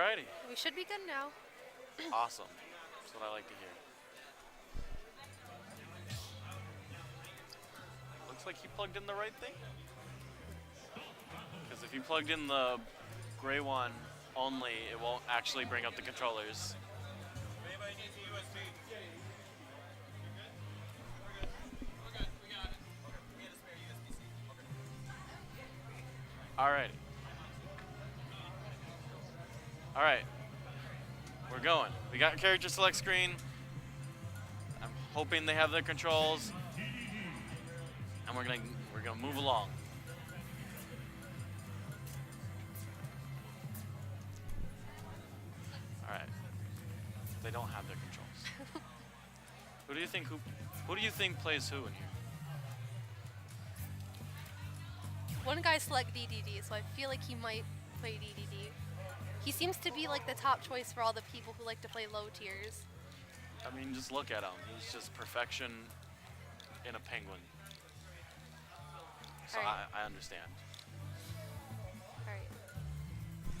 Alrighty. We should be good now. Awesome. That's what I like to hear. Looks like he plugged in the right thing. Because if you plugged in the gray one only, it won't actually bring up the controllers. Alrighty. Alright. We're going. We got character select screen. I'm hoping they have their controls. And we're gonna move along. Alright. They don't have their controls. Who do you think plays who in here? One guy select DDD, so I feel like he might play DDD. He seems to be like the top choice for all the people who like to play low tiers. I mean, just look at him. He's just perfection in a penguin. So Alright. I understand. Alright.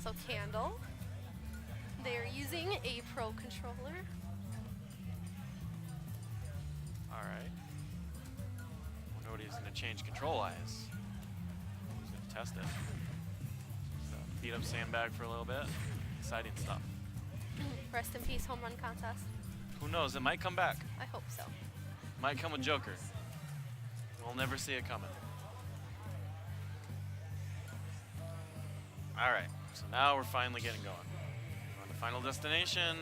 So Kendall. They're using a Pro controller. Alright. Wonder what he's gonna change control-wise. He's gonna test it. So, beat up Sandbag for a little bit. Exciting stuff. Rest in peace, home run contest. Who knows? It might come back. I hope so. Might come with Joker. We'll never see it coming. Alright, so now we're finally getting going. We're on the final destination.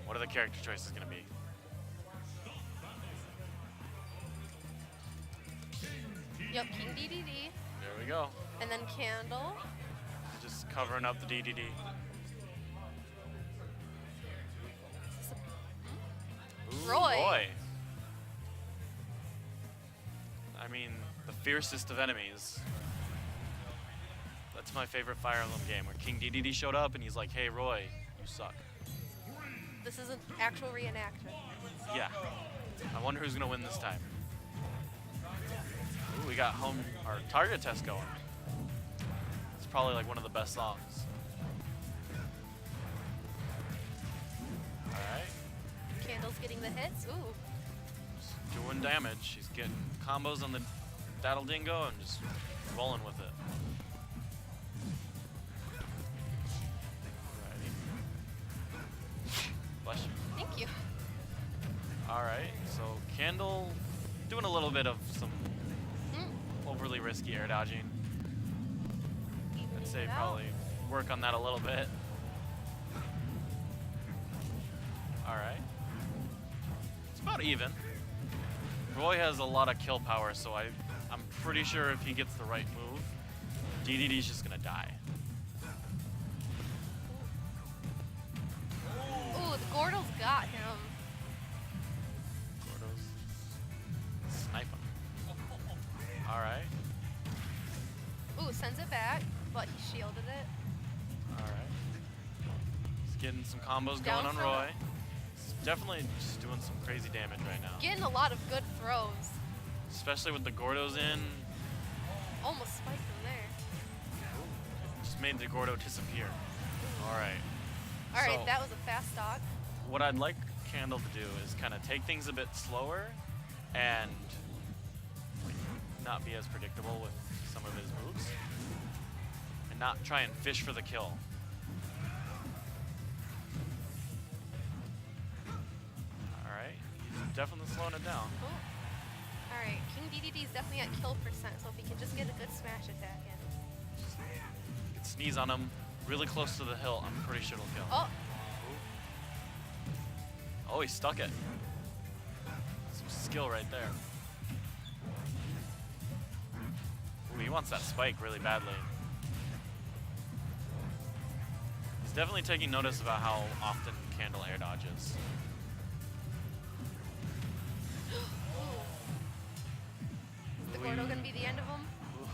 What are the character choices going to be? Yep, King DDD. There we go. And then Kendall. Just covering up the DDD. Ooh, Roy. I mean, the fiercest of enemies. That's my favorite Fire Emblem game, where King DDD showed up and he's like, hey, Roy, you suck. This is an actual reenactment. Yeah. I wonder who's going to win this time. Ooh, we got our target test going. It's probably like one of the best songs. Alright. Kendall's getting the hits. Ooh. Just doing damage. She's getting combos on the Daddle Dingo and just rolling with it. Alrighty. Bless you. Thank you. Alright, so Kendall doing a little bit of some overly risky air dodging. I'd say probably work on that a little bit. Alright. It's about even. Roy has a lot of kill power, so I'm pretty sure if he gets the right move, DDD's just gonna die. Ooh, the Gordo's got him. Gordo's sniping. Alright. Ooh, sends it back, but he shielded it. Alright. He's getting some combos Down going on throw. Roy. He's definitely just doing some crazy damage right now. Getting a lot of good throws. Especially with the Gordos in. Almost spiked him there. Just made the Gordo disappear. Alright. Alright, So- that was a fast stock. What I'd like Kendall to do is kind of take things a bit slower and not be as predictable with some of his moves. And not try and fish for the kill. Alright, he's definitely slowing it down. Ooh. Alright, King DDD is definitely at kill percent, so if he can just get a good smash attack in. You can sneeze on him really close to the hill. I'm pretty sure it'll kill him. Oh, Oh, he stuck it. Some skill right there. Ooh, he wants that spike really badly. He's definitely taking notice about how often Kendall air dodges. is the Gordo gonna be the end of him?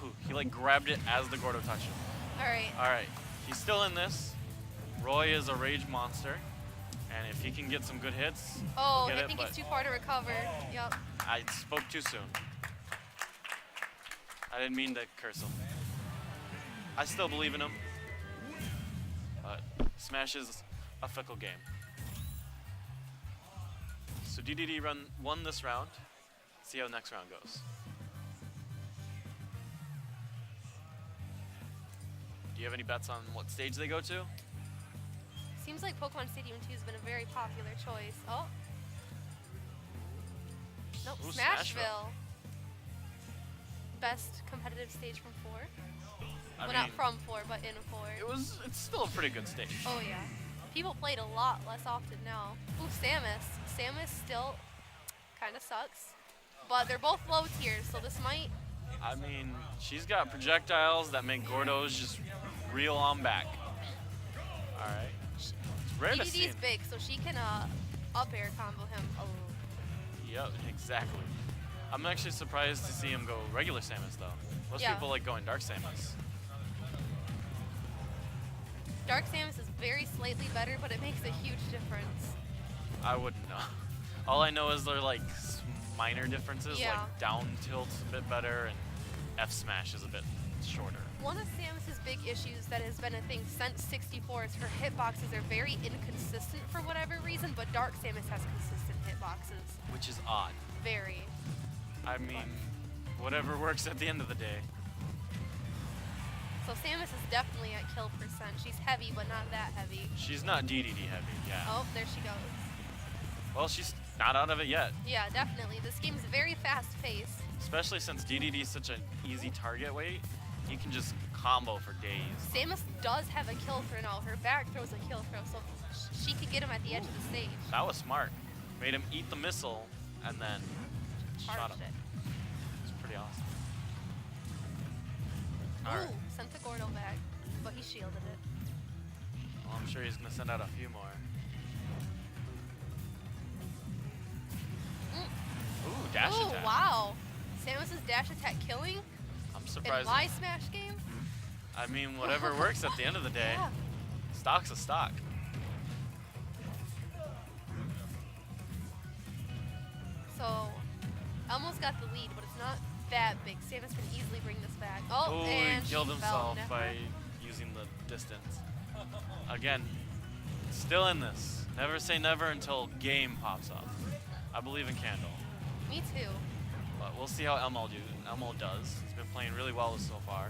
Ooh, he like grabbed it as the Gordo touched him. Alright. Alright, he's still in this. Roy is a rage monster. And if he can get some good hits, Oh, he'll get I it, think but he's too far to recover. Yep. I spoke too soon. I didn't mean to curse him. I still believe in him. But Smash is a fickle game. So DDD won this round. See how next round goes. Do you have any bets on what stage they go to? Seems like Pokemon Stadium 2 has been a very popular choice. Oh. Nope, Ooh, Smashville. Best competitive stage from 4. Well, not from 4, but in 4. It's still a pretty good stage. Oh, yeah. People played a lot less often now. Ooh, Samus. Samus still kind of sucks. But they're both low tiers, so this might... I mean, she's got projectiles that make Gordos just reel on back. Alright. It's rare to see. DDD's big, so she can up air combo him. Oh. Yep, exactly. I'm actually surprised to see him go regular Samus, though. Most people like going Dark Samus. Dark Samus is very slightly better, but it makes a huge difference. I wouldn't know. All I know is they're like minor differences, like down tilt's a bit better and F smash is a bit shorter. One of Samus's big issues that has been a thing since 64 is her hitboxes are very inconsistent for whatever reason, but Dark Samus has consistent hitboxes. Which is odd. Very. I mean, whatever works at the end of the day. So Samus is definitely at kill percent. She's heavy, but not that heavy. She's not DDD heavy, yeah. Oh, there she goes. Well, she's not out of it yet. Yeah, definitely. This game's very fast-paced. Especially since DDD is such an easy target weight, you can just combo for days. Samus does have a kill throw now. Her back throws a kill throw, so she could get him at the edge of the stage. That was smart. Made him eat the missile and then shot him. It's pretty awesome. Ooh, sent the Gordo back, but he shielded it. Well, I'm sure he's going to send out a few more. Ooh, dash attack. Ooh, wow. Samus's dash attack killing? I'm surprised. In my Smash game? I mean, whatever works at the end of the day. Yeah. Stock's a stock. So, almost got the lead, but it's not that big. Samus can easily bring this back. Oh, Ooh, and he killed she himself fell. by using the distance. Again, still in this. Never say never until game pops up. I believe in Kendall. Me too. But we'll see how Elmo does. He's been playing really well so far.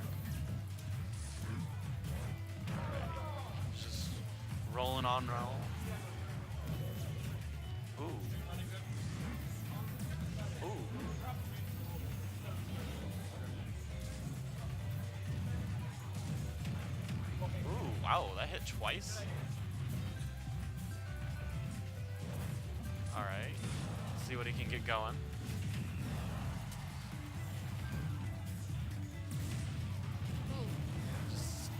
Just rolling on roll. Ooh. Ooh. Ooh, wow, that hit twice. All right, see what he can get going. Just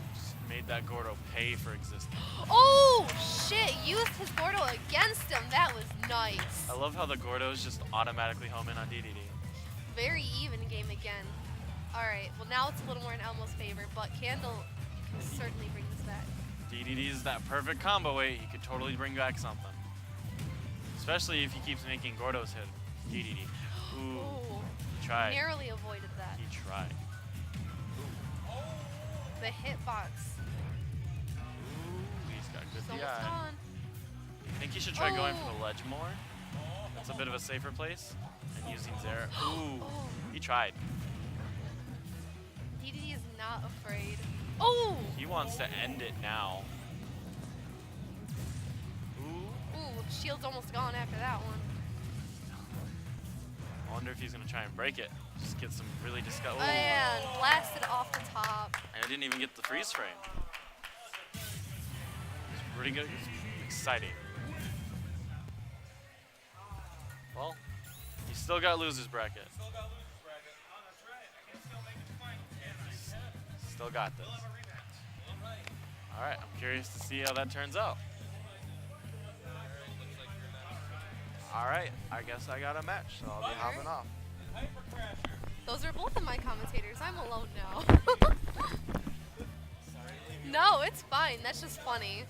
made that Gordo pay for existing. Oh, shit. Used his Gordo against him. That was nice. I love how the Gordos just automatically home in on DDD. Very even game again. All right, well, now it's a little more in Elmo's favor, but Kendall can certainly bring this back. DDD is that perfect combo weight. He could totally bring back something. Especially if he keeps making Gordos hit DDD. Ooh, he tried. Narrowly avoided that. He tried. The hitbox. Ooh, he's got good It's almost DI. gone. I think he should try going for the ledge more. That's a bit of a safer place. And using Zera. Ooh, he tried. DDD is not afraid. Oh! He wants to end it now. Ooh, shield's almost gone after that one. I wonder if he's going to try and break it. Just get some really disgusting. And blasted off the top. And I didn't even get the freeze frame. It's pretty good. It's exciting. Well, you still got loser's bracket. Still got this. All right, I'm curious to see how that turns out. All right, I guess I got a match, so I'll be hopping off. Those are both of my commentators. I'm alone now. No, it's fine. That's just funny.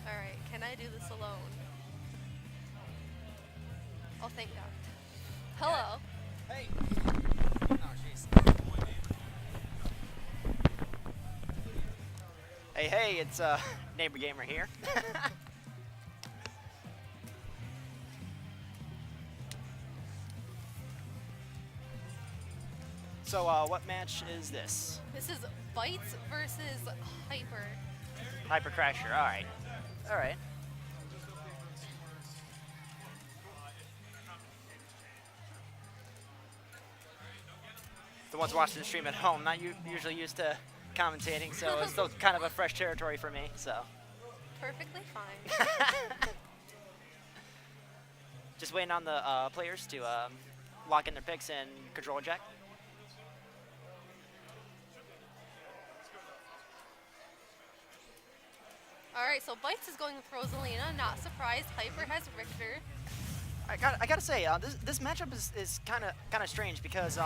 All right, can I do this alone? Oh, thank God. Hello. Hey. Oh, jeez. Hey, hey, it's Neighbor Gamer here. So, what match is this? This is Bites versus Hyper. Hyper Crasher, alright. Alright. The ones watching the stream at home, not usually used to commentating, so it's still kind of a fresh territory for me, so. Perfectly fine. Just waiting on the players to lock in their picks and control jack. Alright, so Bites is going with Rosalina. Not surprised. Hyper has Richter. I gotta say, this matchup is kind of strange because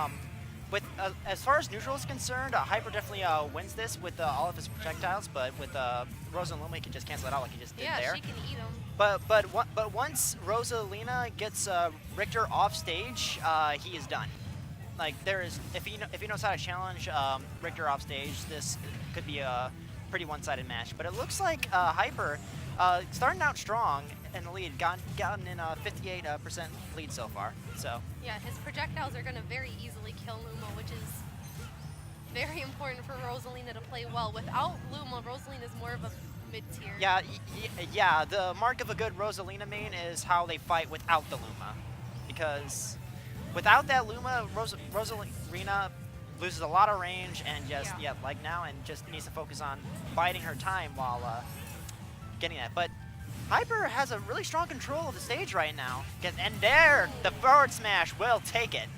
with as far as neutral is concerned, Hyper definitely wins this with all of his projectiles, but with Rosa and Luma, he can just cancel it out like he just did there. Yeah, she can eat them. But once Rosalina gets Richter off stage, he is done. Like there is, if he knows how to challenge Richter off stage, this could be a pretty one-sided match. But it looks like Hyper starting out strong in the lead, gotten in a 58% lead so far. So yeah, his projectiles are going to very easily kill Luma, which is very important for Rosalina to play well. Without Luma, Rosalina is more of a mid-tier. Yeah. The mark of a good Rosalina main is how they fight without the Luma, because without that Luma, Rosalina loses a lot of range and just like now, and just needs to focus on biding her time while getting that. But Hyper has a really strong control of the stage right now, and there the forward smash will take it.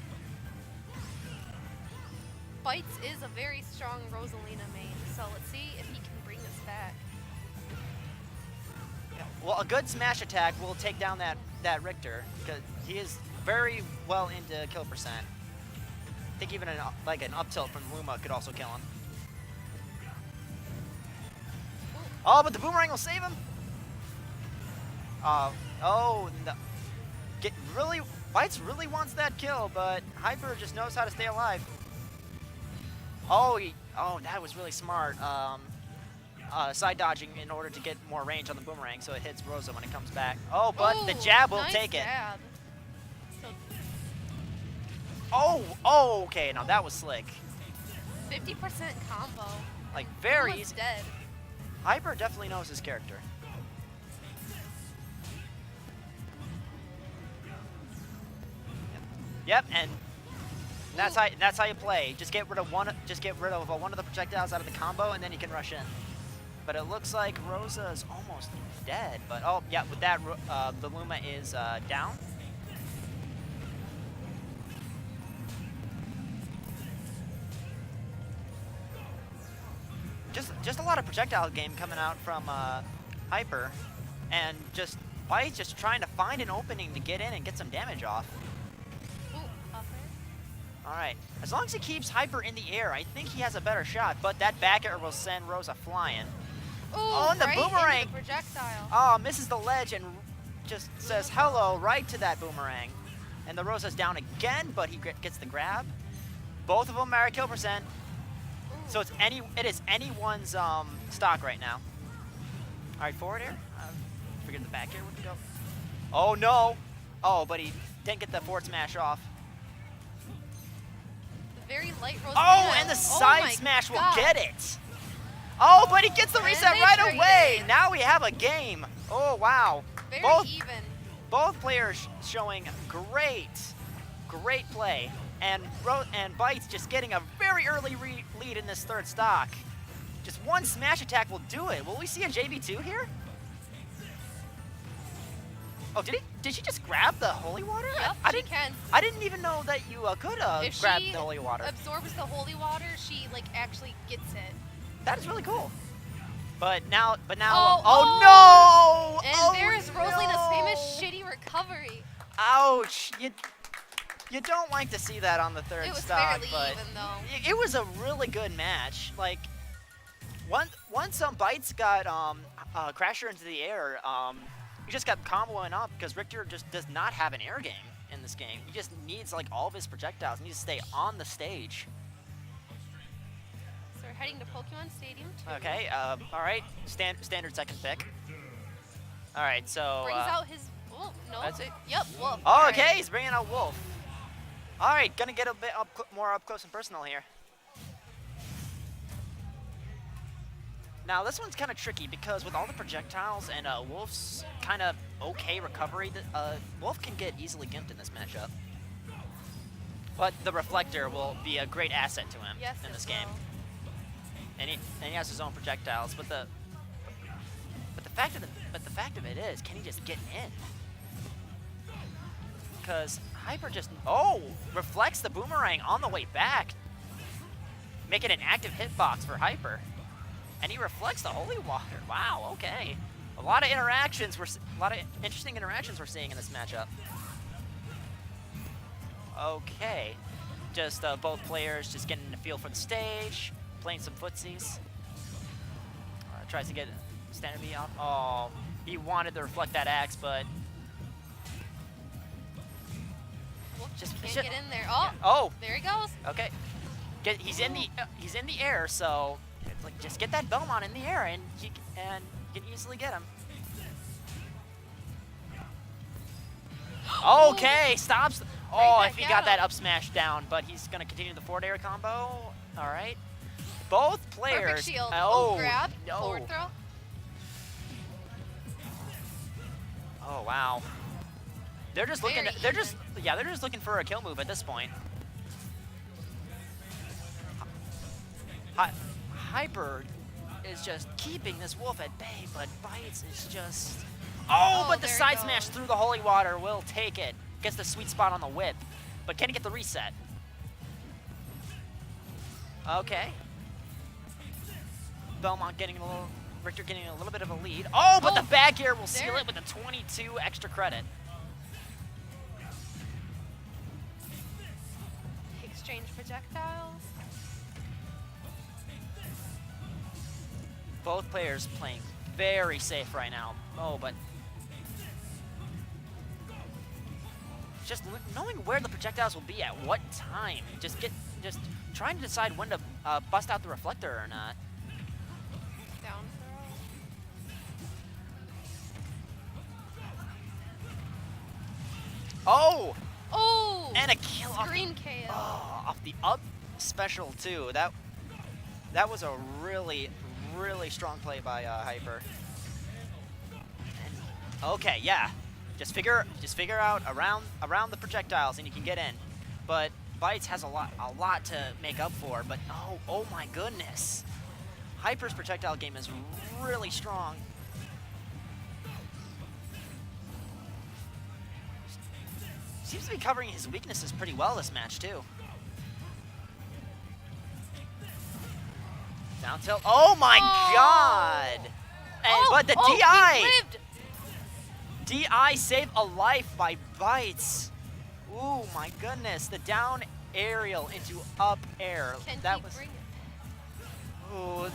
Bites is a very strong Rosalina main, so let's see if he can bring this back. Yeah, well, a good smash attack will take down that Richter, because he is very well into kill percent. I think even an up tilt from Luma could also kill him. Oh, but the boomerang will save him. Oh, no. Bites really wants that kill, but Hyper just knows how to stay alive. Oh, that was really smart. Side dodging in order to get more range on the boomerang, so it hits Rosa when it comes back. Oh, but the jab will nice take it. Jab. Oh, okay, now that was slick. 50% combo. Like, very Luma's easy. dead. Hyper definitely knows his character. Yep, and that's how you play. Just get rid of one of the projectiles out of the combo, and then you can rush in. But it looks like Rosa is almost dead. But oh yeah, with that the Luma is down. Just a lot of projectile game coming out from Hyper, and just Bites just trying to find an opening to get in and get some damage off. All right, as long as he keeps Hyper in the air, I think he has a better shot. But that back air will send Rosa flying. Ooh, and the right boomerang! Into the projectile. Oh, misses the ledge and just says hello right to that boomerang. And the Rosa's down again, but he gets the grab. Both of them are at kill percent. So it is anyone's stock right now. All right, forward air. Figured the back air would go. Oh no! Oh, but he didn't get the forward smash off. Very light Rosalina. Oh, and the side smash will get it. Oh, but he gets the reset right away. Now we have a game. Oh wow! Very even. Both players showing great play. And Bites just getting a very early lead in this third stock. Just one smash attack will do it. Will we see a JV2 here? Oh, did she just grab the holy water? Yep, she can. I didn't even know that you could grab the holy water. If she absorbs the holy water, she actually gets it. That is really cool. But now, oh no! And there's no. Rosalina's famous shitty recovery. Ouch! You don't like to see that on the third stock, fairly but even, though. It was a really good match. Like, once some Bites got Crasher into the air, he just kept comboing up because Richter just does not have an air game in this game. He just needs like all of his projectiles. He needs to stay on the stage. So we're heading to Pokemon Stadium 2. Okay, all right. Standard second pick. All right, so... Brings out his... Oh, no. That's it? Yep, Wolf. Oh, All okay, right. he's bringing out Wolf. All right, gonna get a bit more up close and personal here. Now, this one's kind of tricky because with all the projectiles and Wolf's kind of okay recovery, Wolf can get easily gimped in this matchup. But the Reflector will be a great asset to him in this game. And he has his own projectiles, but the fact of it is, can he just get in? Because Hyper just reflects the boomerang on the way back, make it an active hitbox for Hyper, and he reflects the holy water. Wow, okay, a lot of interesting interactions we're seeing in this matchup. Okay, just both players just getting a feel for the stage, playing some footsies. Tries to get standard B off. Oh, he wanted to reflect that axe, but Can't get in there. Oh, oh, there he goes. okay. He's in the air, so it's like just get that Belmont in the air, and you can easily get him. Okay, stops. Oh, if he got that up smash down, but he's gonna continue the forward air combo. All right. Both players. Perfect shield. Oh, grab. no. Forward throw. Oh wow. They're just looking. They're just looking for a kill move at this point. Hyper is just keeping this Wolf at bay, but Bites is just. Oh, but the there side he smash goes. through the holy water will take it. Gets the sweet spot on the whip, but can he get the reset? Okay. Belmont getting a little. Richter getting a little bit of a lead. Oh, but the back air will seal it with a 22 extra credit. Exchange projectiles. Both players playing very safe right now. Oh, but just knowing where the projectiles will be at what time. Just trying to decide when to bust out the reflector or not. Down throw. Oh! Oh! And a kill Screen KO. off the up special too. That was a really strong play by Hyper. And, okay, yeah. Just figure out around the projectiles and you can get in. But Bites has a lot to make up for. But oh my goodness, Hyper's projectile game is really strong. Seems to be covering his weaknesses pretty well this match too. Down tilt. Oh my god! And but the DI! He lived. DI saved a life by Bites. Ooh my goodness. The down aerial into up air. Can he bring it? Ooh,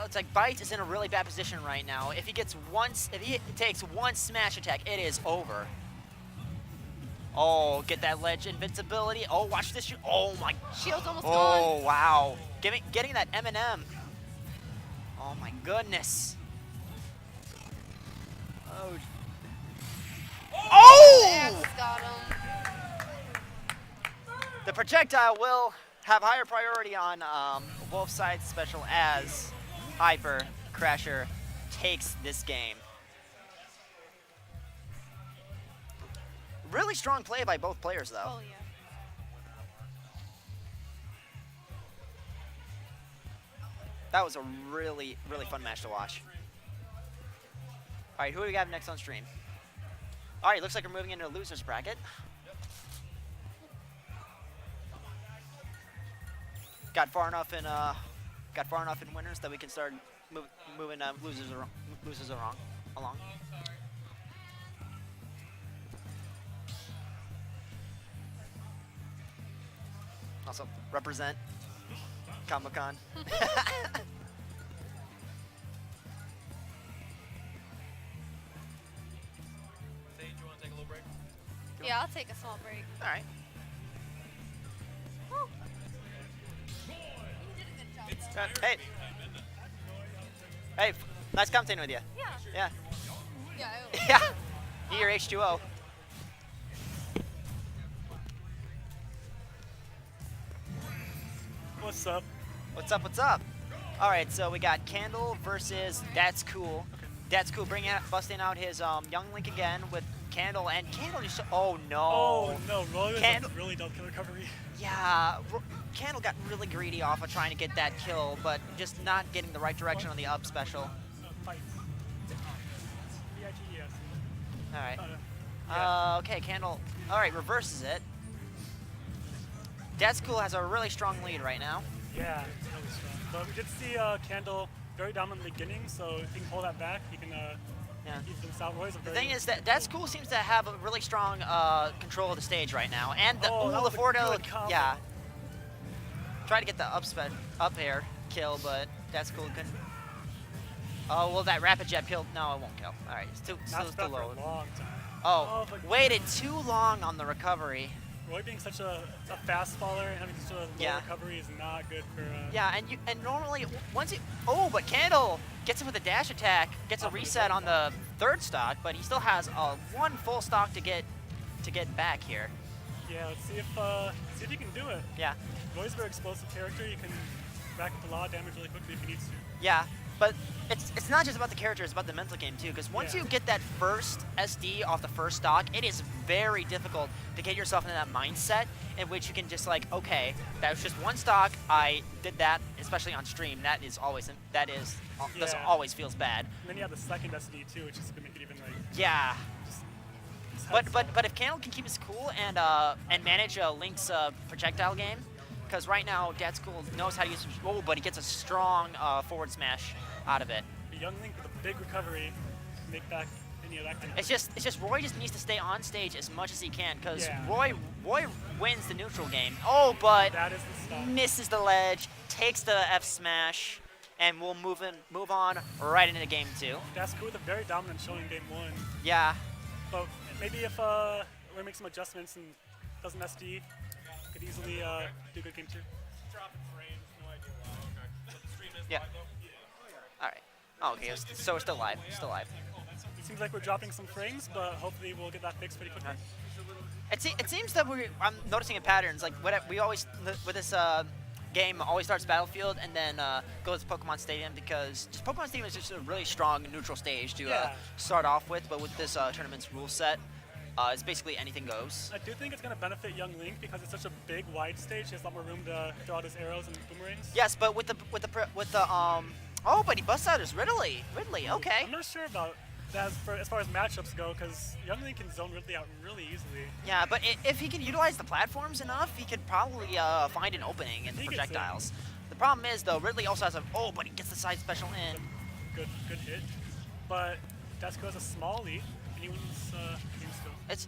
it's like Bites is in a really bad position right now. If he takes one smash attack, it is over. Oh, get that ledge invincibility. Oh, watch this shoot. Oh my. Shield's almost gone. Oh wow. Getting that M&M. Oh my goodness. Oh! Got him. The projectile will have higher priority on both sides special as Hyper Crasher takes this game. Really strong play by both players, though. Oh, yeah. That was a really fun match to watch. All right, who do we have next on stream? All right, looks like we're moving into a losers bracket. Got far enough in winners that we can start moving losers along. Also, represent AlmaCon. Yeah, I'll take a small break. All right. Woo. You did a good job. Hey. Hey, nice commentating with you. Yeah. Yeah. Yeah. Yeah. Eat your H2O. What's up? What's up? What's up? All right, so we got Kendall versus That's Cool. That's Cool, busting out his Young Link again with Kendall, and Kendall just oh no. Oh no, Roller Kendall- really dumb kill recovery. Yeah, Kendall got really greedy off of trying to get that kill, but just not getting the right direction on the up special. Fight. B-I-G-E-S. All right. Yeah. Okay, Kendall. All right, reverses it. That's Cool has a really strong lead right now. Yeah, it's really strong. But we did see Kendall very dominant in the beginning, so if he can pull that back, he can Yeah. keep them out. Roy's a The very thing is that That's Cool seems to have a really strong control of the stage right now, and the Oh, that was a Fordo, good combo. yeah. Tried to get the up air kill, but That's Cool couldn't. Oh well, that rapid jet killed. No, it won't kill. All right, it's too not too for a low. long time. Oh, but waited too long on the recovery. Roy being such a fast faller and having such a low Yeah. recovery is not good for. Yeah, and normally once he but Kendall gets him with a dash attack, gets a reset on the third stock, but he still has one full stock to get back here. Yeah, let's see if he can do it. Yeah, Roy's a very explosive character. You can rack up a lot of damage really quickly if he needs to. yeah, but it's not just about the character; it's about the mental game too. Because once Yeah. you get that first SD off the first stock, it is very difficult to get yourself into that mindset in which you can just like, okay, that was just one stock. I did that, especially on stream. That Yeah. always feels bad. And then you have the second SD too, which is gonna make it even like. Yeah. Just But if Kendall can keep his cool and manage Link's projectile game, because right now That's Cool knows how to use his but he gets a strong forward smash out of it. a young Link with a big recovery, make back any of that kind of. It's just Roy just needs to stay on stage as much as he can, because Yeah. Roy wins the neutral game. Oh, but That is the stuff. misses the ledge, takes the F smash, and we'll move on right into game 2. That's cool with a very dominant showing game 1. Yeah. But maybe if we make some adjustments and doesn't SD, could easily do good game 2. Yeah. All right. Oh, okay. So we're still live. Still live. It seems like we're dropping some frames, but hopefully we'll get that fixed pretty quickly. It seems that I'm noticing patterns. Like we always with this game always starts Battlefield and then goes to Pokemon Stadium, because just Pokemon Stadium is just a really strong neutral stage to Yeah. start off with. But with this tournament's rule set, it's basically anything goes. I do think it's going to benefit young Link because it's such a big, wide stage. He has a lot more room to throw out his arrows and boomerangs. Yes, but with the oh, but he busts out his Ridley. Okay. I'm not sure about that as far as matchups go, because young Link can zone Ridley out really easily. Yeah, but if he can utilize the platforms enough, he could probably find an opening in the He gets projectiles. The problem is though, Ridley also has but he gets the side special in. Good hit. But Desko has a small lead, and he wins game still. It's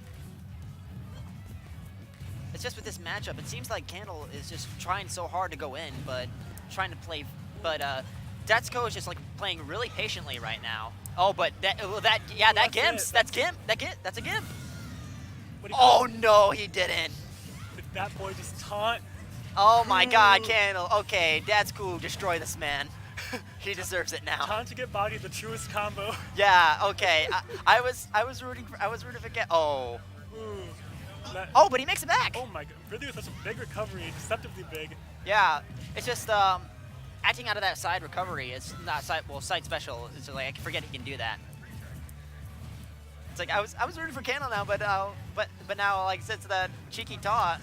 just with this matchup, it seems like Kendall is just trying so hard to go in, but Detsko is just like playing really patiently right now. Oh, but that Gimps. That's a Gimp. What do you Oh no, he didn't. Did that boy just taunt? Oh my God, Kendall. Okay, that's cool. Destroy this man. He deserves it now. Taunt to get bodied, the truest combo. Yeah. Okay. I was rooting for Kendall. Oh. Ooh. That- Oh, but he makes it back. Oh my god, Ridley with such a big recovery, deceptively big. Yeah. It's just acting out of that side recovery. It's not side special. It's just like I forget he can do that. It's like I was rooting for Kendall now, but now like since that cheeky taunt,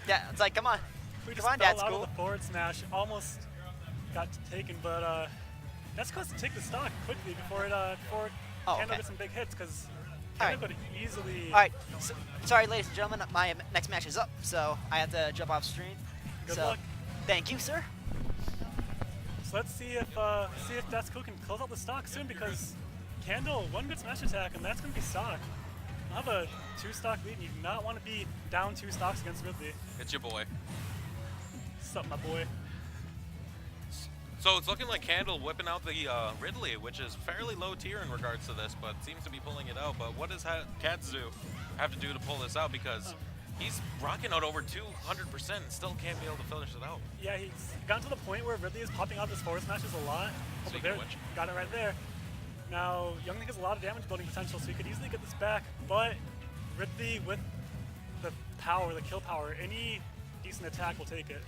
yeah, it's like come on, We come just on, fell Dad's out cool. of the forward smash, almost got taken, but that's supposed to take the stock quickly before Oh, Kendall okay. gets some big hits, because All Kendall right. could easily. All right, sorry, ladies and gentlemen, my next match is up, so I have to jump off stream. Good so, luck. Thank you, sir. So let's see if That's Cool can close out the stock soon, because Kendall, one good smash attack, and that's going to be stock. I'll have a 2-stock lead, and you do not want to be down 2 stocks against Ridley. It's your boy. What's up, my boy? So it's looking like Kendall whipping out the Ridley, which is fairly low tier in regards to this, but seems to be pulling it out. But what does Katsu have to do to pull this out? Because He's rocking out over 200% and still can't be able to finish it out. Yeah, he's gotten to the point where Ridley is popping out his forward smashes a lot. Oh, but Speaking of there, which. got it right there. Now, Youngling has a lot of damage building potential, so he could easily get this back, but Ridley with the power, the kill power, any decent attack will take it.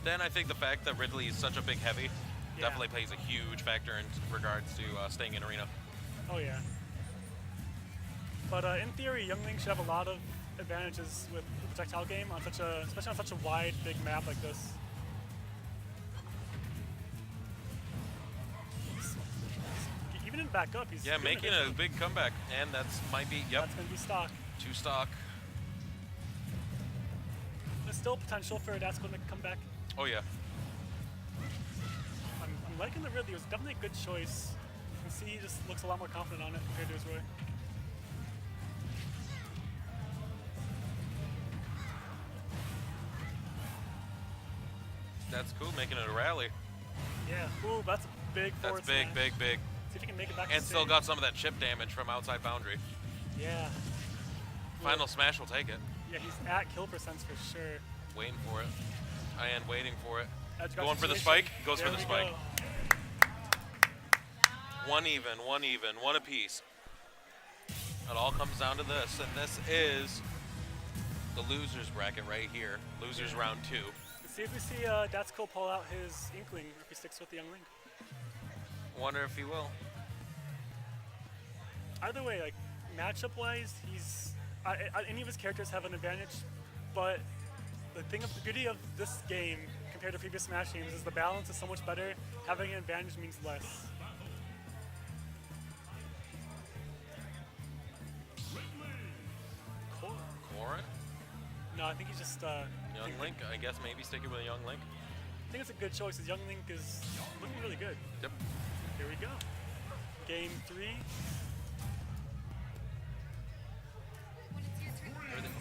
Then I think the fact that Ridley is such a big heavy Yeah. definitely plays a huge factor in regards to staying in arena. Oh yeah. But in theory, Youngling should have a lot of advantages with the projectile game on such a, especially on such a wide, big map like this. Even in back up, he's Yeah, doing making good a job. big comeback, and that's might be, yep, That's gonna be stock. 2 stock. There's still potential for that's going to come back. Oh yeah. I'm liking the Ridley. It was definitely a good choice. You can see he just looks a lot more confident on it compared to his Roy. That's cool, making it a rally. Yeah. Ooh, that's a big forward That's big, smash. big, big. See if he can make it back. And to still save. got some of that chip damage from outside boundary. Yeah. Final smash will take it. Yeah, he's at kill percents for sure. Waiting for it. And waiting for it. Edge guard Going for the situation. spike. Goes There for the we spike. go. One even, one apiece. It all comes down to this, and this is the losers bracket right here. Losers round 2. Let's see if we see Datsko pull out his Inkling if he sticks with the Young Link. Wonder if he will. Either way, like matchup wise, he's any of his characters have an advantage, but the beauty of this game compared to previous Smash games is the balance is so much better. Having an advantage means less. Warren? No, I think he's just Young Link? I guess maybe sticking with a Young Link. I think it's a good choice. His Young Link is looking really good. Yep. Here we go. Game 3. Everything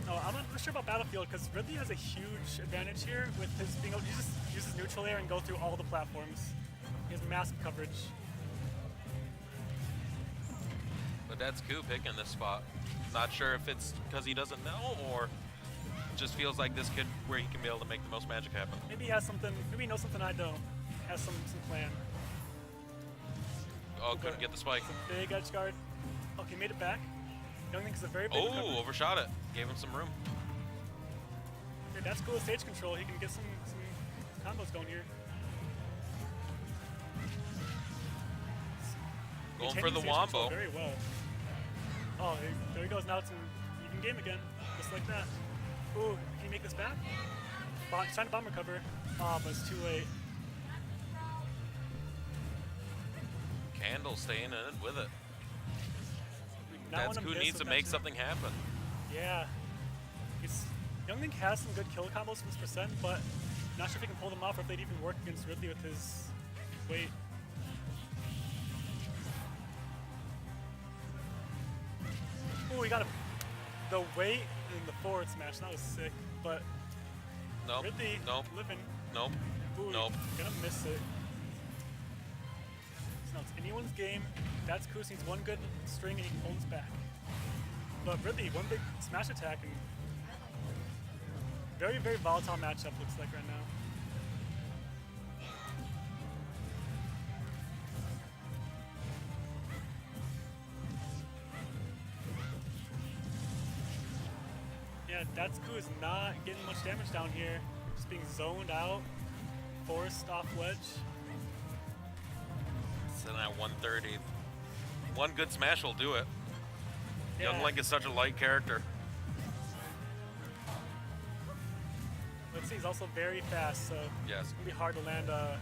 No, I'm not sure about Battlefield because Ridley has a huge advantage here with his being able to just use his neutral air and go through all the platforms. He has massive coverage. But that's Koo picking this spot. Not sure if it's because he doesn't know or just feels like this kid where he can be able to make the most magic happen. Maybe he has something. Maybe he knows something I don't. Has some plan. Oh, couldn't get the spike. It's a big edge guard. Okay, made it back. Young Link is a very big. Oh, overshot it. Gave him some room. Okay, that's cool with stage control. He can get some combos going here. Going for Maintaining the stage control wombo. very well. Oh, there he goes. Now it's an even game again, just like that. Ooh, can you make this back? He's trying to bomb recover. Oh, but it's too late. Kendall staying in it with it. Not That's wanna who miss needs with to that make too. something happen. Yeah. Young Link has some good kill combos from this percent, but not sure if he can pull them off or if they'd even work against Ridley with his weight. Ooh, he got the weight and the forward smash. That was sick, but Nope. Ridley Nope. living. Nope. Ooh, Nope. gonna miss it. So now it's anyone's game. That's Kus needs one good string and he can hold us back. But Ridley, one big smash attack and very, very volatile matchup looks like right now. Yeah, Datsuku is not getting much damage down here. Just being zoned out, forced off ledge. Sitting at 130. One good smash will do it. Young Yeah. Link is such a light character. Let's see, he's also very fast, so Yes. it's gonna be hard to land a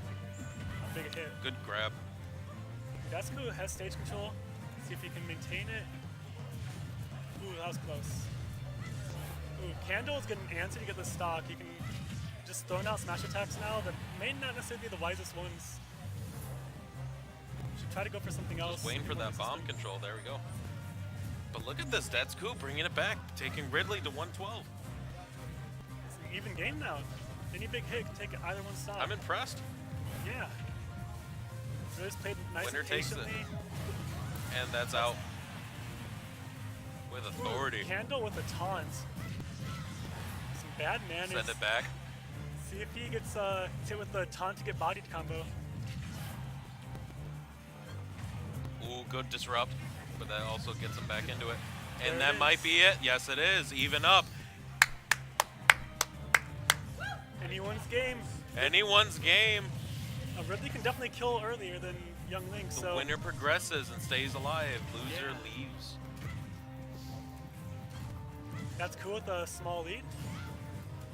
big hit. Good grab. Datsuku has stage control. See if he can maintain it. Ooh, that was close. Ooh, Kendall is getting antsy to get the stock. He can just throw out smash attacks now that may not necessarily be the wisest ones. Should try to go for something else. Just waiting for something more that bomb consistent. control. There we go. But look at this. That's cool. Bringing it back. Taking Ridley to 112. It's an even game now. Any big hit can take either one stock. I'm impressed. Yeah. Ridley's played nice Winner and takes it. patiently. And that's out. With authority. Kendall with a taunt. Some bad man. Send it back. See if he gets hit with the taunt to get bodied combo. Ooh, good disrupt. But that also gets him back into it. There And it that might is. be it. Yes, it is. Even up. Anyone's game. Anyone's game. Ridley can definitely kill earlier than Young Link, The so winner progresses and stays alive. Loser Yeah. leaves. that's cool with a small lead.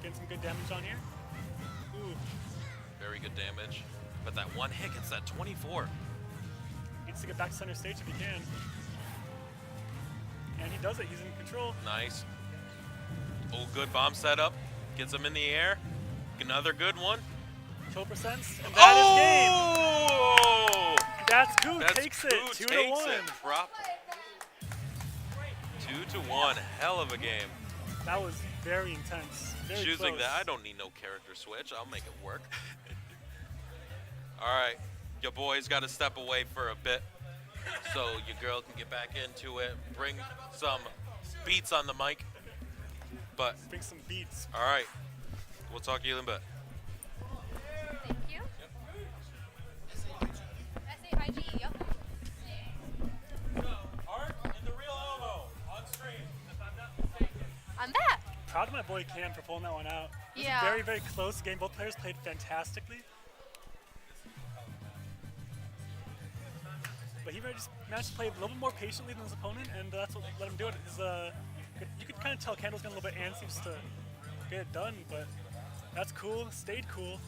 Getting some good damage on here. Ooh, Very good damage. But that one hit gets that 24. needs to get back to center stage if he can. And he does it, he's in control. Nice. Oh, good bomb setup. Gets him in the air. Another good one. Kill percents, and that is game! Oh! That's Koo That's takes it, Koo 2 takes to 1. it proper. 2 to 1. Hell of a game. That was very intense. Very Choosing close. that, I don't need no character switch. I'll make it work. All right, your boys got to step away for a bit so your girl can get back into it. Bring some beats on the mic. But Bring some beats. all right, we'll talk to you in a bit. Thank you. SAIG, yep. Art and the real Elmo on screen, if I'm not mistaken. I'm back. Proud of my boy Cam for pulling that one out. It was Yeah. a very, very close game. Both players played fantastically. But he really just managed to play a little bit more patiently than his opponent, and that's what let him do it. You could kind of tell Kendall's getting a little bit antsy just to get it done, but that's cool, stayed cool,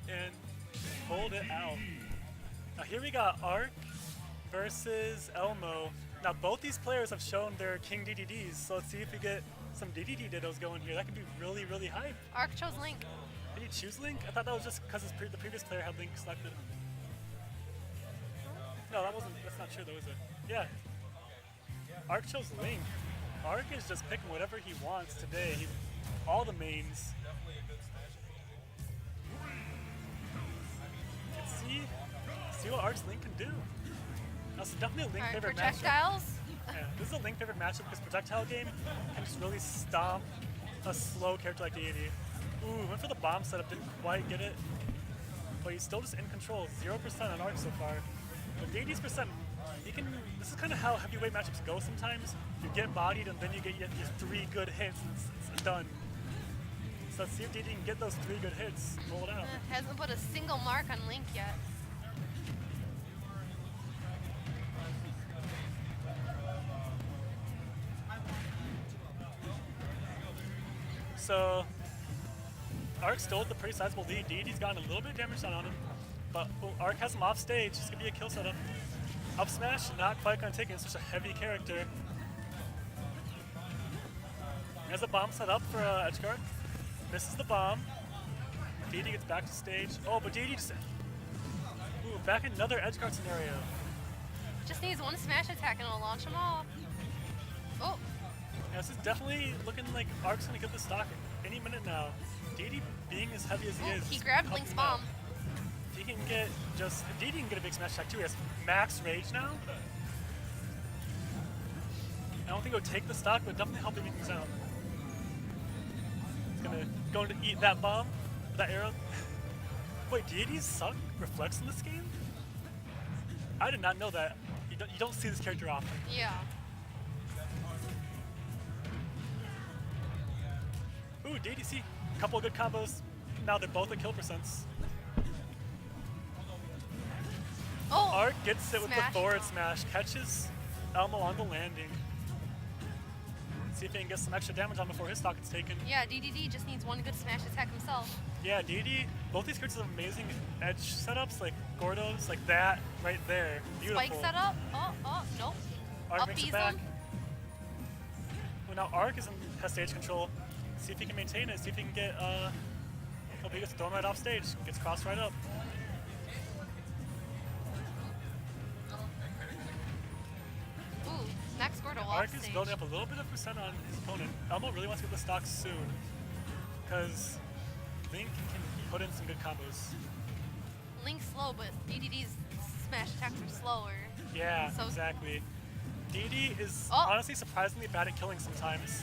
and pulled it out. Now here we got Arc versus Elmo. Now both these players have shown their King DDDs, so let's see if we get some DDD dittos going here. That could be really, really hype. Arc chose Link. Did he choose Link? I thought that was just because the previous player had Link selected. No, that's not true though, is it? Yeah. Arc chose Link. Arc is just picking whatever he wants today. All the mains. Let's see what Arc's Link can do. Now, it's definitely a Link Alright, favorite matchup. projectiles. Yeah, this is a Link favorite matchup because projectile game can just really stomp a slow character like Deity. Ooh, went for the bomb setup, didn't quite get it. But he's still just in control, 0% on Arc so far. But Deity's percent, this is kind of how heavyweight matchups go sometimes. You get bodied and then you get your 3 good hits and it's done. So let's see if Deity can get those 3 good hits, roll it out. Hasn't put a single mark on Link yet. So, Arc still with a pretty sizable lead. Deity's gotten a little bit of damage done on him. But Arc has him off stage. This could be a kill setup. Up smash, not quite gonna take it. It's such a heavy character. Has a bomb set up for edge guard. Misses the bomb. Deity gets back to stage. Oh, but Deity just... Ooh, back in another edge guard scenario. Just needs one smash attack and it'll launch them all. Oh, Yeah, this is definitely looking like Arc's gonna get the stock any minute now. Deity being as heavy as he is. he grabbed helping Link's him out. bomb. If he can get just... If Deity can get a big smash attack too, he has max rage now. I don't think it would take the stock, but definitely help him even things out. He's going to eat that bomb, that arrow. Wait, deities suck reflex in this game? I did not know that. You don't see this character often. Yeah. Ooh, DDC, couple of good combos. Now they're both at kill percents. Oh, Arc gets it with the Smash. forward smash, catches Elmo on the landing. See if he can get some extra damage on before his stock gets taken. yeah, DDD just needs one good smash attack himself. Yeah, DD, both these characters have amazing edge setups, like Gordo's, like that right there. Beautiful. Spike setup. Oh, nope. Arc Up makes B's it back. him. Well, now Arc has stage control. See if he can maintain it. See if he can get, oh, he gets thrown right off stage. Gets crossed right up. Ooh, next Gordo off Arc is stage. building up a little bit of percent on his opponent. Elmo really wants to get the stock soon, because Link can put in some good combos. Link's slow, but DDD's smash attacks are slower. Yeah, So- exactly. Deity is Oh. honestly surprisingly bad at killing sometimes.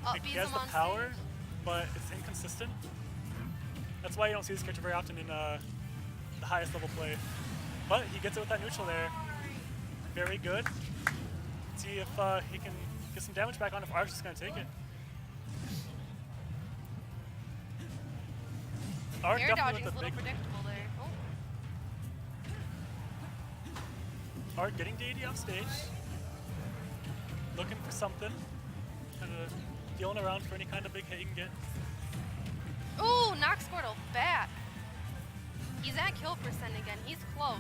Like, he Bees has him the on power, stage. but it's inconsistent. That's why you don't see this character very often in the highest level play. But he gets it with that neutral there. Very good. See if he can get some damage back on if Arc's just going to take it. Arc Air definitely dodging is with a the little big predictable there. Oh. Arc getting Deity off stage. Looking for something. Kind of feeling around for any kind of big hit you can get. Ooh, knocks Gordo back. He's at kill percent again. He's close.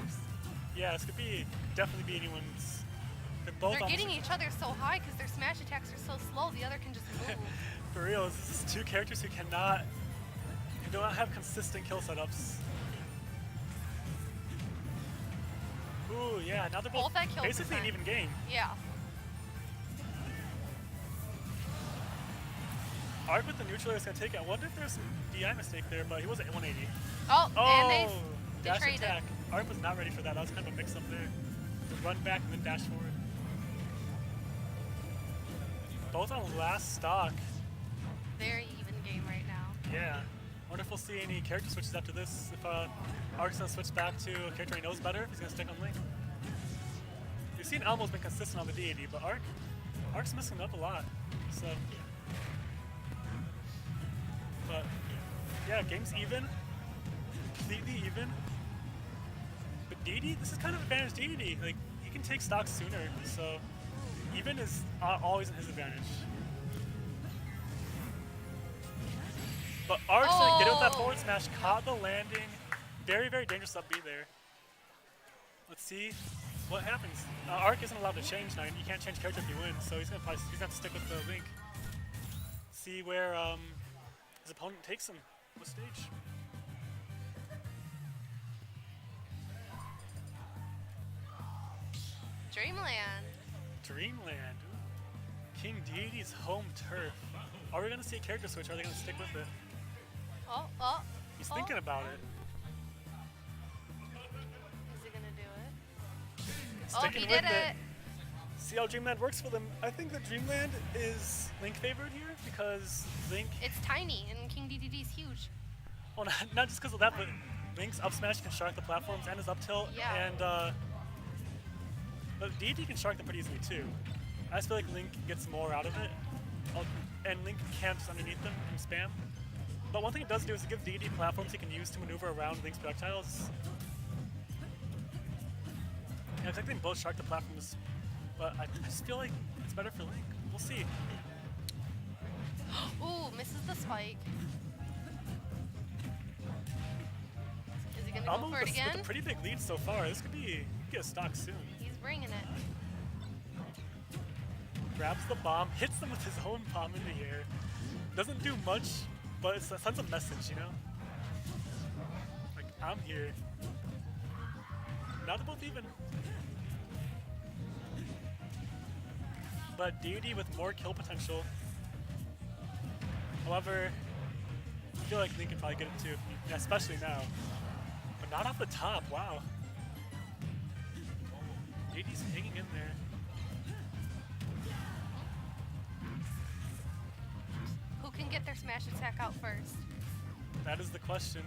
Yeah, this could definitely be anyone's. They're both They're almost- getting each other so high because their smash attacks are so slow. The other can just move. For real, this is two characters who do not have consistent kill setups. Ooh, yeah, now they're both Both at kill basically an percent. even game. Yeah. Arc with the neutral is going to take it. I wonder if there's some DI mistake there, but he was at 180. Oh, and they dash traded. attack. Arc was not ready for that. That was kind of a mix-up there. Run back and then dash forward. Both on last stock. Very even game right now. Yeah. I wonder if we'll see any character switches after this. If Arc's going to switch back to a character he knows better, if he's going to stick on Link. We've seen Elmo's been consistent on the Deity, but Arc's missing up a lot. So, but yeah, game's even, completely even. But Deity, this is kind of advantage Deity. Like, he can take stock sooner, so even is always in his advantage. But Arc's gonna get it with that forward smash, caught the landing. Very, very dangerous up B there. Let's see what happens. Arc isn't allowed to change now. You can't change character if you win, so he's gonna have to stick with the Link. See where his opponent takes him. What stage? Dreamland. Dreamland. Ooh. King Deity's home turf. Are we gonna see a character switch? Or are they gonna stick with it? Oh. He's thinking about it. Is he gonna do it? Sticking Oh, he with did it. See how Dreamland works for them. I think that Dreamland is Link favored here because Link, It's tiny, and King DDD is huge. well, not just because of that, but Link's up smash can shark the platforms and his up tilt, Yeah. and but DD can shark them pretty easily too. I just feel like Link gets more out of it, and Link camps underneath them and spam. But one thing it does do is it gives DD platforms he can use to maneuver around Link's projectiles. Yeah, I think they both shark the platforms, but I just feel like it's better for Link. We'll see. Ooh, misses the spike. Is he gonna go Alma for it with again? a pretty big lead so far. This could get a stock soon. He's bringing it. Grabs the bomb, hits them with his own bomb in the air. Doesn't do much, but it sends a message, you know? Like, I'm here. Now they're both even. But Deity with more kill potential. However, I feel like Link can probably get it too, especially now. But not off the top, wow. Deity's hanging in there. Who can get their smash attack out first? That is the question.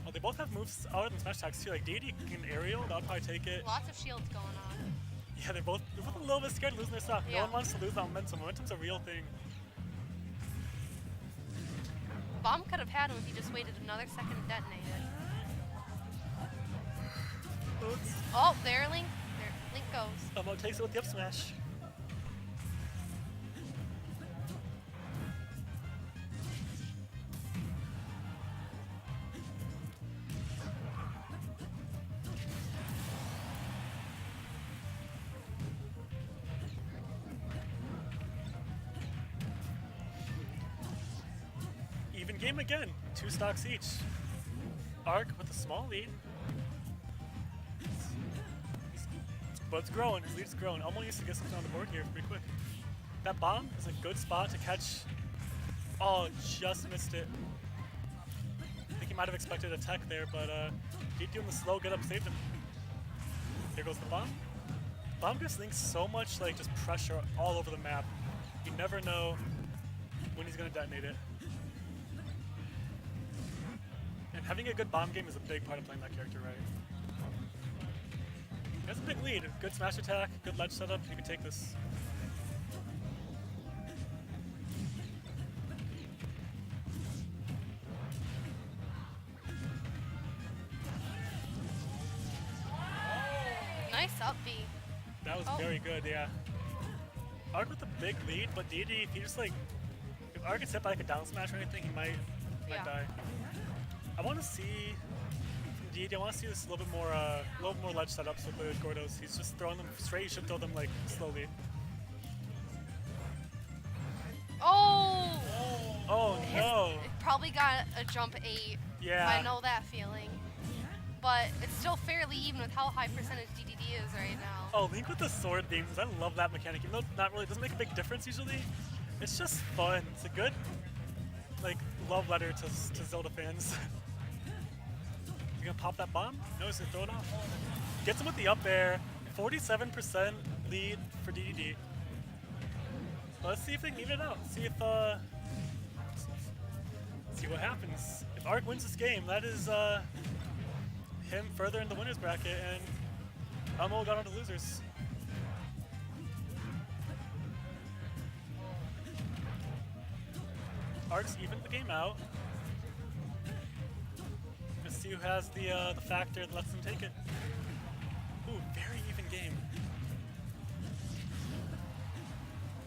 Oh, they both have moves other than smash attacks too. Like Deity can aerial, that would probably take it. Lots of shields going on. Yeah, they're both a little bit scared of losing their stock. No Yeah. one wants to lose that momentum. Momentum's a real thing. Bomb could have had him if he just waited another second to detonate it. Oops. Oh, there Link. There Link goes. Elmo takes it with the up smash. Even game again, 2 stocks each. Arc with a small lead. But it's growing, his lead's growing. Elmo needs to get something on the board here pretty quick. That bomb is a good spot to catch. Oh, just missed it. I think he might have expected a tech there, but Deep doing the slow get up saved him. Here goes the bomb. Bomb gives Link so much like just pressure all over the map. You never know when he's gonna detonate it. And having a good bomb game is a big part of playing that character right. He has a big lead. Good smash attack, good ledge setup. You can take this. Nice up B. That was very good, yeah. Arc with a big lead, but DD, if he just like, if Arc gets hit by like a down smash or anything, he might Yeah. die. I want to see from DD. I want to see this a little bit more ledge setups with the Gordos. He's just throwing them straight. He should throw them like slowly. Oh! Oh no! It probably got a jump 8. Yeah. I know that feeling. But it's still fairly even with how high percentage DDD is right now. Oh, Link with the sword beams. I love that mechanic. Even though it's not really, it doesn't make a big difference usually. It's just fun. It's a good, like, love letter to Zelda fans. You gonna pop that bomb? No, he's gonna throw it off. Gets him with the up air. 47% lead for DDD. Let's see if they can even it out. See if see what happens. If Arc wins this game, that is him further in the winners bracket, and Elmo got on to losers. Arc's evened the game out. Let's see who has the factor that lets them take it. Ooh, very even game.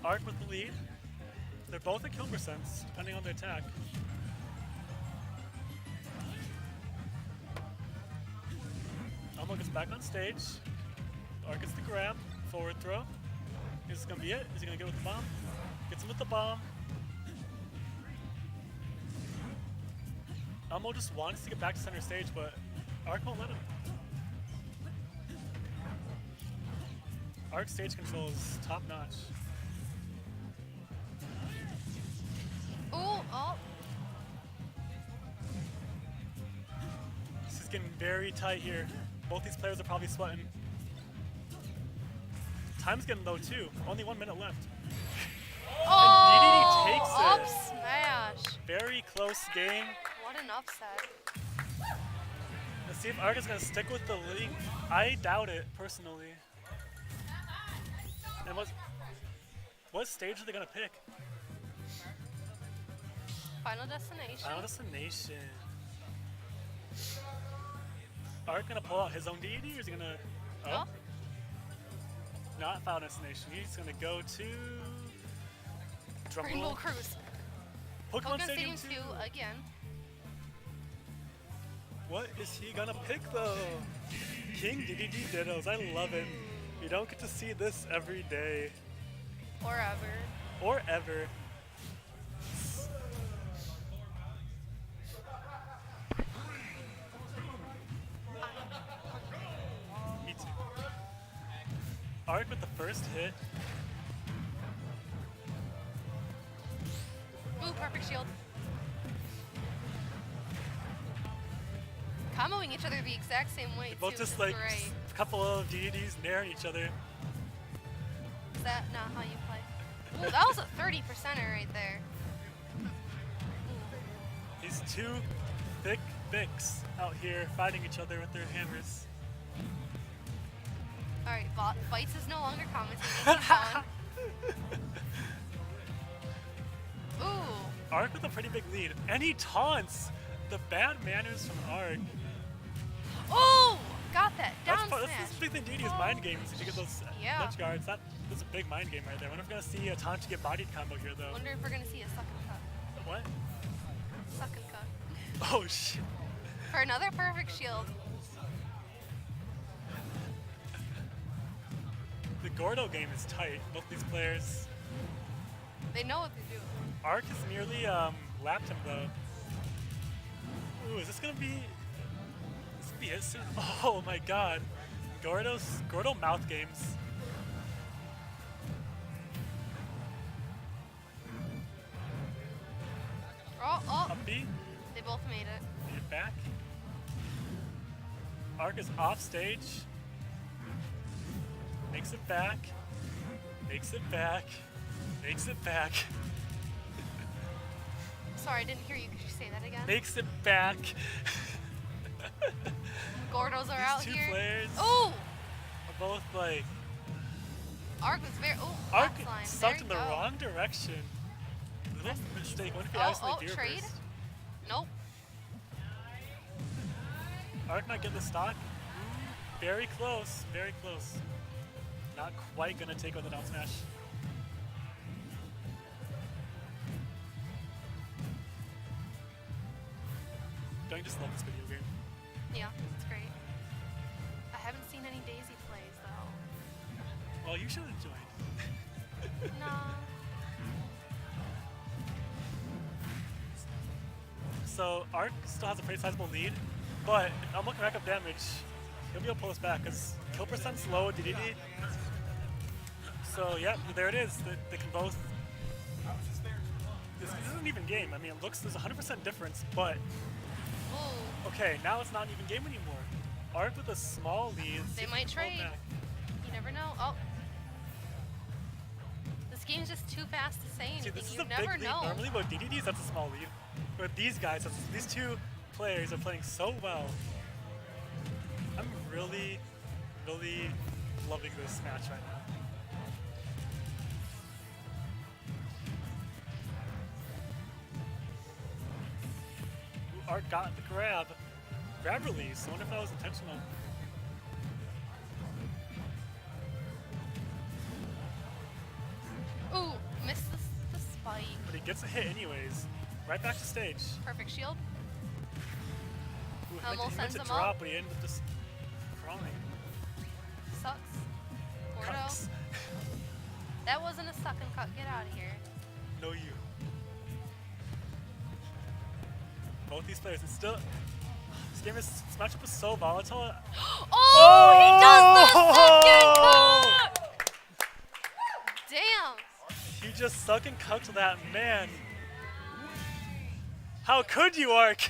Arc with the lead. They're both at kill percents, depending on their attack. Elmo gets back on stage. Arc gets the grab, forward throw. Is this gonna be it? Is he gonna get with the bomb? Gets him with the bomb. Elmo just wants to get back to center stage, but Arc won't let him. Arc stage control is top notch. Ooh, oh. This is getting very tight here. Both these players are probably sweating. Time's getting low too. Only 1 minute left. Oh! DDD takes Up it. smash. Very close game. What an upset. Let's see if Arc is gonna stick with the lead. I doubt it, personally. And what stage are they gonna pick? Final destination. Final destination. Arc gonna pull out his own DD, or is he gonna? Oh. Not Final Destination. He's gonna go to Rainbow Drumroll. Cruise. Pokemon Pokemon Stadium Stadium 2 again. What is he gonna pick though? King DDD Dittos. I love it. You don't get to see this every day Or ever. or ever. Me too. Arc with the first hit. Ooh, perfect shield. Comboing each other the exact same way, Both too. just It's like great. a couple of DDDs naring each other. Is that not how you play? Ooh, that was a 30%er right there. These two thick Vicks out here fighting each other with their hammers. Alright, Bites is no longer commentating. He's gone. Ooh. Arc with a pretty big lead. And he taunts the bad manners from Arc. Oh! Got that. Down That's smash. the big thing DD is mind games. If you get those Yeah. ledge guards, that's a big mind game right there. I wonder if we're gonna see a taunt to get bodied combo here though. Wonder if we're gonna see a suck and cut. What? Suck and cut. Oh shit. For another perfect shield. The Gordo game is tight. Both these players. They know what they're doing. Arc has nearly lapped him though. Ooh, is this gonna be? This could be it soon. Oh my god. Gordo mouth games. Oh, Up B, they both made it. get back. Arc is off stage. Makes it back. Makes it back. Makes it back. Sorry, I didn't hear you. Could you say that again? Makes it back. Gordos are out These two here. players Oh! are both like Arc was very. Oh, Arc backslide. sucked There in you the go. wrong direction. Little mistake. What if he Oh, accidentally gear trade? burst? Nope. Arc not getting the stock. Very close. Very close. Not quite gonna take on the down smash. Don't you just love this video game? Yeah, it's great. I haven't seen any Daisy plays though. Well, you should have joined. No. So Arc still has a pretty sizable lead, but if I'm looking rack up damage, he'll be able to pull us back because kill percent's low, DDD. So yeah, there it is. They can both. This isn't an even game. I mean, it looks there's 100% difference, but Ooh. okay, now it's not an even game anymore. Arc with a small lead. They see if might they can pull trade. back. You never know. Oh. This game's just too fast to say See, anything. this is You a never big lead. know. Normally, with DDDs, that's a small lead. With these guys, these two players are playing so well. I'm really, really loving this match right now. Ooh, Art got the grab. Grab release. I wonder if that was intentional. Ooh, missed the spike. But he gets a hit anyways. Right back to stage. Perfect shield. Ooh, Almost he meant sends to him drop, up. but he ended up just crawling. Sucks. Gordo. Cucks. That wasn't a suck and cut. Get out of here. No you. Both these players, it's still. This game is. This matchup is so volatile. Oh, he does the second cut! Damn. You just suck and cucked that man. How could you, Arc?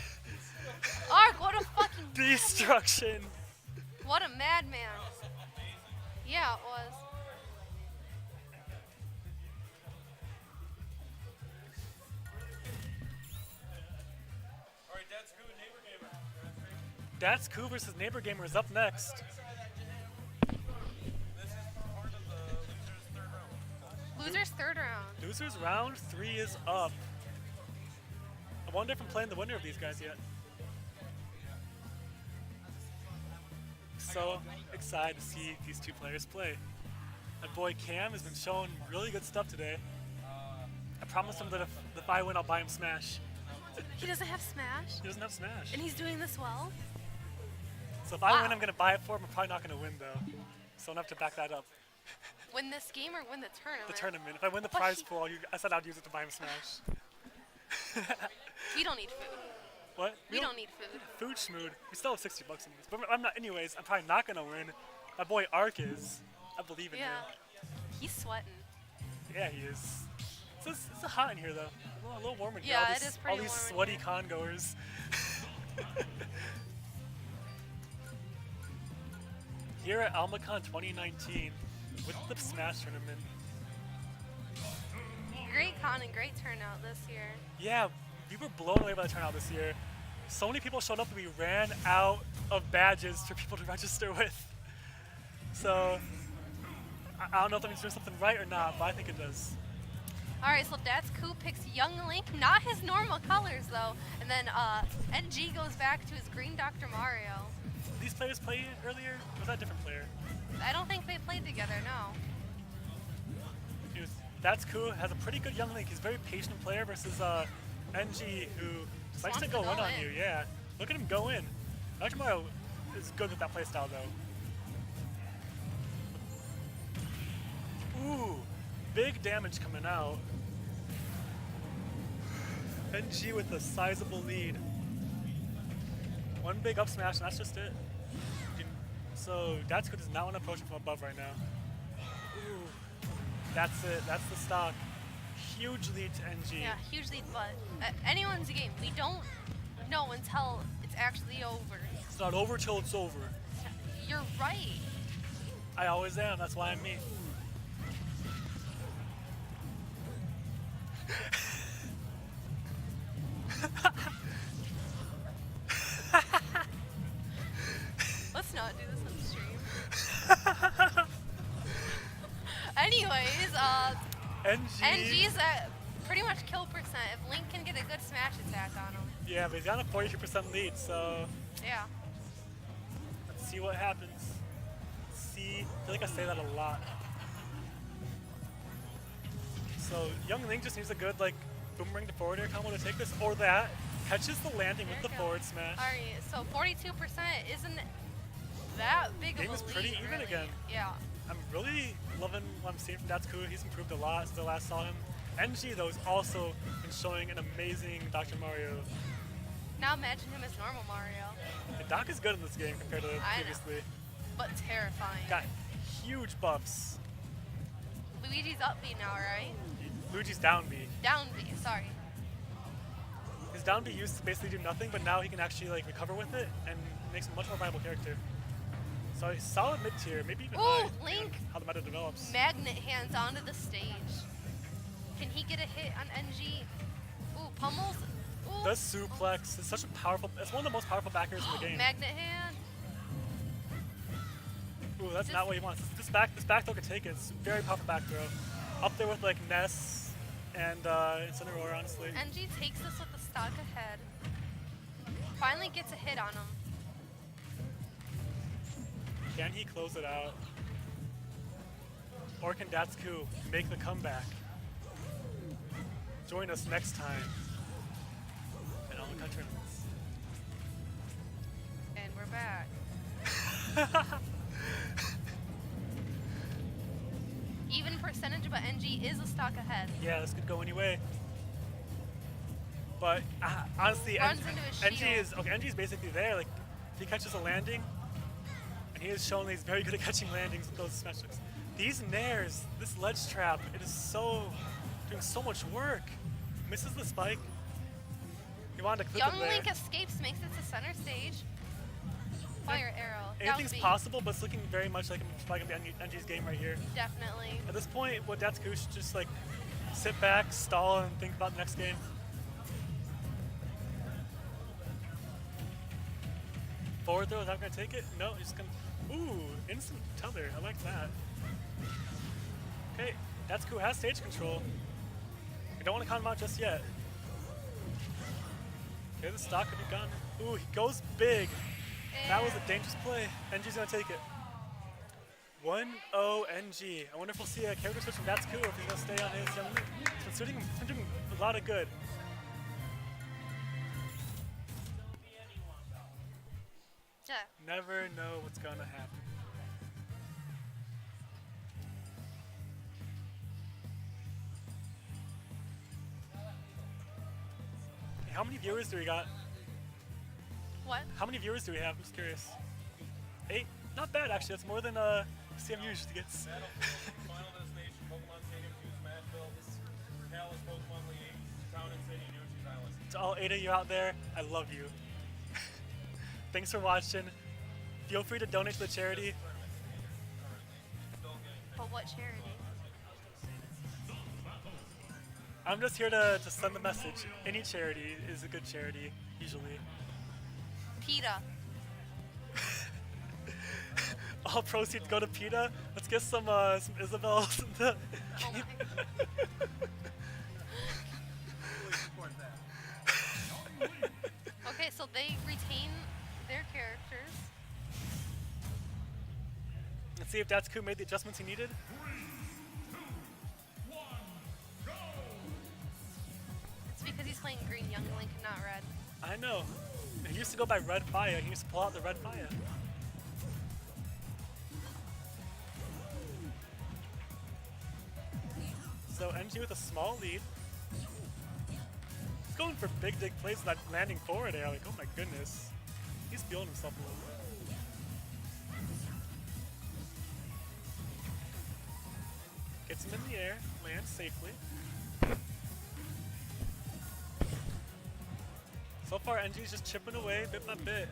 Arc, what a fucking. Destruction. What a madman. Yeah, it was. That's Coup versus Neighbor Gamer is up next. Loser's third round. Losers round 3 is up. I wonder if I'm playing the winner of these guys yet. So excited to see these two players play. My boy Cam has been showing really good stuff today. I promised him that if I win, I'll buy him Smash. He doesn't have Smash, He doesn't have Smash. and he's doing this well. So if I win, Wow. I'm going to buy it for him. I'm probably not going to win, though. So I'm going to have to back that up. Win this game or win the tournament? The tournament. If I win the But prize he- pool, I said I'd use it to buy him Smash. We don't need food. What? We don't need food. Food schmood. We still have 60 bucks in this. But I'm not, anyways, I'm probably not going to win. My boy Arc is. I believe in Yeah. you. He's sweating. Yeah, he is. It's hot in here, though. A little warmer in here. Yeah, all it these, is pretty all these warm sweaty in here. con goers. Here at AlmaCon 2019 with the Smash tournament. Great con and great turnout this year. Yeah, we were blown away by the turnout this year. So many people showed up that we ran out of badges for people to register with. So, I don't know if that means doing something right or not, but I think it does. Alright, so Dad's Coup picks Young Link, not his normal colors though. And then NG goes back to his green Dr. Mario. Did these players play earlier? Or was that a different player? I don't think they played together, no. That's Coup has a pretty good Young Link. He's a very patient player versus NG, who Just likes to wants go to in go on in. you. Yeah, look at him go in. Dr. Mario is good with that playstyle, though. Ooh, big damage coming out. NG with a sizable lead. One big up smash, and that's just it. So Datsuko does not want to approach him from above right now. Ooh, that's it. That's the stock. Huge lead to NG. Yeah, huge lead, but anyone's game. We don't know until it's actually over. It's not over till it's over. You're right. I always am. That's why I'm me. Let's not do this on stream. Anyways, NG's at pretty much kill percent. If Link can get a good smash attack on him. Yeah, but he's got a 42% lead, so Yeah. let's see what happens. See, I feel like I say that a lot. So young Link just needs a good like boomerang to forward air combo to take this, or that catches the landing with the forward smash. Alright, so 42% isn't that big Game of is a lead, pretty even really. again. Yeah. I'm really loving what I'm seeing from Datsuku. He's improved a lot since I last saw him. NG though has also been showing an amazing Dr. Mario. Now imagine him as normal Mario, And Doc is good in this game compared to I know. previously. but terrifying. Got huge buffs. Luigi's up B now, right? Luigi's down B. Down B, sorry. His down B used to basically do nothing, but now he can actually like recover with it and makes him a much more viable character. So a solid mid tier, maybe even Ooh, high, Link. given how the meta develops. Magnet hands onto the stage. Can he get a hit on NG? Ooh, pummels. Ooh. The suplex is such a powerful. It's one of the most powerful backers in the game. Magnet hand. Ooh, that's not what he wants. This back throw could take it. It's a very powerful back throw. Up there with like Ness and Incineroar, honestly. NG takes this with the stock ahead. Finally gets a hit on him. Can he close it out? Or can Datsuku make the comeback? Join us next time in AlmaCon tournaments. And we're back. Even percentage, but NG is a stock ahead. Yeah, this could go anyway. But honestly, Runs into his shield. NG is basically there. Like, if he catches a landing, and he has shown that he's very good at catching landings with those smash hooks. These nairs, this ledge trap, it is doing so much work. Misses the spike. He wanted to clip Young it there. Link escapes, makes it to center stage. Fire arrow. Down Anything's B. possible, but it's looking very much like NG's game right here. Definitely. At this point, what Datsuku should just like sit back, stall, and think about the next game. Forward throw, is that gonna take it? No, he's just gonna. Ooh, instant tether. I like that. Okay, Datsuku has stage control. We don't want to count him out just yet. Okay, the stock could be gone. Ooh, he goes big. That was a dangerous play. NG's gonna take it. 1-0 NG. I wonder if we'll see a character switch from Datsuku or if he's gonna stay on his young Link. It's been doing a lot of good. Yeah. Never know what's gonna happen. Hey, how many viewers do we got? What? How many viewers do we have? I'm just curious. 8? Not bad actually. That's more than CMU usually gets. Final destination, Pokemon Stadium 2, Smashville, Palace, Pokemon League, Town and City, Yoshi's Island. To all 8 of you out there, I love you. Thanks for watching. Feel free to donate to the charity. But what charity? I'm just here to send the message. Any charity is a good charity, usually. PETA. All proceeds go to PETA. Let's get some Isabels in the Oh my. Okay, so they retain their characters. Let's see if Datsuku made the adjustments he needed. It's because he's playing green Young Link, not red. I know. He used to go by Red Fire. He used to pull out the Red Fire. So NG with a small lead. He's going for big dig plays with that landing forward air. Like, oh my goodness. He's feeling himself a little bit. Gets him in the air, lands safely. So far, NG's just chipping away bit by bit.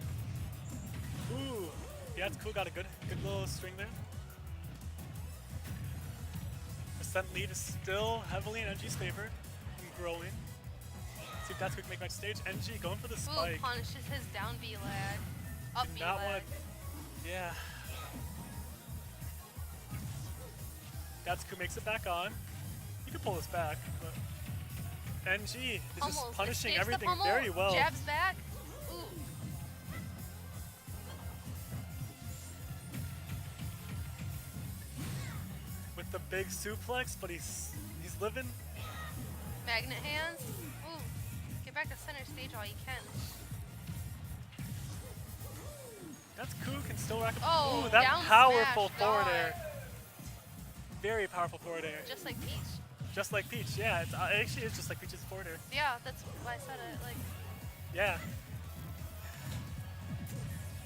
Ooh, yeah, that's cool. Got a good little string there. 10% lead is still heavily in NG's favor and growing. See if that's quick make match stage. NG going for the spike. Ooh, punishes his down B lag. Up Did B not lag. want. Yeah. Datsuku makes it back on. You can pull this back, but NG is just Pummels. punishing Escapes the everything pummel, very well. Jabs back. Ooh. With the big suplex, but he's living. Magnet hands. Ooh. Get back to center stage while you can. Datsuku can still rack up. Oh, Ooh, that down powerful smash, forward God. air. Very powerful forward air. Just like Peach. Just like Peach, yeah. It actually is just like Peach's forward air. Yeah, that's why I said it. Like, Yeah.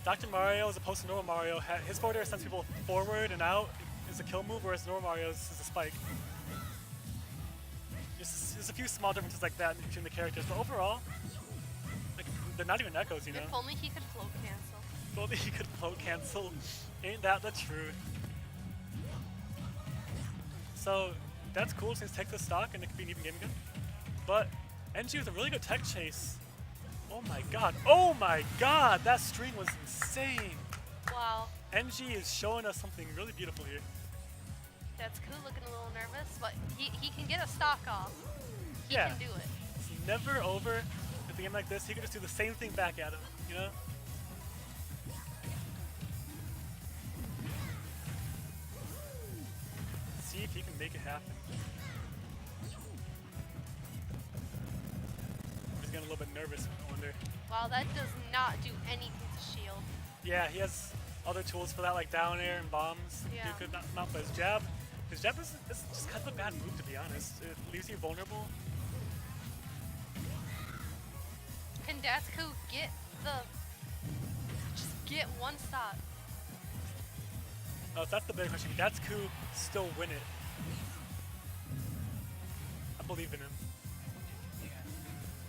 Dr. Mario, as opposed to normal Mario, his forward air sends people forward and out is a kill move, whereas normal Mario's is a spike. There's a few small differences like that between the characters, but overall, like, they're not even echoes, you know? if only he could float cancel. If only he could float cancel. Ain't that the truth? So that's cool since take the stock and it could be an even game again. But NG with a really good tech chase. Oh my god. Oh my god! That string was insane. Wow. NG is showing us something really beautiful here. That's cool, looking a little nervous, but he can get a stock off. He Yeah. can do it. It's never over with a game like this. He can just do the same thing back at him, you know? See if he can make it happen. He's getting a little bit nervous, I wonder. Wow, that does not do anything to shield. Yeah, he has other tools for that, like down air and bombs. Yeah. He could not but his jab is just kind of a bad move, to be honest. It leaves you vulnerable. Can Datsuku get just get one stop? No, that's the big question. Can Datsuku still win it? I believe in him.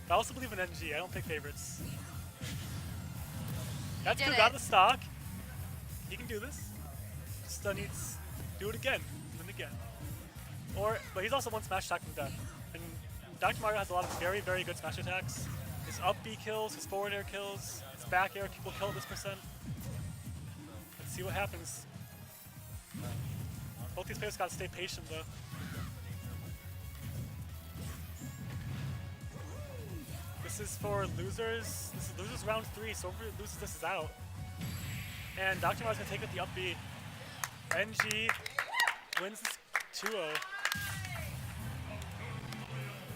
I also believe in NG. I don't pick favorites. did Datsuku it. got the stock. He can do this. Just needs to do it again, and then again. But he's also one smash attack from death. And Dr. Mario has a lot of very, very good smash attacks. His up B kills, his forward air kills, his back air will kill this percent. Let's see what happens. Both these players gotta stay patient though. This is for losers. This is losers round 3, so whoever loses this is out. And Dr. Mario's gonna take it the up B. NG wins this 2-0.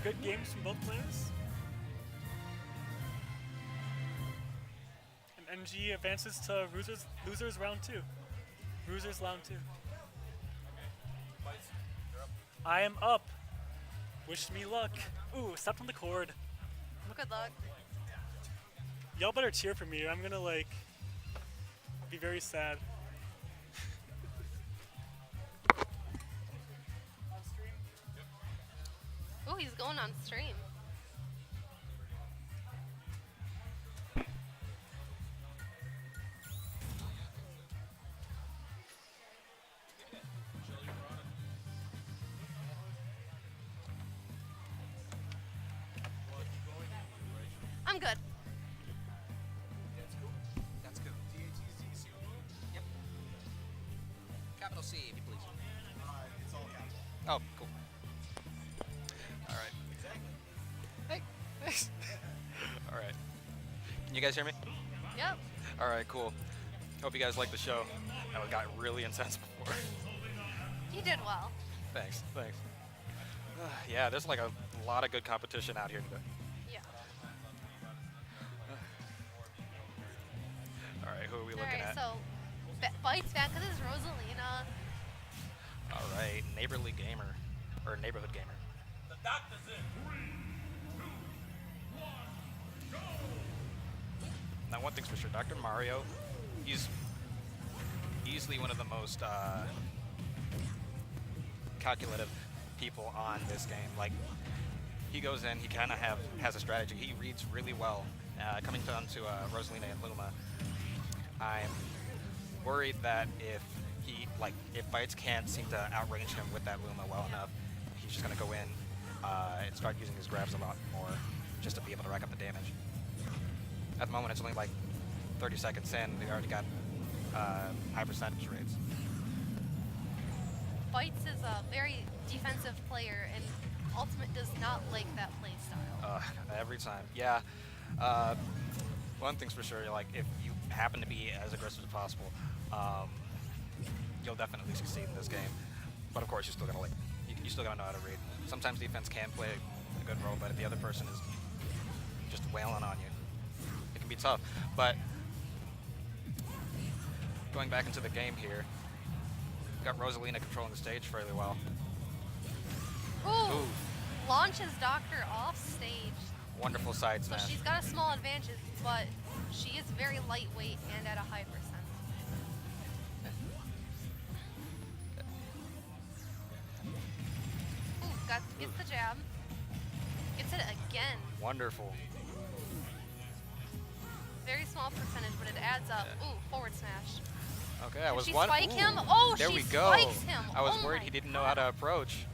Good games from both players. And NG advances to losers round 2. Losers round 2. I am up. Wish me luck. Ooh, stepped on the cord. Good luck. Y'all better cheer for me or I'm gonna like be very sad. On stream? Oh, he's going on stream. I'm good. That's good. Yep. Capital C, if you please. Oh, cool. All right. Hey, thanks. All right. Can you guys hear me? Yep. All right, cool. Hope you guys like the show. That got really intense before. You did well. Thanks. Yeah, there's like a lot of good competition out here today. Yeah. All right, who are we looking Alright, at? so Bites back with his Rosalina. All right, neighborly gamer or neighborhood gamer. Now, one thing's for sure, Dr. Mario, he's easily one of the most calculative people on this game. Like, he goes in, he kind of has a strategy. He reads really well. Coming down to Rosalina and Luma, I'm worried that if he, like, if Bites can't seem to outrange him with that Luma well enough, he's just going to go in and start using his grabs a lot more just to be able to rack up the damage. At the moment, it's only like 30 seconds in. They already got high percentage rates. Bites is a very defensive player, and Ultimate does not like that play style. Every time. Yeah. One thing's for sure, like, if you happen to be as aggressive as possible, you'll definitely succeed in this game. But of course, you still gotta you still gotta know how to read. Sometimes defense can play a good role, but if the other person is just wailing on you, it can be tough. But going back into the game here, got Rosalina controlling the stage fairly well. Ooh. Launches Doctor off stage. Wonderful side So smash. she's got a small advantage, but she is very lightweight and at a high percent. Ooh, gets the jab. Gets it again. Wonderful. Very small percentage, but it adds up. Ooh, forward smash. Okay, I was she one. spike him? Ooh, Oh, there she we go. spikes him. I was Oh worried my he didn't know how to approach.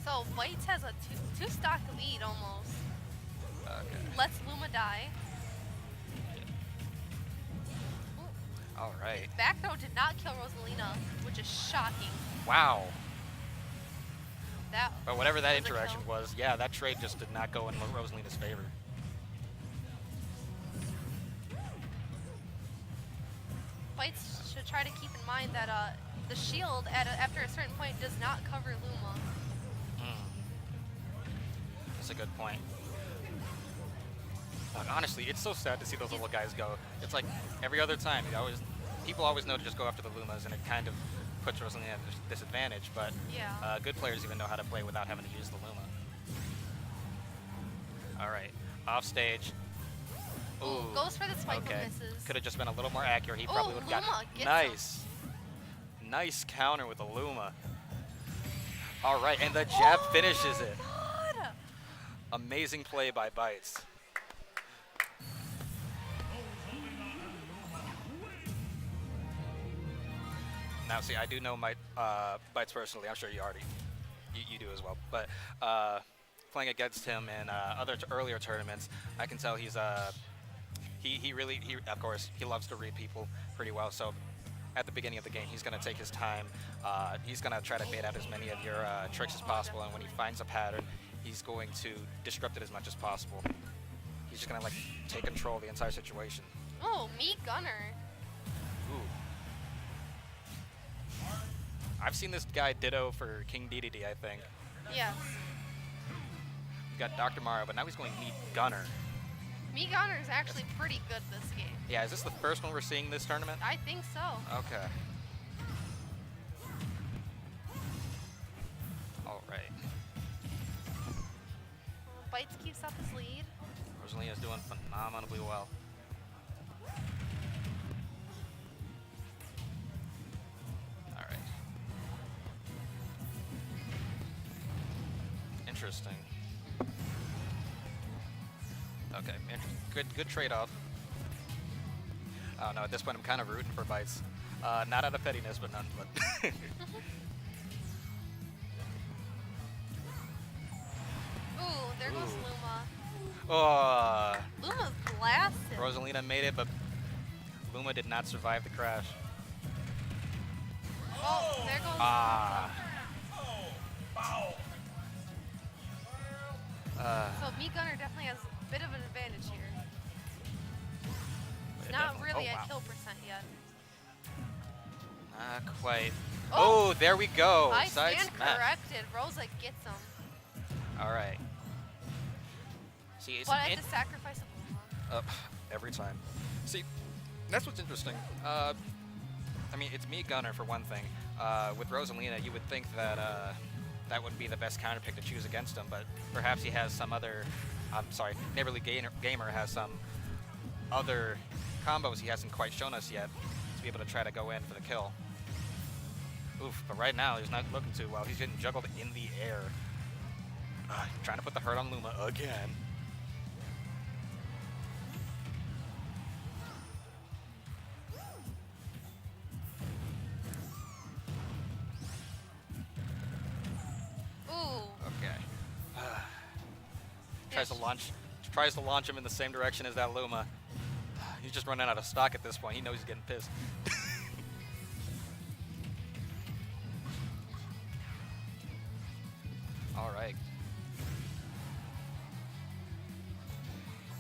So Bites has a two stock lead almost. Okay. Lets Luma die. Ooh. All right. Back throw did not kill Rosalina, which is shocking. Wow. That But whatever that was a interaction kill. was, yeah, that trade just did not go in Rosalina's favor. Bites should try to keep in mind that the shield after a certain point does not cover Luma. That's a good point. Honestly, it's so sad to see those little guys go. It's like every other time, people always know to just go after the Lumas, and it kind of puts Rosalina at a disadvantage, but Yeah. good players even know how to play without having to use the Luma. All right, off stage. Ooh, goes for the spike okay. but misses. Could have just been a little more accurate. He Oh, probably would have Luma gotten gets nice. Nice counter with the Luma. All right, and the jab finishes it. God. Amazing play by Bites. Now, see, I do know my Bites personally. I'm sure you already, you do as well. But playing against him in earlier tournaments, I can tell he's he of course he loves to read people pretty well. So at the beginning of the game, he's gonna take his time. He's gonna try to bait out as many of your tricks as possible, and when he finds a pattern, he's going to disrupt it as much as possible. He's just gonna like take control of the entire situation. Oh, me Gunner. Ooh. I've seen this guy ditto for King DDD, I think. Yes. We've got Dr. Mario, but now he's going Meat Gunner. Me Gunner is actually pretty good this game. Yeah, is this the first one we're seeing this tournament? I think so. Okay. All right. Bites keeps up his lead. Rosalina's doing phenomenally well. All right. Interesting. Okay, good trade-off. I don't know, at this point I'm kind of rooting for Bites. Not out of pettiness, but none. But Ooh, there goes Ooh. Luma. oh, Luma's blasted. Rosalina made it, but Luma did not survive the crash. Oh, there goes Ah. So Me Gunner definitely has a bit of an advantage here. It Not definitely- really oh, at wow. kill percent yet. Not quite. Oh. Oh, there we go. I Side stand smash. corrected. Rosa gets him. All right. See, it's But I have to sacrifice a Luma. every time. See, that's what's interesting. I mean, it's me Gunner for one thing. With Rosalina, you would think that that would be the best counter pick to choose against him, but perhaps he has some other. I'm sorry, Neighborly Gamer has some other combos he hasn't quite shown us yet to be able to try to go in for the kill. Oof, but right now he's not looking too well. He's getting juggled in the air. Trying to put the hurt on Luma again. Tries to launch him in the same direction as that Luma. He's just running out of stock at this point. He knows he's getting pissed. All right.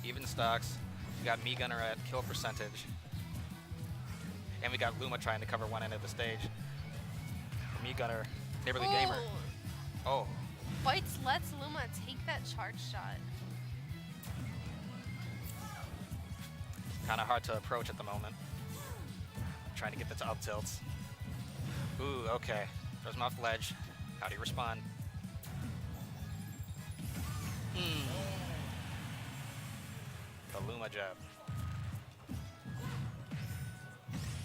Even stocks. We got Me Gunner at kill percentage. And we got Luma trying to cover one end of the stage. Me Gunner, Neighborly Gamer. Oh. Bites lets Luma take that charge shot. Kind of hard to approach at the moment. Trying to get the up tilts. Ooh, okay. Throws him off the ledge. How do you respond? The Luma jab.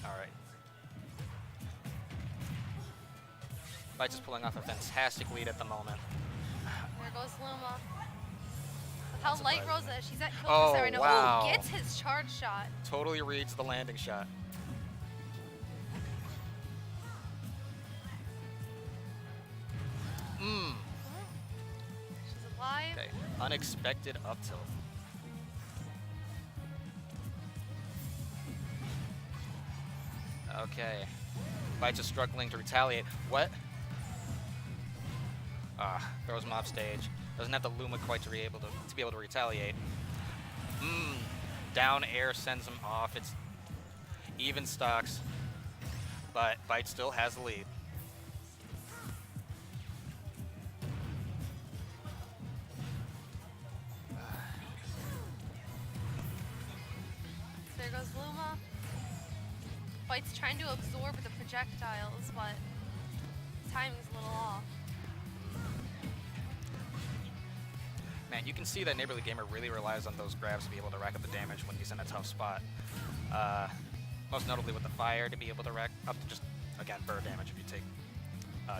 Alright. Bites is pulling off a fantastic lead at the moment. There goes Luma. Look how light surprising. Rosa is. She's at kill Oh, percent right now. wow. Ooh, gets his charge shot. Totally reads the landing shot. She's alive. Okay. Unexpected up tilt. Okay. Bites is struggling to retaliate. What? Throws him off stage. Doesn't have the Luma quite to be able to retaliate. Down air sends him off. It's even stocks, but Bite still has the lead. There goes Luma. Bite's trying to absorb the projectiles, but timing's a little off. Man, you can see that Neighborly Gamer really relies on those grabs to be able to rack up the damage when he's in a tough spot. Most notably with the fire to be able to rack up to just, again, bird damage if you take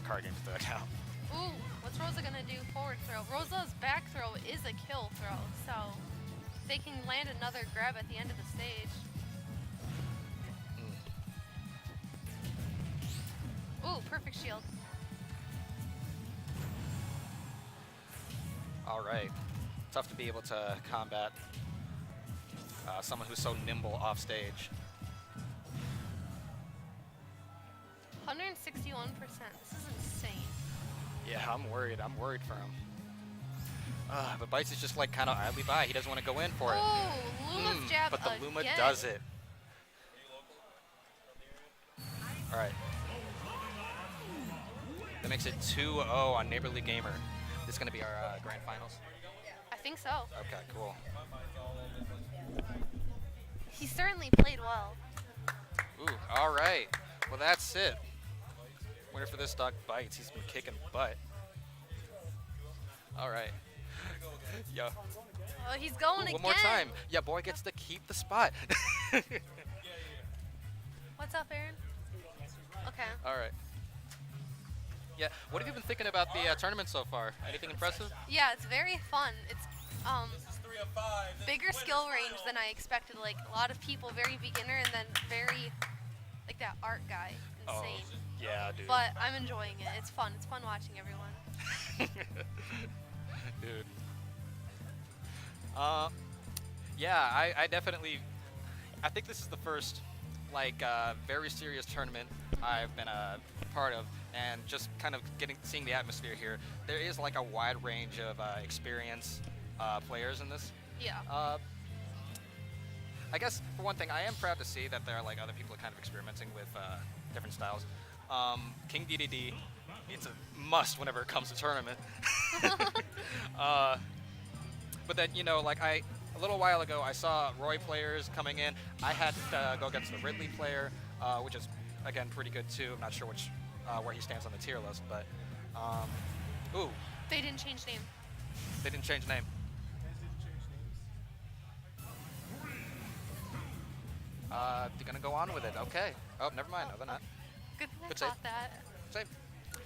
card games into account. Ooh, what's Rosa gonna do? Forward throw. Rosa's back throw is a kill throw, so they can land another grab at the end of the stage. Ooh, perfect shield. All right. Tough to be able to combat someone who's so nimble off stage. 161%. This is insane. Yeah, I'm worried. I'm worried for him. But Bites is just like kind of idly by. He doesn't want to go in for it. Oh, Luma's jab But the Luma again. does it. All right. That makes it 2-0 on Neighborly Gamer. This is going to be our grand finals. I think so. Okay, cool. He certainly played well. Ooh, all right. Well, that's it. Winner for this dog Bites. He's been kicking butt. All right. Yo. Oh, he's going again. One more time. Yeah, boy gets to keep the spot. What's up, Aaron? Okay. All right. Yeah, what have you been thinking about the tournament so far? Anything impressive? Yeah, it's very fun. It's bigger skill range than I expected. Like a lot of people, very beginner, and then very like that art guy, insane. Yeah, dude. But I'm enjoying it. It's fun. It's fun watching everyone. Dude. Yeah, I definitely, I think this is the first like very serious tournament I've been a part of, and just kind of seeing the atmosphere here. There is like a wide range of experience players in this. Yeah. I guess for one thing, I am proud to see that there are like other people kind of experimenting with different styles. King DDD, it's a must whenever it comes to tournament. But then, you know, like a little while ago, I saw Roy players coming in. I had to go against the Ridley player, which is again pretty good too. I'm not sure which where he stands on the tier list, but ooh, They didn't change name. they didn't change name. They're gonna go on with it. Okay. Oh, never mind. No, they're not. Good thing I Good save. thought that. Same.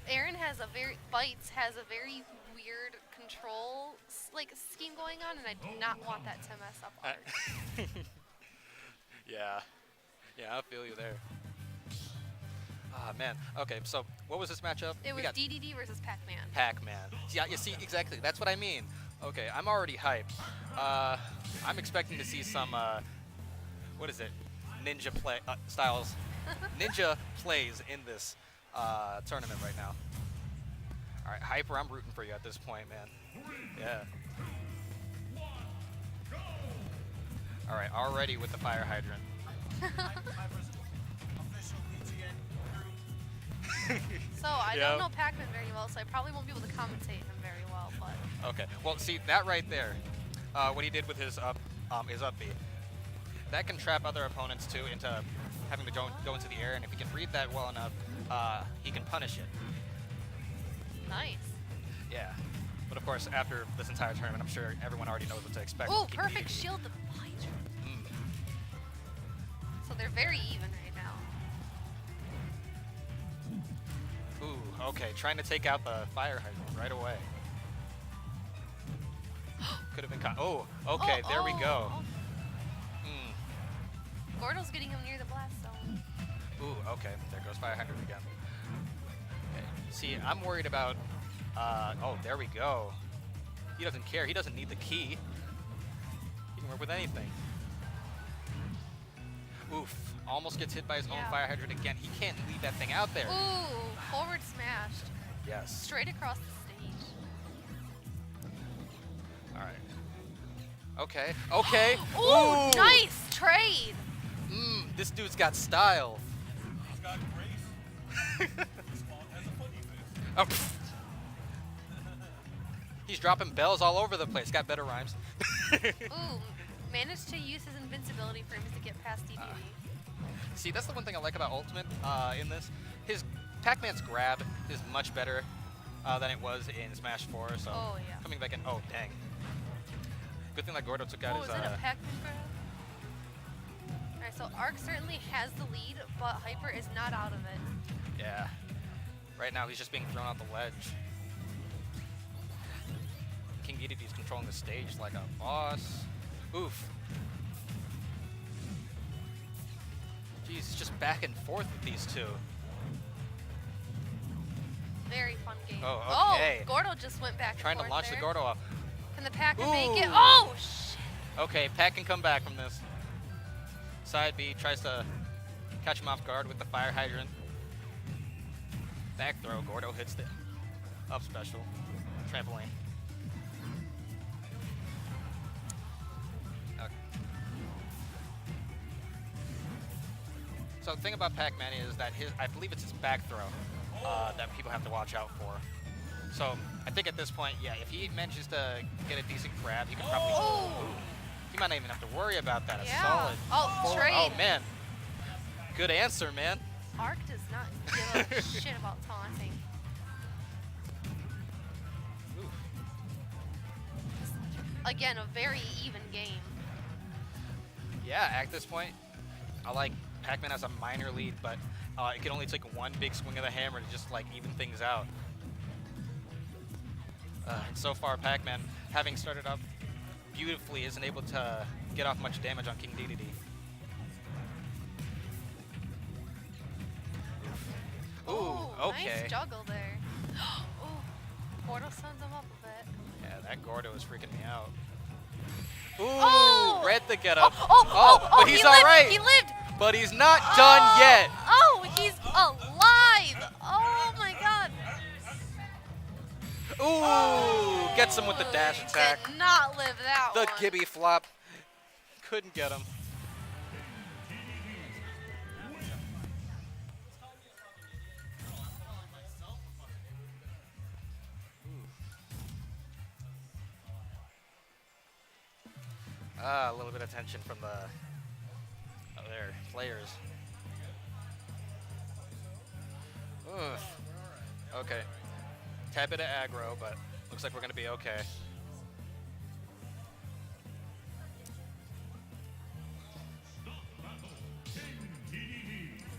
Aaron has a Bites has a very weird control like scheme going on, and I do not want that to mess up ours. Yeah. Yeah, I feel you there. Ah, man. Okay, so what was this matchup? It We was got DDD versus Pac-Man. Pac-Man. Yeah, you see, exactly. That's what I mean. Okay, I'm already hyped. I'm expecting to see some, what is it? Ninja play styles. Ninja plays in this tournament right now. All right, Hyper, I'm rooting for you at this point, man. Yeah. All right, already with the fire hydrant. So I Yeah. don't know Pac-Man very well, so I probably won't be able to commentate him very well. But Okay, well, see, that right there, what he did with his up B, that can trap other opponents, too, into having to go into the air, and if he can read that well enough, he can punish it. nice. Yeah. But, of course, after this entire tournament, I'm sure everyone already knows what to expect. Ooh, from King perfect Dedede. shield divider. Mm. So they're very even right now. Ooh, okay, trying to take out the fire hydrant right away. Could have been caught. Oh, okay, there we go. Oh. Mm. Gordo's getting him near the blast zone. Ooh, okay, there goes fire hydrant again. Okay, see, I'm worried about, oh, there we go. He doesn't care, he doesn't need the key. He can work with anything. Oof, almost gets hit by his own Yeah. fire hydrant again. He can't leave that thing out there. Ooh, forward smashed. Yes. Straight across the stage. All right. Okay, okay. Ooh, nice trade. This dude's got style. He's got grace. Has a foot Oh, pfft. He's dropping bells all over the place. Got better rhymes. Ooh, managed to use his invincibility for him to get past DDD. See, that's the one thing I like about Ultimate in this. His Pac-Man's grab is much better than it was in Smash 4. So Oh, yeah. coming back in. Oh, dang. Good thing that Gordo took out Oh, his. is it a Pac-Man grab? Alright, so Arc certainly has the lead, but Hyper is not out of it. Yeah. Right now, he's just being thrown out the ledge. King Dedede's controlling the stage like a boss. Oof. Jeez, it's just back and forth with these two. Very fun game. Oh, okay. Oh, Gordo just went back Trying and to forth launch the there. Gordo off. Can the Pac-Man make it? Ooh. Oh, shit. Okay, Pat can come back from this. Side B tries to catch him off guard with the fire hydrant. Back throw, Gordo hits the up special. Trampoline. Okay. So the thing about Pac-Man is that I believe it's his back throw that people have to watch out for. So I think at this point, yeah, if he manages to get a decent grab, he can probably. Oh. Ooh, he might not even have to worry about that. A Yeah. solid. Oh, trade. Oh man, good answer, man. Arc does not give a shit about taunting. Ooh. Again, a very even game. Yeah, at this point, I like Pac-Man has a minor lead, but it can only take one big swing of the hammer to just like even things out. And so far, Pac-Man, having started off beautifully, isn't able to get off much damage on King Dedede. Ooh, okay. Nice juggle there. Ooh, Gordo sends him up a bit. Yeah, that Gordo is freaking me out. Ooh, Oh! read the getup. Oh, but he's he all lived, right. He lived. But he's not done yet. Oh, he's alive. Oh my god. Ooh, gets him with the dash attack. Did not live that The one. Gibby flop. Couldn't get him. A little bit of tension from the their players. Oof. Okay. Tad bit of aggro, but looks like we're gonna be okay.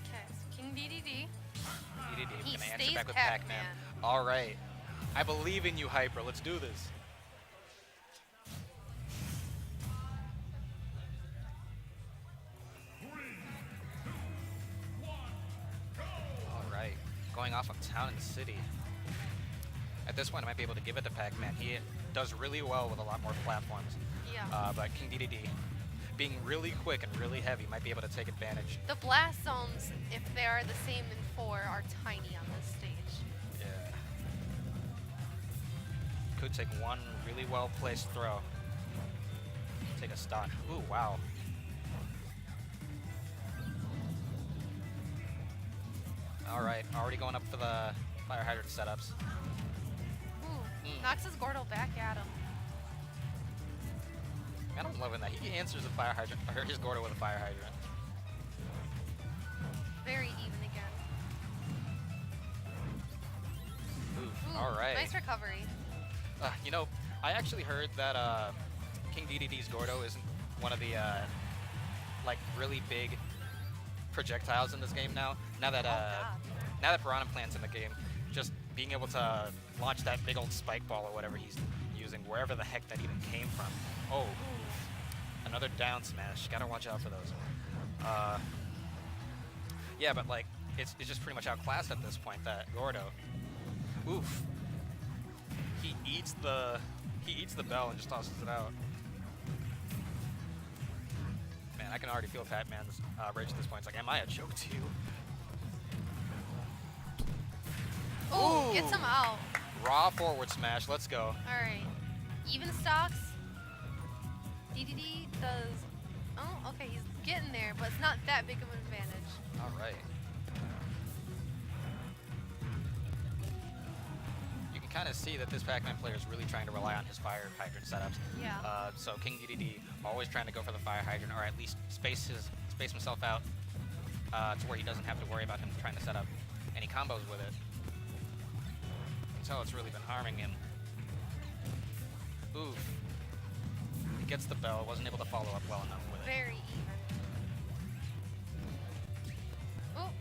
Okay, so King DDD. DDD, He gonna answer stays back with Pac-Man. Pac-Man. All right. I believe in you, Hyper. Let's do this. All right. Going off on Town and City. this point, I might be able to give it to Pac-Man. He does really well with a lot more platforms. Yeah. But King DDD, being really quick and really heavy, might be able to take advantage. The blast zones, if they are the same in 4, are tiny on this stage. Yeah. Could take one really well-placed throw. Take a stock. Ooh, wow. All right, already going up for the fire hydrant setups. Ooh, knocks his Gordo back at him. Man, I'm loving that. He answers the fire hydrant, or his Gordo with a fire hydrant. Very even again. Oof, Ooh, all right. Nice recovery. You know, I actually heard that King DDD's Gordo isn't one of the like really big projectiles in this game now. Now that now that Piranha Plant's in the game, just being able to launch that big old spike ball or whatever he's using, wherever the heck that even came from. Oh, another down smash. Gotta watch out for those. Yeah, but like it's just pretty much outclassed at this point. That Gordo. Oof. He eats the bell and just tosses it out. Man, I can already feel Pac-Man's rage at this point. It's like, am I a joke to you? Ooh, gets him out. Raw forward smash. Let's go. All right. Even stocks. DDD does. Oh, okay. He's getting there, but it's not that big of an advantage. All right. You can kind of see that this Pac-Man player is really trying to rely on his fire hydrant setups. Yeah. So King DDD always trying to go for the fire hydrant, or at least space himself out to where he doesn't have to worry about him trying to set up any combos with it. Until it's really been harming him. Oof. He gets the bell, wasn't able to follow up well enough with it. Very even. Oh.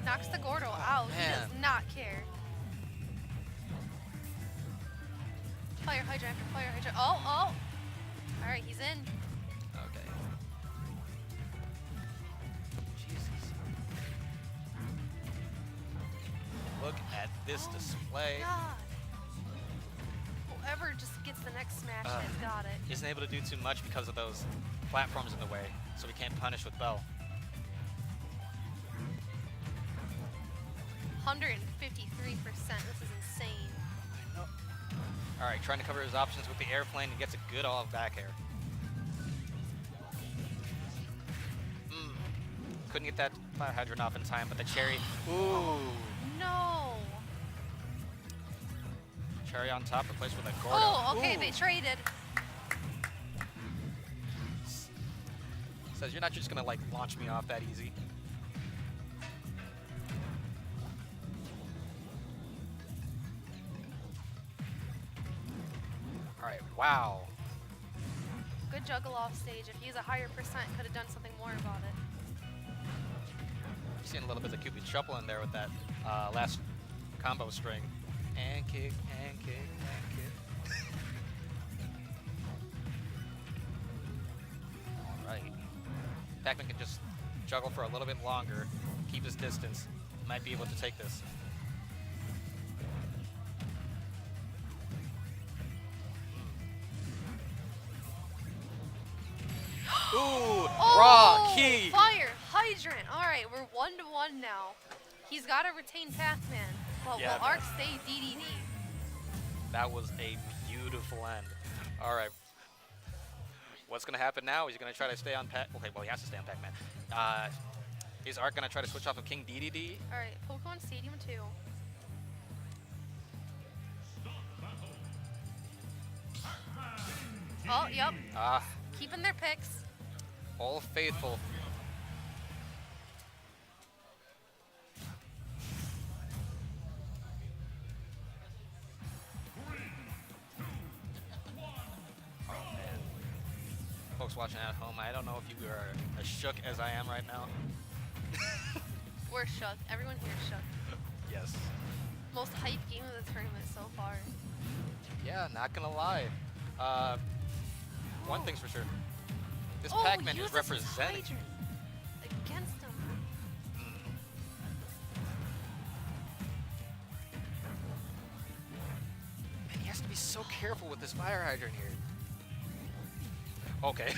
Knocks the Gordo out. He man. does not care. Fire hydrant after fire hydrant. Oh, oh. All right, he's in. Okay. Jesus. Look at this display. God. Whoever just gets the next smash has got it. Isn't able to do too much because of those platforms in the way, so we can't punish with Bell. 153%. This is insane. All right, trying to cover his options with the airplane and gets a good all back air. Couldn't get that fire hydrant off in time, but the cherry. Ooh. No. Cherry on top, replaced with a Gordo. Oh, okay, Ooh. they traded. Says you're not just gonna like launch me off that easy. All right, wow. Good juggle off stage. If he's a higher percent, could have done something more about it. Seeing a little bit of Cupid shuffle in there with that last combo string. And kick, and kick, and kick. All right. Pac-Man can just juggle for a little bit longer, keep his distance. Might be able to take this. Ooh, raw key. Fire hydrant. All right, we're 1-1 now. He's got to retain Pac-Man, but Yeah, will Arc stay DDD? That was a beautiful end. All right. What's going to happen now? Is he going to try to stay on Pac? Okay, well, he has to stay on Pac-Man. Is Arc going to try to switch off of King DDD? All right, Pokemon Stadium 2. Oh, yep. Keeping their picks. All faithful. Oh, man. Folks watching at home, I don't know if you are as shook as I am right now. We're shook. Everyone here is shook. Yes. Most hype game of the tournament so far. Yeah, not gonna lie. One thing's for sure. This Oh, Pac-Man is uses his representing. hydrant against him. He's so careful with this fire hydrant here. Okay.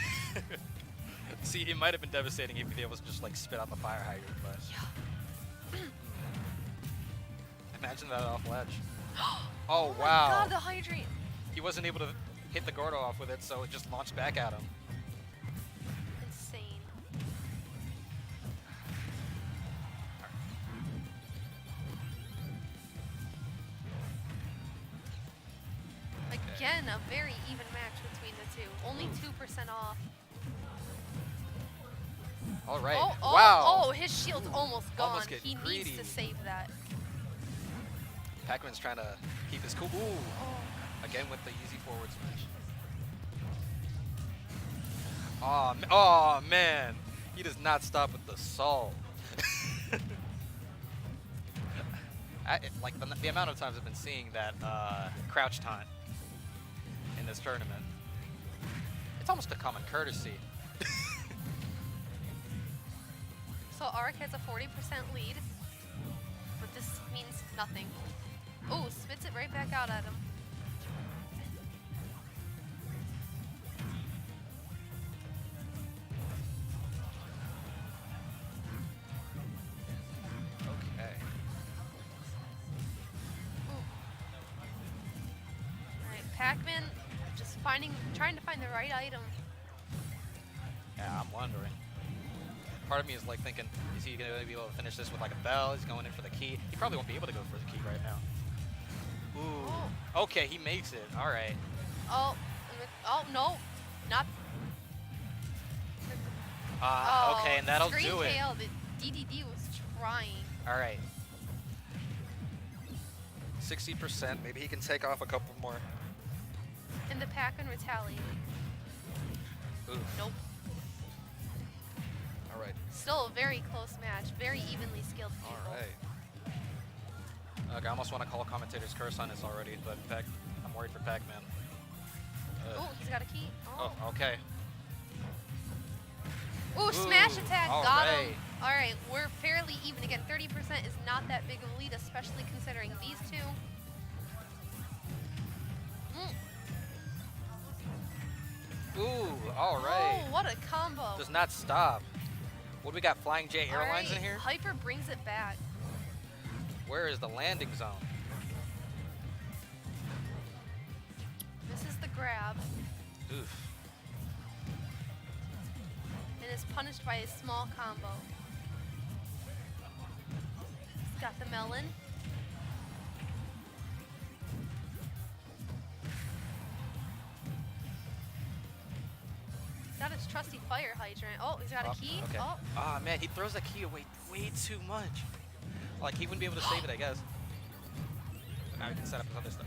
See, it might have been devastating if he was just like spit out the fire hydrant, but Yeah. imagine that off ledge. Oh my wow. god, the hydrant. He wasn't able to hit the Gordo off with it, so it just launched back at him. Insane. Again, a very even match between the two. Only 2% off. All right. Oh, wow. oh, his shield's almost gone. Almost getting He greedy. needs to save that. Pac-Man's trying to keep his cool. Ooh. Oh. Again with the easy forward smash. Oh man, he does not stop with the salt. Like the amount of times I've been seeing that crouch taunt in this tournament, it's almost a common courtesy. So Ark has a 40% lead, but this means nothing. Oh, spits it right back out at him. Okay. Alright, Pac-Man just trying to find the right item. Yeah, I'm wondering. Part of me is like thinking, is he going to be able to finish this with like a bell? He's going in for the key. He probably won't be able to go for the key right now. Ooh. Oh. Okay, he makes it. All right. Oh, oh no, not. Okay, and that'll screen do it. tail, the DDD was trying. All right. 60%. Maybe he can take off a couple more. And the Pac-Man retaliated. Ooh. Nope. All right. Still a very close match. Very evenly skilled people. All right. Okay, I almost want to call a commentator's curse on this already, but I'm worried for Pac-Man. Oh, he's got a key. Oh, okay. Ooh, smash attack, all got right. him. All right, we're fairly even. Again, 30% is not that big of a lead, especially considering these two. Ooh, all right. Oh, what a combo. Does not stop. What do we got? Flying J Airlines All right, in here? Hyper brings it back. Where is the landing zone? This is the grab. Oof. And is punished by a small combo. He's got the melon. He's got his trusty fire hydrant. Oh, he's got a key. Okay. Oh, Ah, man, he throws that key away way too much. Like, he wouldn't be able to save it, I guess. But now he can set up his other stuff.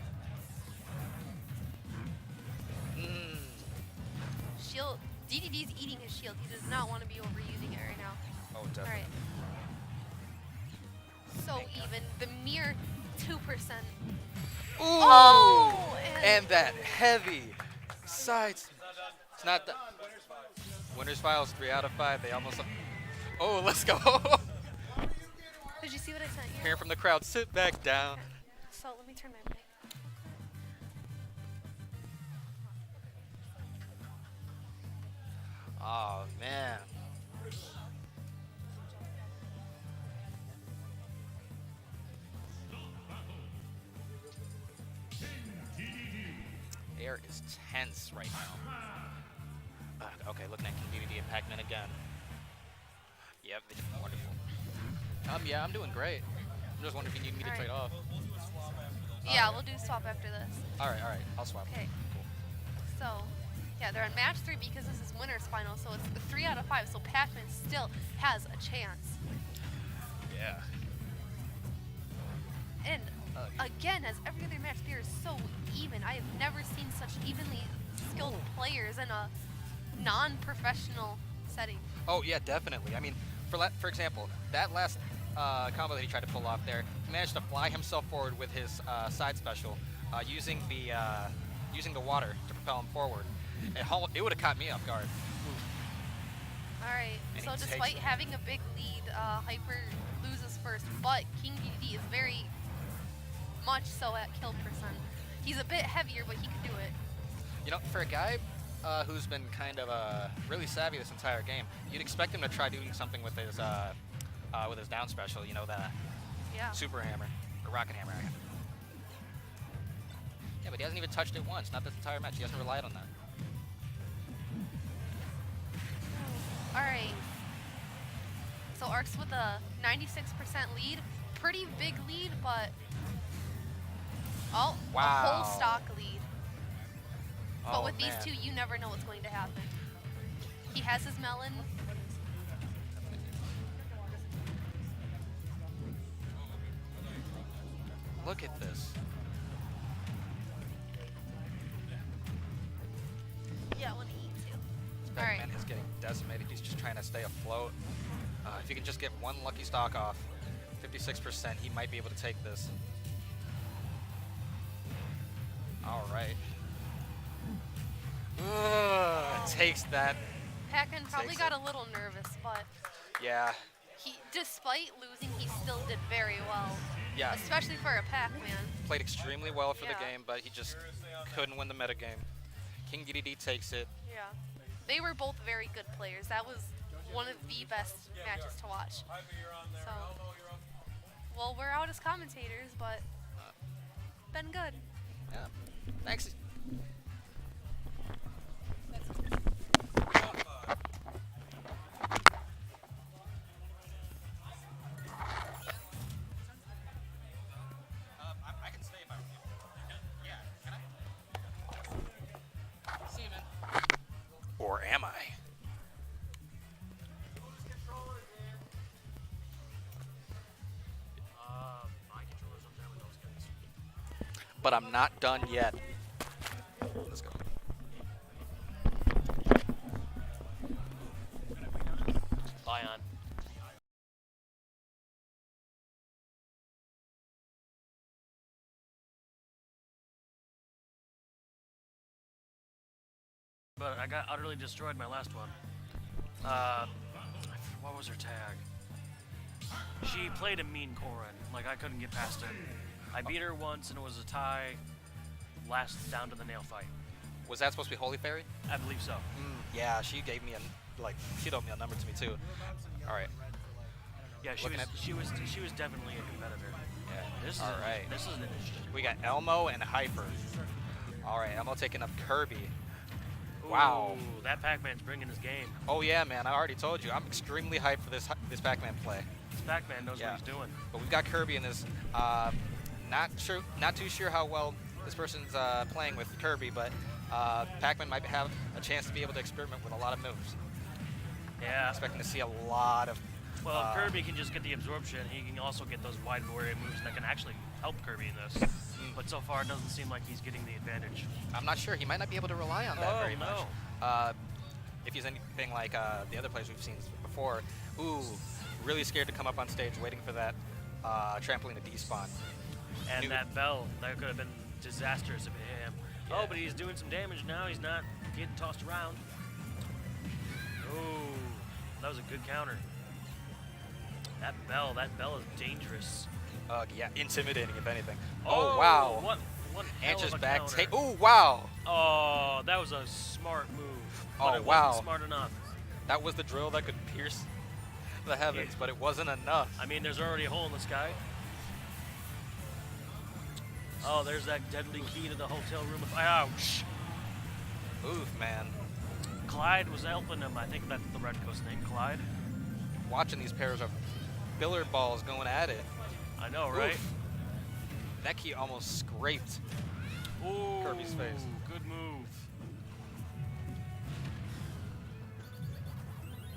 shield. DDD's eating his shield. He does not want to be overusing it right now. Oh, definitely. All right. So even. The mere 2%. Ooh! Oh! And that heavy sides. It's not the winners files 3 out of 5. They almost. Oh, let's go. Did you see what I sent you? Hearing from the crowd, sit back down. So let me turn my mic. Oh, man. Air is tense right now. Okay, looking at King DDD and Pac-Man again. Yep, they did wonderful. Yeah, I'm doing great. I'm just wondering if you need me to All right. trade off. Yeah, we'll do swap after this. All right, I'll swap. Okay. Cool. So, yeah, they're on match 3 because this is winner's final, so it's the 3 out of 5, so Pac-Man still has a chance. Yeah. And again, as every other match, they are so even. I have never seen such evenly skilled players in a non-professional setting. Oh yeah, definitely. I mean, for example, that last combo that he tried to pull off there, he managed to fly himself forward with his side special, using the water to propel him forward. It would have caught me off guard. Alright, And so he takes despite it. having a big lead, Hyper loses first, but King DDD is very much so at kill percent. He's a bit heavier, but he can do it. You know, for a guy who's been kind of really savvy this entire game, you'd expect him to try doing something with his down special. You know, the Yeah. super hammer or rocket hammer. Yeah, but he hasn't even touched it once. Not this entire match. He hasn't relied on that. All right. So Ark's with a 96% lead. Pretty big lead, but a Wow. whole stock lead. But Oh, with these man. two, you never know what's going to happen. He has his melon. Look at this. Yeah, I want to eat too. That All right. man is getting decimated. He's just trying to stay afloat. If he can just get one lucky stock off, 56%, he might be able to take this. All right. Takes that. Pac-Man probably Takes got it. a little nervous, but Yeah. despite losing, he still did very well. Yeah. Especially for a Pac-Man. Played extremely well for the Yeah. game, but he just couldn't win the metagame. King DDD takes it. Yeah. They were both very good players. That was one of the best matches to watch. So, well, we're out as commentators, but been good. Yeah. Thanks. I can stay if I want. Yeah, can I? See you, man. Or am I? But I'm not done yet. Let's go. Lion. But I got utterly destroyed my last one. What was her tag? She played a mean Corrin. Like, I couldn't get past it. I beat her once and it was a tie. Last down to the nail fight. Was that supposed to be Holy Fairy? I believe so. Yeah, she gave me she told me a number to me too. All right. Yeah, she was definitely a competitor. Yeah. This is All right. This is an initiative. We got Elmo and Hyper. All right, Elmo taking up Kirby. Wow. Ooh, that Pac-Man's bringing his game. Oh yeah, man. I already told you. I'm extremely hyped for this Pac-Man play. This Pac-Man knows Yeah. what he's doing. But we've got Kirby in this. Not too sure how well this person's playing with Kirby, but Pac-Man might have a chance to be able to experiment with a lot of moves. Yeah. Expecting to see a lot of. Well, if Kirby can just get the absorption, he can also get those wide variety moves that can actually help Kirby in this. But so far, it doesn't seem like he's getting the advantage. I'm not sure. He might not be able to rely on that very no. much. If he's anything like the other players we've seen before, really scared to come up on stage waiting for that trampoline to despawn. And that bell, that could have been disastrous if it hit him. Yeah. Oh, but he's doing some damage now. He's not getting tossed around. Ooh, that was a good counter. That bell is dangerous. Yeah, intimidating if anything. Oh, wow. What hell Ancher's of a back. counter. Oh, wow. Oh, that was a smart move. Oh, But it wow. wasn't smart enough. That was the drill that could pierce the heavens, Yeah. but it wasn't enough. I mean, there's already a hole in the sky. Oh, there's that deadly key to the hotel room. Ouch. Oof, man. Clyde was helping him. I think that's the Red Coast name, Clyde. Watching these pairs of billiard balls going at it. I know, right? Oof. That key almost scraped Ooh, Kirby's face. Good move.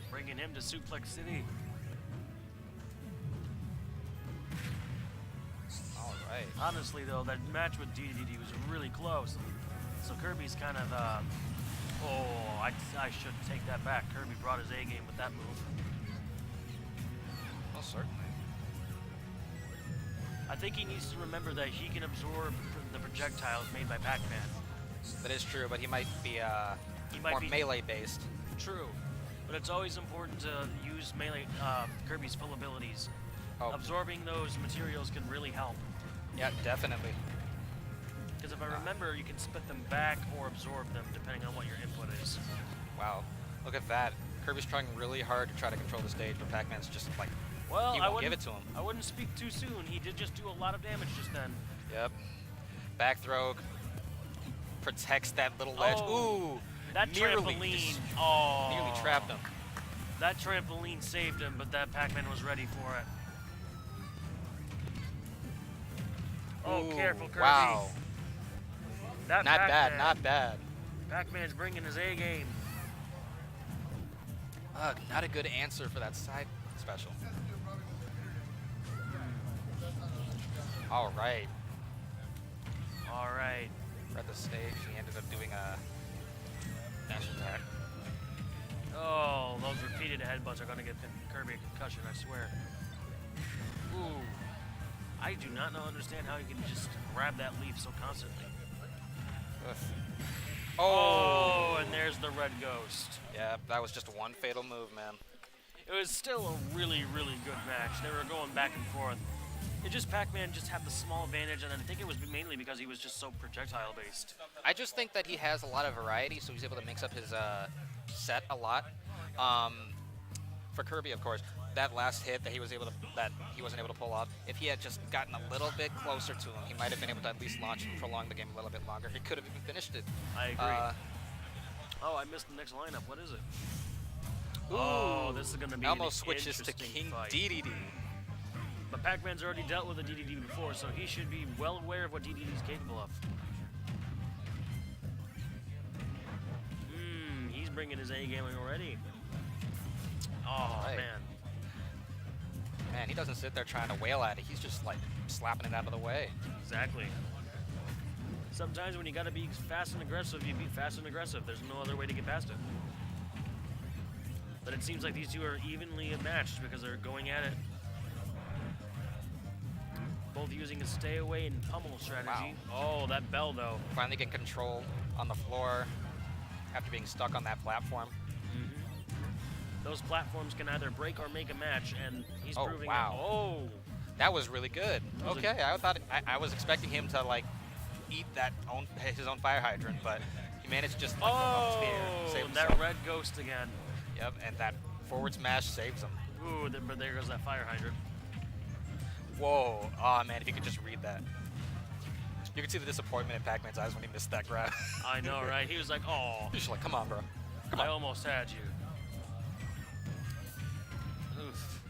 Bringing him to Suplex City. All right. Honestly, though, that match with DDD was really close. So Kirby's kind of, I should take that back. Kirby brought his A game with that move. Well, certainly. I think he needs to remember that he can absorb the projectiles made by Pac-Man. That is true, but he might be He might more be melee based. True, but it's always important to use melee Kirby's full abilities. Oh. Absorbing those materials can really help. Yeah, definitely. Because if I remember, you can spit them back or absorb them depending on what your input is. Wow, look at that. Kirby's trying really hard to try to control the stage, but Pac-Man's just like, Well, he won't give it to him. I wouldn't speak too soon. He did just do a lot of damage just then. Yep. Back throw protects that little ledge. Oh, Ooh, that nearly trampoline. nearly trapped him. That trampoline saved him, but that Pac-Man was ready for it. Oh, Ooh, careful, Kirby. Wow. That Not bad, Pac-Man. not bad. Pac-Man's bringing his A game. Ugh, not a good answer for that side special. All right. All right. We're at the stage. He ended up doing a dash attack. Oh, those repeated headbutts are going to get Kirby a concussion, I swear. Ooh. I do not understand how he can just grab that leaf so constantly. Ugh. Oh, and there's the red ghost. Yeah, that was just one fatal move, man. It was still a really, really good match. They were going back and forth. It just, Pac-Man just had the small advantage, and I think it was mainly because he was just so projectile-based. I just think that he has a lot of variety, so he's able to mix up his set a lot. For Kirby, of course, that last hit that he wasn't able to pull off, if he had just gotten a little bit closer to him, he might have been able to at least launch and prolong the game a little bit longer. He could have even finished it. I agree. Oh, I missed the next lineup. What is it? Oh, this is going to be Elmo an switches to interesting King fight. DDD. But Pac-Man's already dealt with a DDD before, so he should be well aware of what DDD is capable of. He's bringing his A game already. Oh, Right. man. Man, he doesn't sit there trying to wail at it. He's just like slapping it out of the way. Exactly. Sometimes when you gotta be fast and aggressive, you be fast and aggressive. There's no other way to get past it. But it seems like these two are evenly matched because they're going at it. Both using a stay away and pummel strategy. Wow. Oh, that bell though. Finally get control on the floor after being stuck on that platform. Those platforms can either break or make a match, and he's Oh, proving wow. it. Oh, That was really good. was Okay, I was expecting him to like eat his own fire hydrant, but he managed to just like, go up to the air, save that himself. red ghost again. Yep, and that forward smash saves him. Ooh, but there goes that fire hydrant. Whoa! Oh man, if you could just read that. You could see the disappointment in Pac-Man's eyes when he missed that grab. I know, right? He was like, oh, He's just like, come on, bro. Come I on. almost had you. Oof.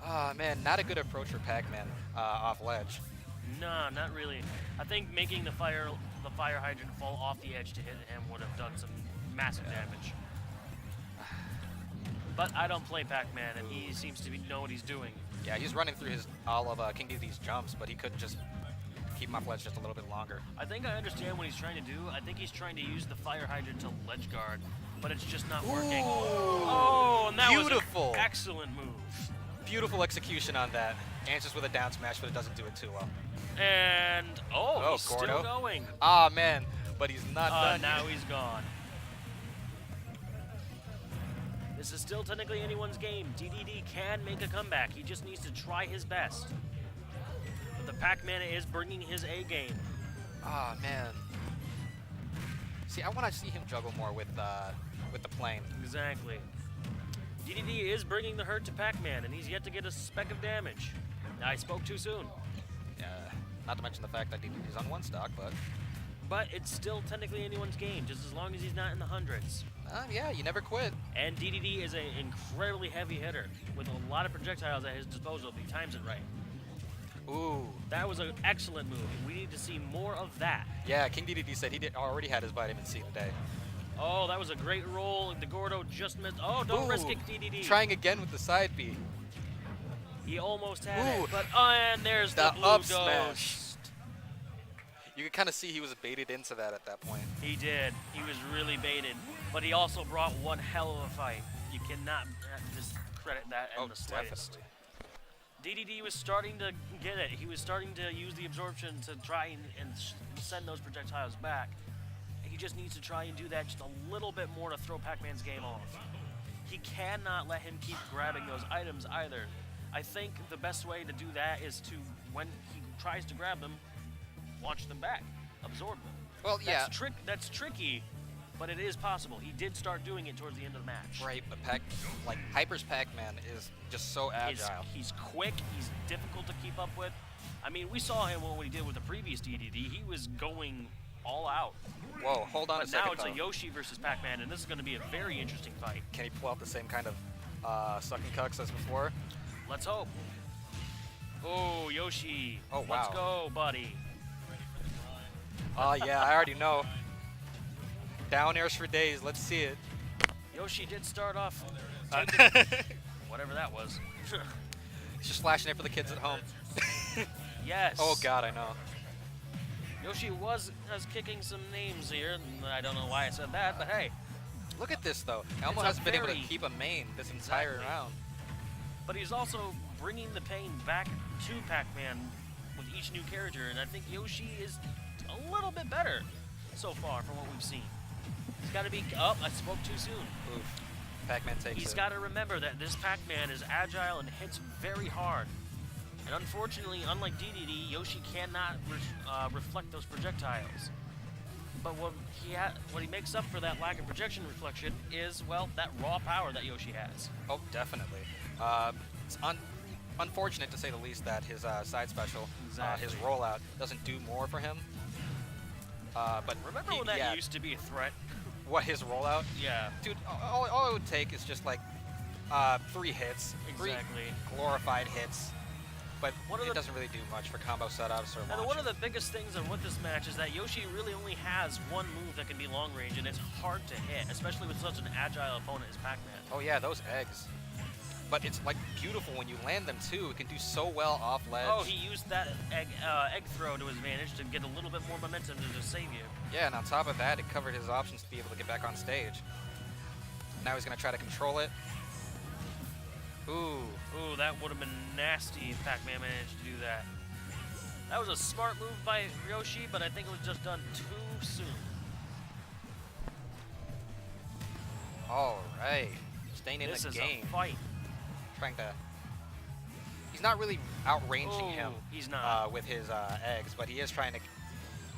Oh man, not a good approach for Pac-Man off ledge. Nah, not really. I think making the fire hydrant fall off the edge to hit him would have done some massive damage. But I don't play Pac-Man, and he seems to know what he's doing. Yeah, he's running through all of King DDD's jumps, but he couldn't just keep him off ledge just a little bit longer. I think I understand what he's trying to do. I think he's trying to use the fire hydrant to ledge guard, but it's just not working. Oh, and that Beautiful. was an excellent move. Beautiful execution on that. Answers with a down smash, but it doesn't do it too well. And, he's Gordo. still going. Ah man, but he's not done. Now yet. he's gone. This is still technically anyone's game. DDD can make a comeback. He just needs to try his best. But the Pac-Man is bringing his A game. Ah man. See, I want to see him juggle more with the plane. Exactly. DDD is bringing the hurt to Pac-Man, and he's yet to get a speck of damage. I spoke too soon. Not to mention the fact that DDD's on one stock, but But it's still technically anyone's game, just as long as he's not in the hundreds. yeah, you never quit. And DDD is an incredibly heavy hitter with a lot of projectiles at his disposal if he times it right. Ooh. That was an excellent move. We need to see more of that. Yeah, King DDD said he already had his vitamin C today. Oh, that was a great roll. The Gordo just missed. Oh, don't risk it, DDD. Trying again with the side B. He almost had Ooh. it. But, and there's the blue up ghost. smash. You could kind of see he was baited into that at that point. He did. He was really baited. But he also brought one hell of a fight. You cannot discredit that in the slightest. DDD was starting to get it. He was starting to use the absorption to try and send those projectiles back. He just needs to try and do that just a little bit more to throw Pac-Man's game off. He cannot let him keep grabbing those items either. I think the best way to do that is to, when he tries to grab them, launch them back, absorb them. Well, yeah. That's tricky, but it is possible. He did start doing it towards the end of the match. Right, but Hyper's Pac-Man is just so agile. He's quick. He's difficult to keep up with. I mean, we saw him what he did with the previous DDD. He was going all out. Whoa, hold on a second. Now it's a Yoshi versus Pac-Man, and this is going to be a very interesting fight. Can he pull out the same kind of sucking cucks as before? Let's hope. Oh, Yoshi. Oh, wow. Let's go, buddy. Oh, yeah, I already know. Down airs for days. Let's see it. Yoshi did start off taking whatever that was. He's just flashing it for the kids at home. Yes. Oh, God, I know. Yoshi was kicking some names here, and I don't know why I said that, but hey. Look at this, though. Elmo hasn't been able to keep a main this entire round. But he's also bringing the pain back to Pac-Man with each new character, and I think Yoshi is a little bit better so far from what we've seen. He's got to be... Oh, I spoke too soon. Oof. Pac-Man takes it. He's got to remember that this Pac-Man is agile and hits very hard. And unfortunately, unlike DDD, Yoshi cannot reflect those projectiles. But what he makes up for that lack of projection reflection is, well, that raw power that Yoshi has. Oh, definitely. It's unfortunate, to say the least, that his side special, his rollout, doesn't do more for him. But remember when that used to be a threat? What, his rollout? Yeah. Dude, all it would take is just like 3 hits. Exactly. 3 glorified hits. But it doesn't really do much for combo setups or launching. And one of the biggest things with this match is that Yoshi really only has one move that can be long range, and it's hard to hit, especially with such an agile opponent as Pac-Man. Oh yeah, those eggs. But it's like beautiful when you land them too. It can do so well off ledge. Oh, he used that egg throw to his advantage to get a little bit more momentum to just save you. Yeah, and on top of that, it covered his options to be able to get back on stage. Now he's gonna try to control it. Ooh. Ooh, that would have been nasty if Pac-Man managed to do that. That was a smart move by Yoshi, but I think it was just done too soon. All right. Staying in the game. This is a fight. Trying to... He's not really outranging him. He's not. With his eggs, but he is trying to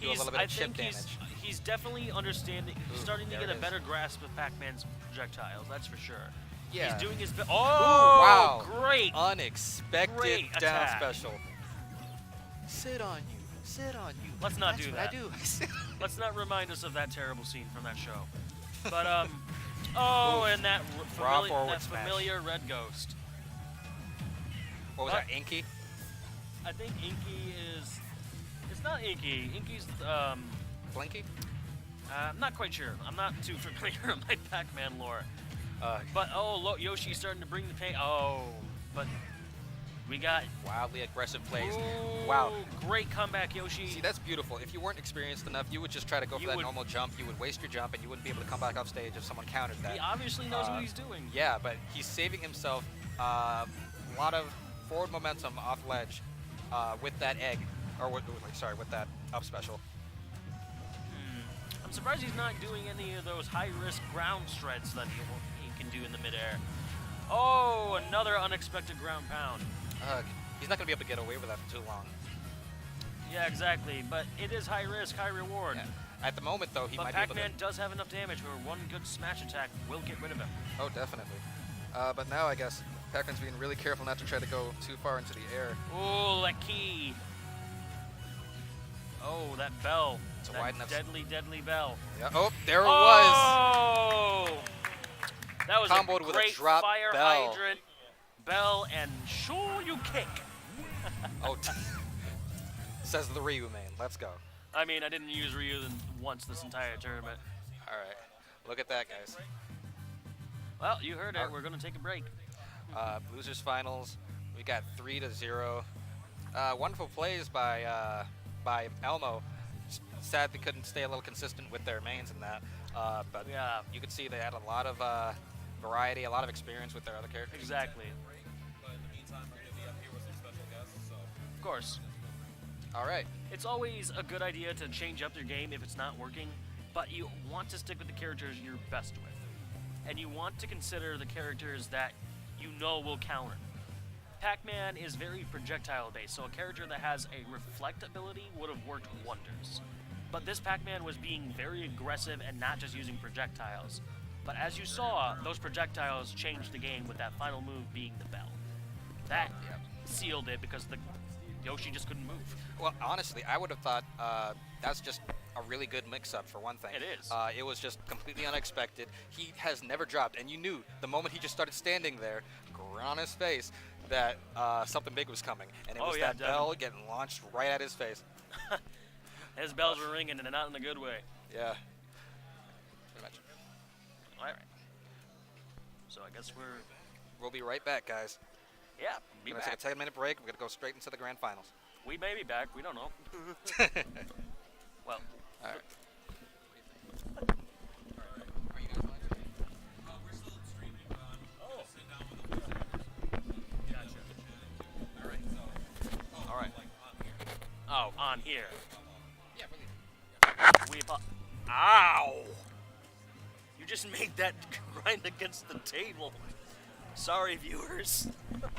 do a little bit of chip damage. He's definitely understanding. He's starting to get a better grasp of Pac-Man's projectiles, that's for sure. Yeah. He's doing his best. Oh, wow. Great. Unexpected down special. Sit on you. Sit on you. Let's not That's do what that. I do. Let's not remind us of that terrible scene from that show. But, oh, and that familiar red ghost. What was that, Inky? I think Inky is... It's not Inky. Inky's, Blinky? I'm not quite sure. I'm not too familiar with my Pac-Man lore. But, oh, look, Yoshi's starting to bring the pain. Oh, but we got... Wildly aggressive plays. Ooh, wow. Great comeback, Yoshi. See, that's beautiful. If you weren't experienced enough, you would just try to go for that normal jump. You would waste your jump, and you wouldn't be able to come back off stage if someone countered that. He obviously knows what he's doing. Yeah, but he's saving himself a lot of forward momentum off ledge with that egg, or with that up special. I'm surprised he's not doing any of those high-risk ground streds that he can do in the midair. Oh, another unexpected ground pound. He's not going to be able to get away with that for too long. Yeah, exactly. But it is high risk, high reward. Yeah. At the moment, though, he might be able to... But Pac-Man does have enough damage where one good smash attack will get rid of him. Oh, definitely. But now, I guess, Pac-Man's being really careful not to try to go too far into the air. Oh, that key. Oh, that bell. It's a that wide enough... deadly, deadly bell. Yeah. Oh, there it was! Oh! That was comboed a with great a drop fire bell. hydrant bell and sure you kick. Oh, says the Ryu man. Let's go. I mean, I didn't use Ryu once this entire tournament. All right. Look at that, guys. Well, you heard it. We're going to take a break. Losers finals. We got 3-0. Wonderful plays by Elmo. Sad they couldn't stay a little consistent with their mains in that. But yeah, you could see they had a lot of variety, a lot of experience with their other characters. Exactly. But in the meantime, we're going to be up here with some special guests. So. Of course. All right. It's always a good idea to change up your game if it's not working, but you want to stick with the characters you're best with. And you want to consider the characters that you know will counter. Pac-Man is very projectile based, so a character that has a reflect ability would have worked wonders. But this Pac-Man was being very aggressive and not just using projectiles. But as you saw, those projectiles changed the game with that final move being the bell. That sealed it because the Yoshi just couldn't move. Well, honestly, I would have thought that's just a really good mix-up for one thing. It is. It was just completely unexpected. He has never dropped, and you knew the moment he just started standing there, grin on his face, that something big was coming. And it was that bell getting launched right at his face. His bells were ringing, and not in a good way. Yeah. Pretty much. All right. So I guess We'll be right back, guys. Yeah, be We're going to back. take a 10-minute break. We're going to go straight into the grand finals. We may be back. We don't know. Well. All right. Are you guys on? We're still streaming. Sit down with the Gotcha. All right, so. All right. Like on here. Oh, on here. Yeah, really. Ow! You just made that grind against the table. Sorry, viewers. Ow.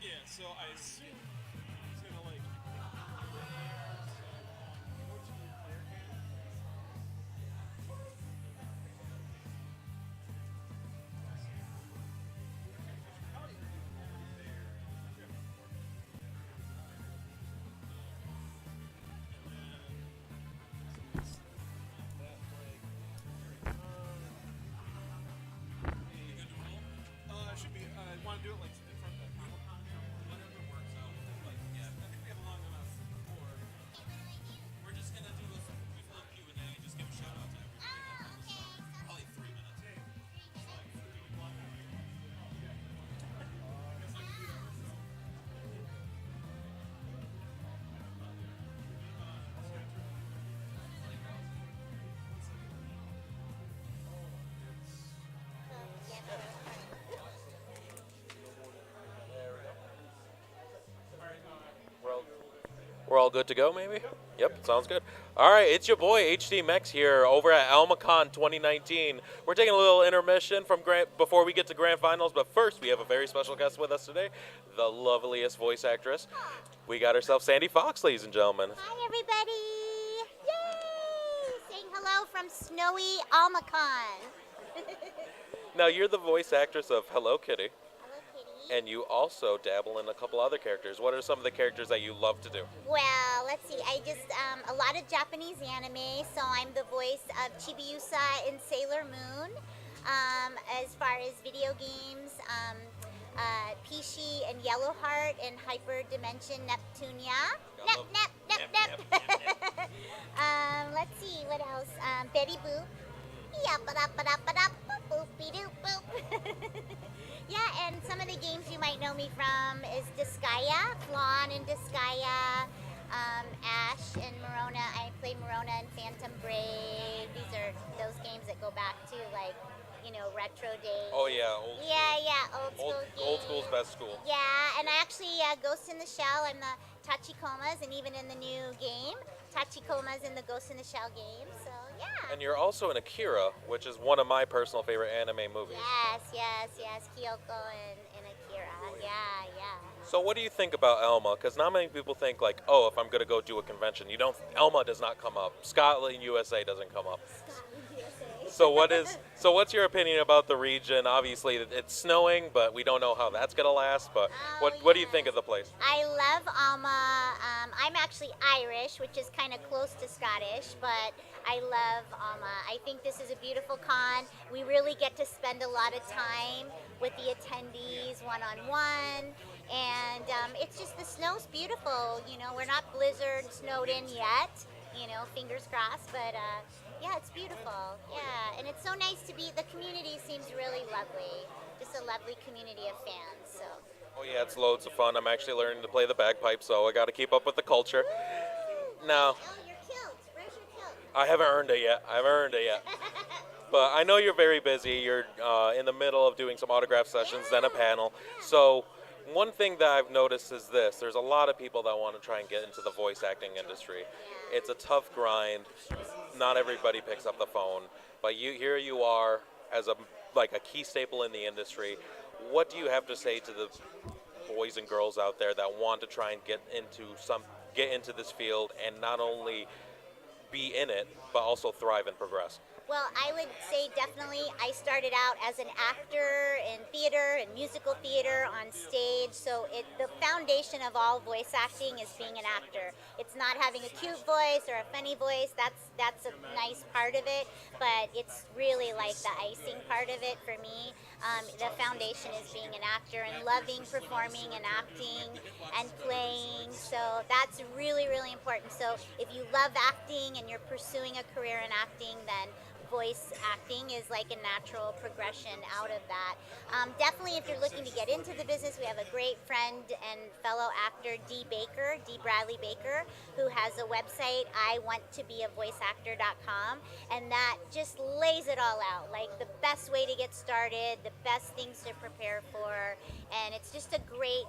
Yeah, so I assume it's gonna like. Should be. I want to do it like in front of the AlmaCon. Whatever works out. Like, yeah, I think we have a long enough for. We're just gonna do a brief little Q&A and just give a shout out to everybody. Probably 3 minutes. We're all good to go, maybe? Yep, sounds good. All right, it's your boy HD Mex here over at AlmaCon 2019. We're taking a little intermission from before we get to grand finals, but first we have a very special guest with us today, the loveliest voice actress. We got ourselves Sandy Fox, ladies and gentlemen. Hi, everybody! Yay! Saying hello from snowy AlmaCon. Now, you're the voice actress of Hello Kitty, Hello, Kitty. and you also dabble in a couple other characters. What are some of the characters that you love to do? Well, let's see. I just, a lot of Japanese anime, so I'm the voice of Chibiusa in Sailor Moon. As far as video games, Pishi and Yellowheart in Hyper Dimension Neptunia. Nep. Let's see, what else? Betty Boop. Boop-a-da-ba-da-ba-da, boop-be-doop-boop. Yeah, and some of the games you might know me from is Disgaea, Flan in Disgaea, Ash and Morona. I play Morona in Phantom Brave. These are those games that go back to, like, you know, retro days. Oh yeah, old school. Yeah, old school games. Old school's best school. Yeah, and I actually, Ghost in the Shell, I'm the Tachikomas, and even in the new game, Tachikoma's in the Ghost in the Shell game, so yeah. And you're also in Akira, which is one of my personal favorite anime movies. Yes, Kyoko and Akira, yeah. So what do you think about Elma? Because not many people think like, oh, if I'm going to go do a convention, Elma does not come up. Scotland, USA doesn't come up. So what's your opinion about the region? Obviously, it's snowing, but we don't know how that's going to last. But what do you think of the place? I love Alma. I'm actually Irish, which is kind of close to Scottish, but I love Alma. I think this is a beautiful con. We really get to spend a lot of time with the attendees one-on-one. And it's just, the snow's beautiful. You know, we're not blizzard snowed in yet. You know, fingers crossed, but yeah, it's beautiful. Yeah, and it's so nice to be, the community seems really lovely. Just a lovely community of fans, so. Oh yeah, it's loads of fun. I'm actually learning to play the bagpipe, so I got to keep up with the culture. Now, Oh, your kilt. Where's your kilt? I haven't earned it yet. But I know you're very busy. You're in the middle of doing some autograph sessions, then a panel. So one thing that I've noticed is this. There's a lot of people that want to try and get into the voice acting industry. It's a tough grind. Not everybody picks up the phone. But here you are as a key staple in the industry. What do you have to say to the boys and girls out there that want to try and get into this field and not only be in it, but also thrive and progress? Well, I would say definitely I started out as an actor in theater and musical theater on stage. So the foundation of all voice acting is being an actor. It's not having a cute voice or a funny voice. That's a nice part of it, but it's really like the icing part of it for me. The foundation is being an actor and loving performing and acting and playing. So that's really, really important. So if you love acting and you're pursuing a career in acting, then voice acting is like a natural progression out of that. Definitely if you're looking to get into the business, we have a great friend and fellow actor, D. Bradley Baker, who has a website, iwanttobeavoiceactor.com, and that just lays it all out, like the best way to get started, the best things to prepare for, and it's just a great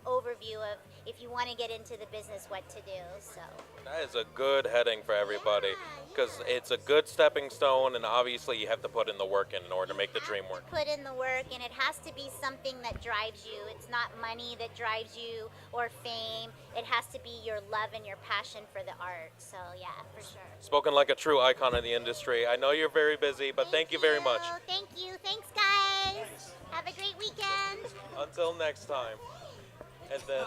overview of if you want to get into the business, what to do. So That is a good heading for everybody, because it's a good stepping stone, and obviously you have to put in the work in order to make the dream work. Put in the work, and it has to be something that drives you. It's not money that drives you or fame. It has to be your love and your passion for the art. So yeah, for sure. Spoken like a true icon in the industry. I know you're very busy, but thank you very much. Thank you. Thanks, guys. Have a great weekend. Until next time. And then,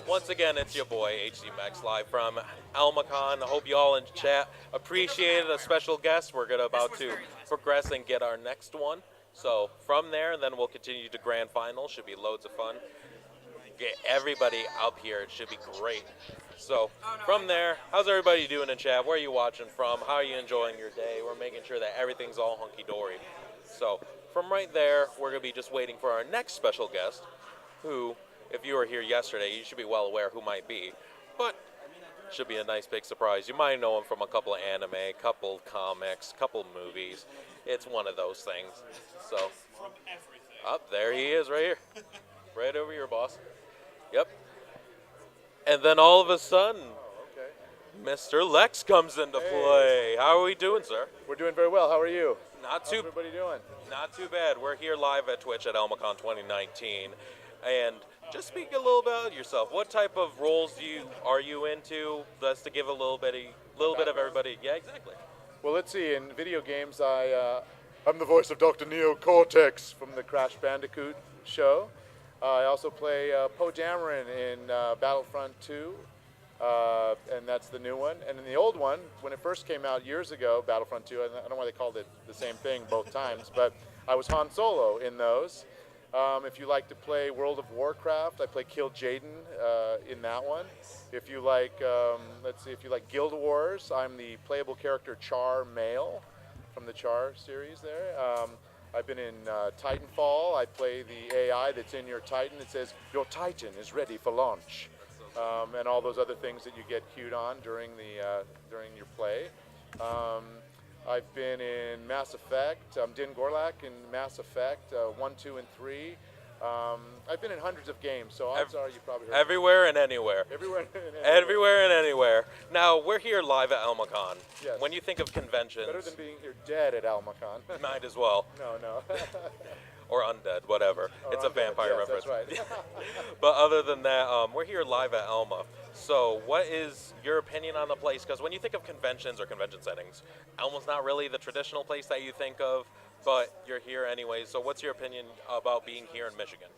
once again, it's your boy, HD Max, live from AlmaCon. I hope you all in chat appreciated a special guest. We're about to progress and get our next one. So from there, then we'll continue to grand final. Should be loads of fun. Get everybody up here. It should be great. So from there, how's everybody doing in chat? Where are you watching from? How are you enjoying your day? We're making sure that everything's all hunky-dory. So from right there, we're going to be just waiting for our next special guest, who, if you were here yesterday, you should be well aware who might be. But should be a nice big surprise. You might know him from a couple of anime, couple comics, couple movies. It's one of those things. So up there he is right here. Right over here, boss. Yep. And then all of a sudden, Mr. Lex comes into play. How are we doing, sir? We're doing very well. How are you? Not too. How's everybody doing? Not too bad. We're here live at Twitch at AlmaCon 2019, and just speak a little about yourself. What type of roles are you into? Just to give a little bit of everybody. Yeah, exactly. Well, let's see. In video games, I'm the voice of Dr. Neo Cortex from the Crash Bandicoot show. I also play Poe Dameron in Battlefront 2, and that's the new one. And in the old one, when it first came out years ago, Battlefront 2, I don't know why they called it the same thing both times, but I was Han Solo in those. If you like to play World of Warcraft, I play Kill Jaden in that one. If you like, if you like Guild Wars, I'm the playable character Char Male from the Char series there. I've been in Titanfall. I play the AI that's in your Titan. It says, your Titan is ready for launch. And all those other things that you get cued on during your play. I've been in Mass Effect. I'm Din Gorlak in Mass Effect 1, 2, and 3. I've been in hundreds of games, so odds are you probably heard Everywhere and anywhere. Everywhere and anywhere. Everywhere and anywhere. Now, we're here live at AlmaCon. Yes. When you think of conventions... Better than being here dead at AlmaCon. Might as well. No. Or undead, whatever. It's a vampire yes, reference. That's right. But other than that, we're here live at Alma. So what is your opinion on the place? Because when you think of conventions or convention settings, Alma's not really the traditional place that you think of, but you're here anyway. So what's your opinion about being here in Michigan?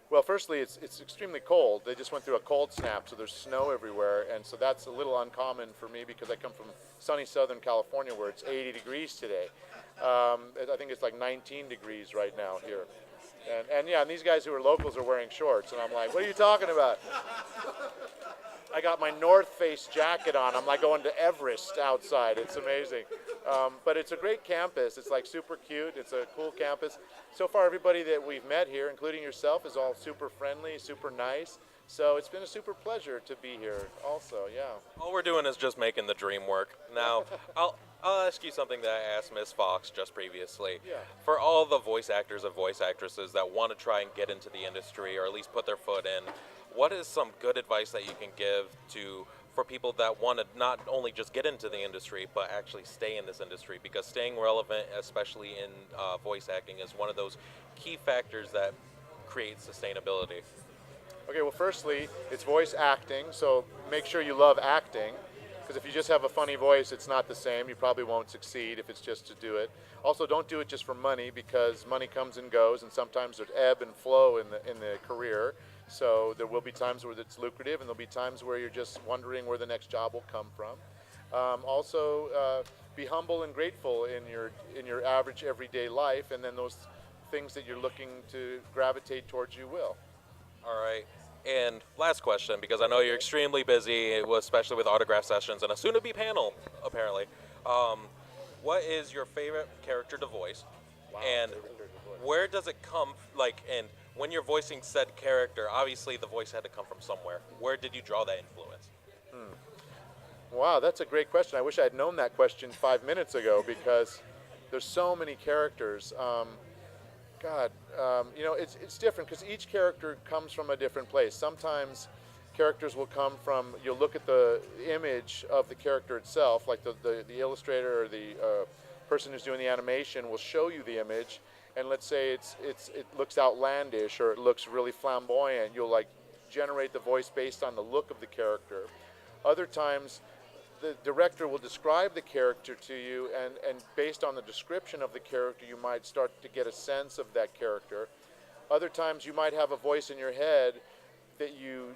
Well, firstly, it's extremely cold. They just went through a cold snap, so there's snow everywhere, and so that's a little uncommon for me because I come from sunny Southern California where it's 80 degrees today. I think it's like 19 degrees right now here. And these guys who are locals are wearing shorts, and I'm like, what are you talking about? I got my North Face jacket on. I'm like going to Everest outside. It's amazing. But it's a great campus. It's like super cute. It's a cool campus. So far, everybody that we've met here, including yourself, is all super friendly, super nice. So it's been a super pleasure to be here also, yeah. All we're doing is just making the dream work. Now, I'll ask you something that I asked Miss Fox just previously. Yeah. For all the voice actors and voice actresses that want to try and get into the industry or at least put their foot in, what is some good advice that you can give for people that want to not only just get into the industry but actually stay in this industry? Because staying relevant, especially in voice acting, is one of those key factors that creates sustainability. Okay, well, firstly, it's voice acting, so make sure you love acting, because if you just have a funny voice, it's not the same. You probably won't succeed if it's just to do it. Also, don't do it just for money, because money comes and goes, and sometimes there's ebb and flow in the career. So there will be times where it's lucrative, and there'll be times where you're just wondering where the next job will come from. Also, be humble and grateful in your average everyday life, and then those things that you're looking to gravitate towards you will. All right. And last question, because I know you're extremely busy, especially with autograph sessions and a soon-to-be panel, apparently. What is your favorite character to voice? Wow, and where does it come, and when you're voicing said character, obviously the voice had to come from somewhere. Where did you draw that influence? Wow, that's a great question. I wish I had known that question 5 minutes ago, because there's so many characters. It's different because each character comes from a different place. Sometimes characters will come from, you'll look at the image of the character itself, like the illustrator or the person who's doing the animation will show you the image, and let's say it looks outlandish or it looks really flamboyant. You'll generate the voice based on the look of the character. Other times, the director will describe the character to you, and based on the description of the character, you might start to get a sense of that character. Other times, you might have a voice in your head that you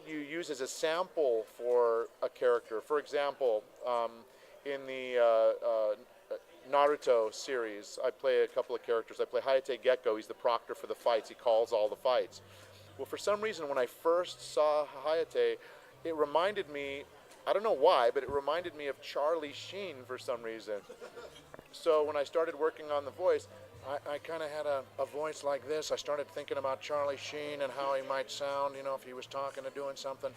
use as a sample for a character. For example, in the Naruto series, I play a couple of characters. I play Hayate Gecko. He's the proctor for the fights. He calls all the fights. Well, for some reason, when I first saw Hayate, it reminded me, I don't know why, but it reminded me of Charlie Sheen for some reason. So when I started working on the voice, I kind of had a voice like this. I started thinking about Charlie Sheen and how he might sound, if he was talking or doing something.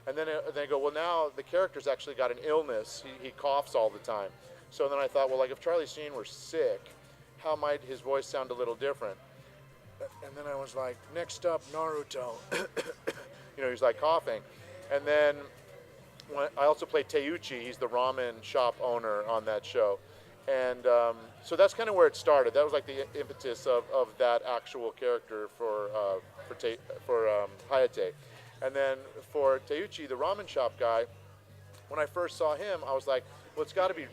And then they go, well, now the character's actually got an illness. He coughs all the time. So then I thought, well, if Charlie Sheen were sick, how might his voice sound a little different? And then I was like, next up, Naruto. He's coughing. And then I also play Teuchi. He's the ramen shop owner on that show. And so that's kind of where it started. That was the impetus of that actual character for Hayate. And then for Teuchi, the ramen shop guy, when I first saw him, I was like, well, it's got to be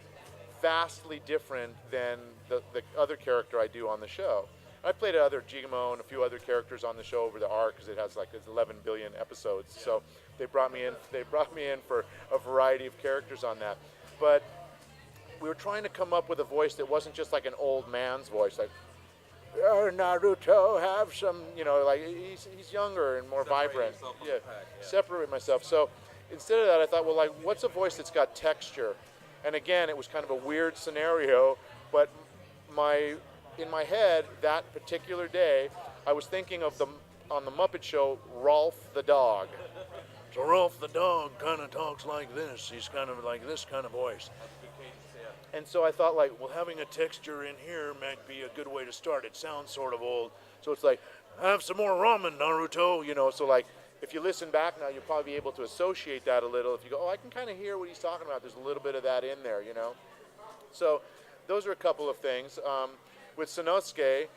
vastly different than the other character I do on the show. I played other Jigamo and a few other characters on the show over the arc because it has 11 billion episodes. So they brought me in for a variety of characters on that. But we were trying to come up with a voice that wasn't just an old man's voice, Naruto, have some, he's younger and more vibrant. Yeah, separate myself. So instead of that, I thought, well, what's a voice that's got texture? And again, it was kind of a weird scenario, but in my head, that particular day, I was thinking of on the Muppet Show, Rolf the dog. So Rolf the dog kind of talks like this. He's kind of like this kind of voice. And so I thought, well, having a texture in here might be a good way to start. It sounds sort of old. So it's have some more ramen, Naruto, So if you listen back now, you'll probably be able to associate that a little. If you go, oh, I can kind of hear what he's talking about. There's a little bit of that in there, So those are a couple of things. With Sanosuke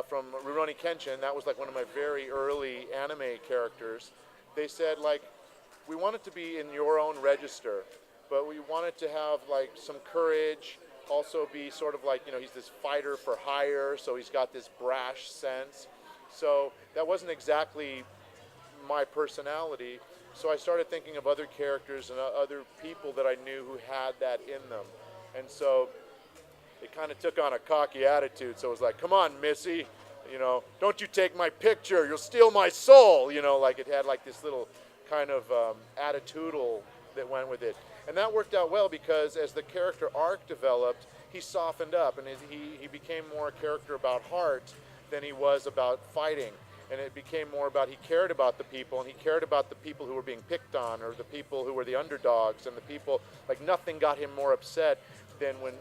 from Rurouni Kenshin, that was one of my very early anime characters. They said, we want it to be in your own register, but we want it to have some courage, also be sort of he's this fighter for hire, so he's got this brash sense. So that wasn't exactly my personality. So I started thinking of other characters and other people that I knew who had that in them. And so it kind of took on a cocky attitude. So it was come on, Missy, don't you take my picture, you'll steal my soul. It had this little kind of attitudinal that went with it. And that worked out well because as the character arc developed, he softened up and he became more a character about heart than he was about fighting. and it became more about he cared about the people, and he cared about the people who were being picked on, or the people who were the underdogs, and the people, like nothing got him more upset than when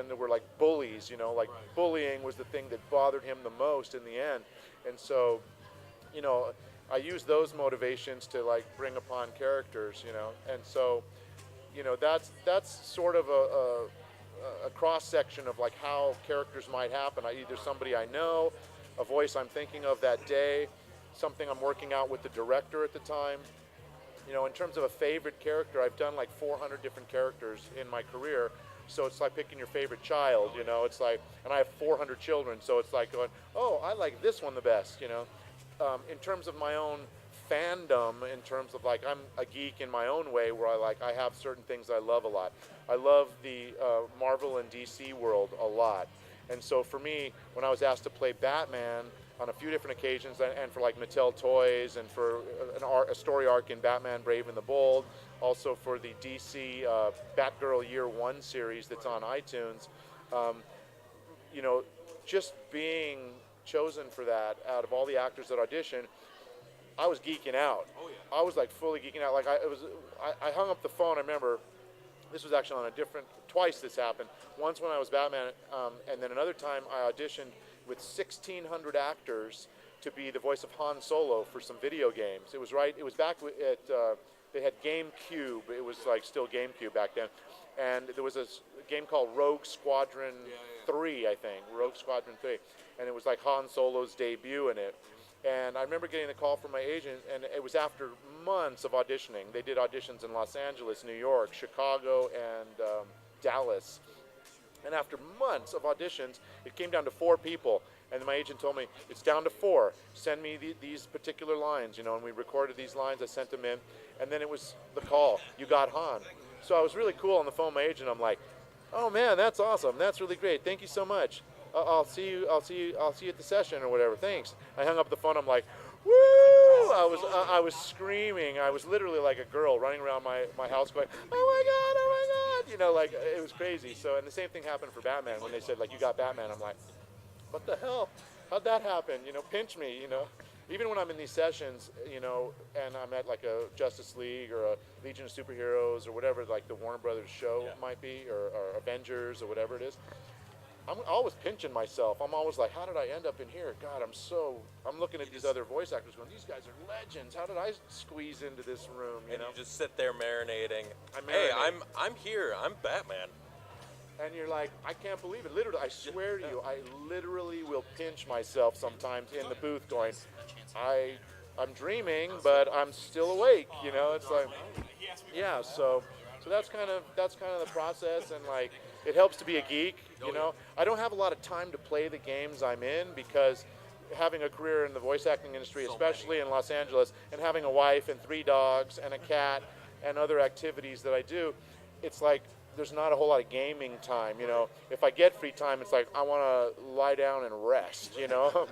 there were like bullies, you know, like bullying was the thing that bothered him the most in the end. And so, you know, I use those motivations to like bring upon characters, you know, and so, you know, that's sort of a cross section of like how characters might happen. Either somebody I know, a voice I'm thinking of that day, something I'm working out with the director at the time. You know, in terms of a favorite character, I've done like 400 different characters in my career. So it's like picking your favorite child, you know, it's like, and I have 400 children, so it's like going, oh, I like this one the best, you know. In terms of my own fandom, in terms of like, I'm a geek in my own way where I have certain things I love a lot. I love the Marvel and DC world a lot. And so for me, when I was asked to play Batman on a few different occasions, and for like Mattel Toys, and for a story arc in Batman Brave and the Bold, also for the DC Batgirl Year One series that's on iTunes, you know, just being chosen for that out of all the actors that auditioned, I was geeking out. Oh, yeah. I was like fully geeking out. Like I hung up the phone. I remember this was actually on twice this happened. Once when I was Batman, and then another time I auditioned with 1,600 actors to be the voice of Han Solo for some video games. It was back at, they had GameCube. It was like still GameCube back then. And there was a game called Rogue Squadron 3, I think, Rogue Squadron 3. And it was like Han Solo's debut in it. And I remember getting the call from my agent, and it was after months of auditioning. They did auditions in Los Angeles, New York, Chicago, and Dallas. And after months of auditions, it came down to 4 people. And my agent told me, it's down to 4. Send me these particular lines, you know, and we recorded these lines. I sent them in. And then it was the call. You got Han. So I was really cool on the phone with my agent. I'm like, oh, man, that's awesome. That's really great. Thank you so much. I'll see you at the session or whatever. Thanks. I hung up the phone. I'm like, woo! I was screaming. I was literally like a girl running around my house going, oh my God. You know, like it was crazy. So, and the same thing happened for Batman when they said like, you got Batman. I'm like, what the hell? How'd that happen? You know, pinch me, you know. Even when I'm in these sessions, you know, and I'm at like a Justice League or a Legion of Superheroes or whatever, like the Warner Brothers show might be, or Avengers or whatever it is, I'm always pinching myself. I'm always like, how did I end up in here? God, I'm looking at these other voice actors going, these guys are legends. How did I squeeze into this room, you know? You just sit there marinating. Hey, I'm here. I'm Batman. And you're like, I can't believe it. Literally, I swear to you, I literally will pinch myself sometimes in the booth going, I'm dreaming, but I'm still awake, you know? It's like, yeah, so that's kind of the process, and like, it helps to be a geek, you know? I don't have a lot of time to play the games I'm in because having a career in the voice acting industry, especially in Los Angeles, and having a wife and 3 dogs and a cat and other activities that I do, it's like there's not a whole lot of gaming time, you know? If I get free time, it's like I want to lie down and rest, you know?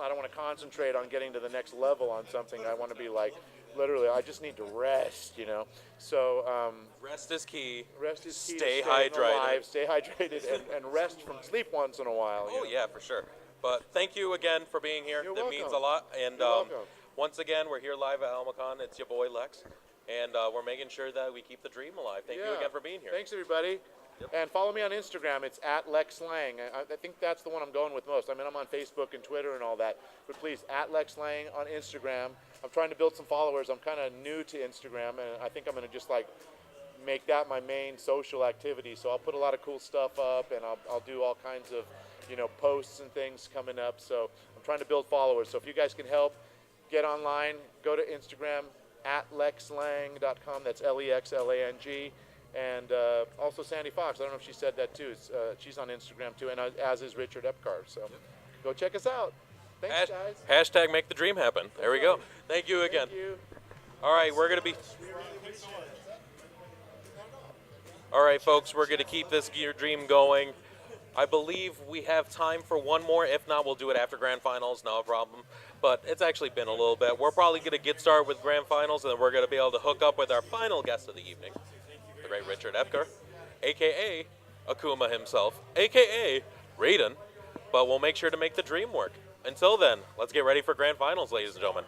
I don't want to concentrate on getting to the next level on something. I want to be like, literally, I just need to rest, you know? So, rest is key. Rest is key. Stay hydrated. Stay hydrated and rest from sleep once in a while. Oh, yeah, for sure. But thank you again for being here. You're that welcome. Means a lot. And You're welcome. once again, we're here live at AlmaCon. It's your boy, Lex. And we're making sure that we keep the dream alive. Thank you again for being here. Thanks, everybody. Yep. And follow me on Instagram. It's @LexLang. I think that's the one I'm going with most. I mean, I'm on Facebook and Twitter and all that. But please, @LexLang on Instagram. I'm trying to build some followers. I'm kind of new to Instagram, and I think I'm going to just like make that my main social activity. So I'll put a lot of cool stuff up, and I'll do all kinds of, you know, posts and things coming up. So I'm trying to build followers. So if you guys can help, get online, go to Instagram, @LexLang.com. That's LEXLANG. And also Sandy Fox. I don't know if she said that too. She's on Instagram too, and as is Richard Epcar. So go check us out. Thanks, guys. Hashtag make the dream happen. There we go. Thank you again. Thank you. All right, we're going to be... All right, folks, we're going to keep this gear dream going. I believe we have time for one more. If not, we'll do it after Grand Finals. No problem. But it's actually been a little bit. We're probably going to get started with Grand Finals, and then we're going to be able to hook up with our final guest of the evening, the great Richard Epcar, a.k.a. Akuma himself, a.k.a. Raiden. But we'll make sure to make the dream work. Until then, let's get ready for grand finals, ladies and gentlemen.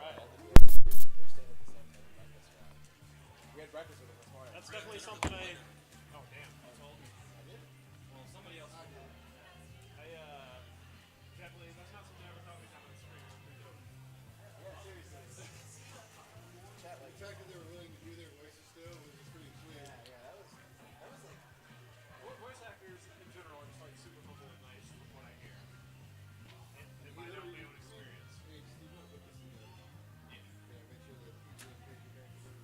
That's definitely something I. Oh damn! Well, somebody else. Definitely. That's not something I ever thought we'd have on the screen. Yeah, seriously. The fact that they were willing to do their voices still was just pretty sweet. Yeah, that was like. Voice actors in general are just like super humble and nice from what I hear. And my own experience. Hey, Steve, you want to put this in the. Yeah, make sure that people in picture characters.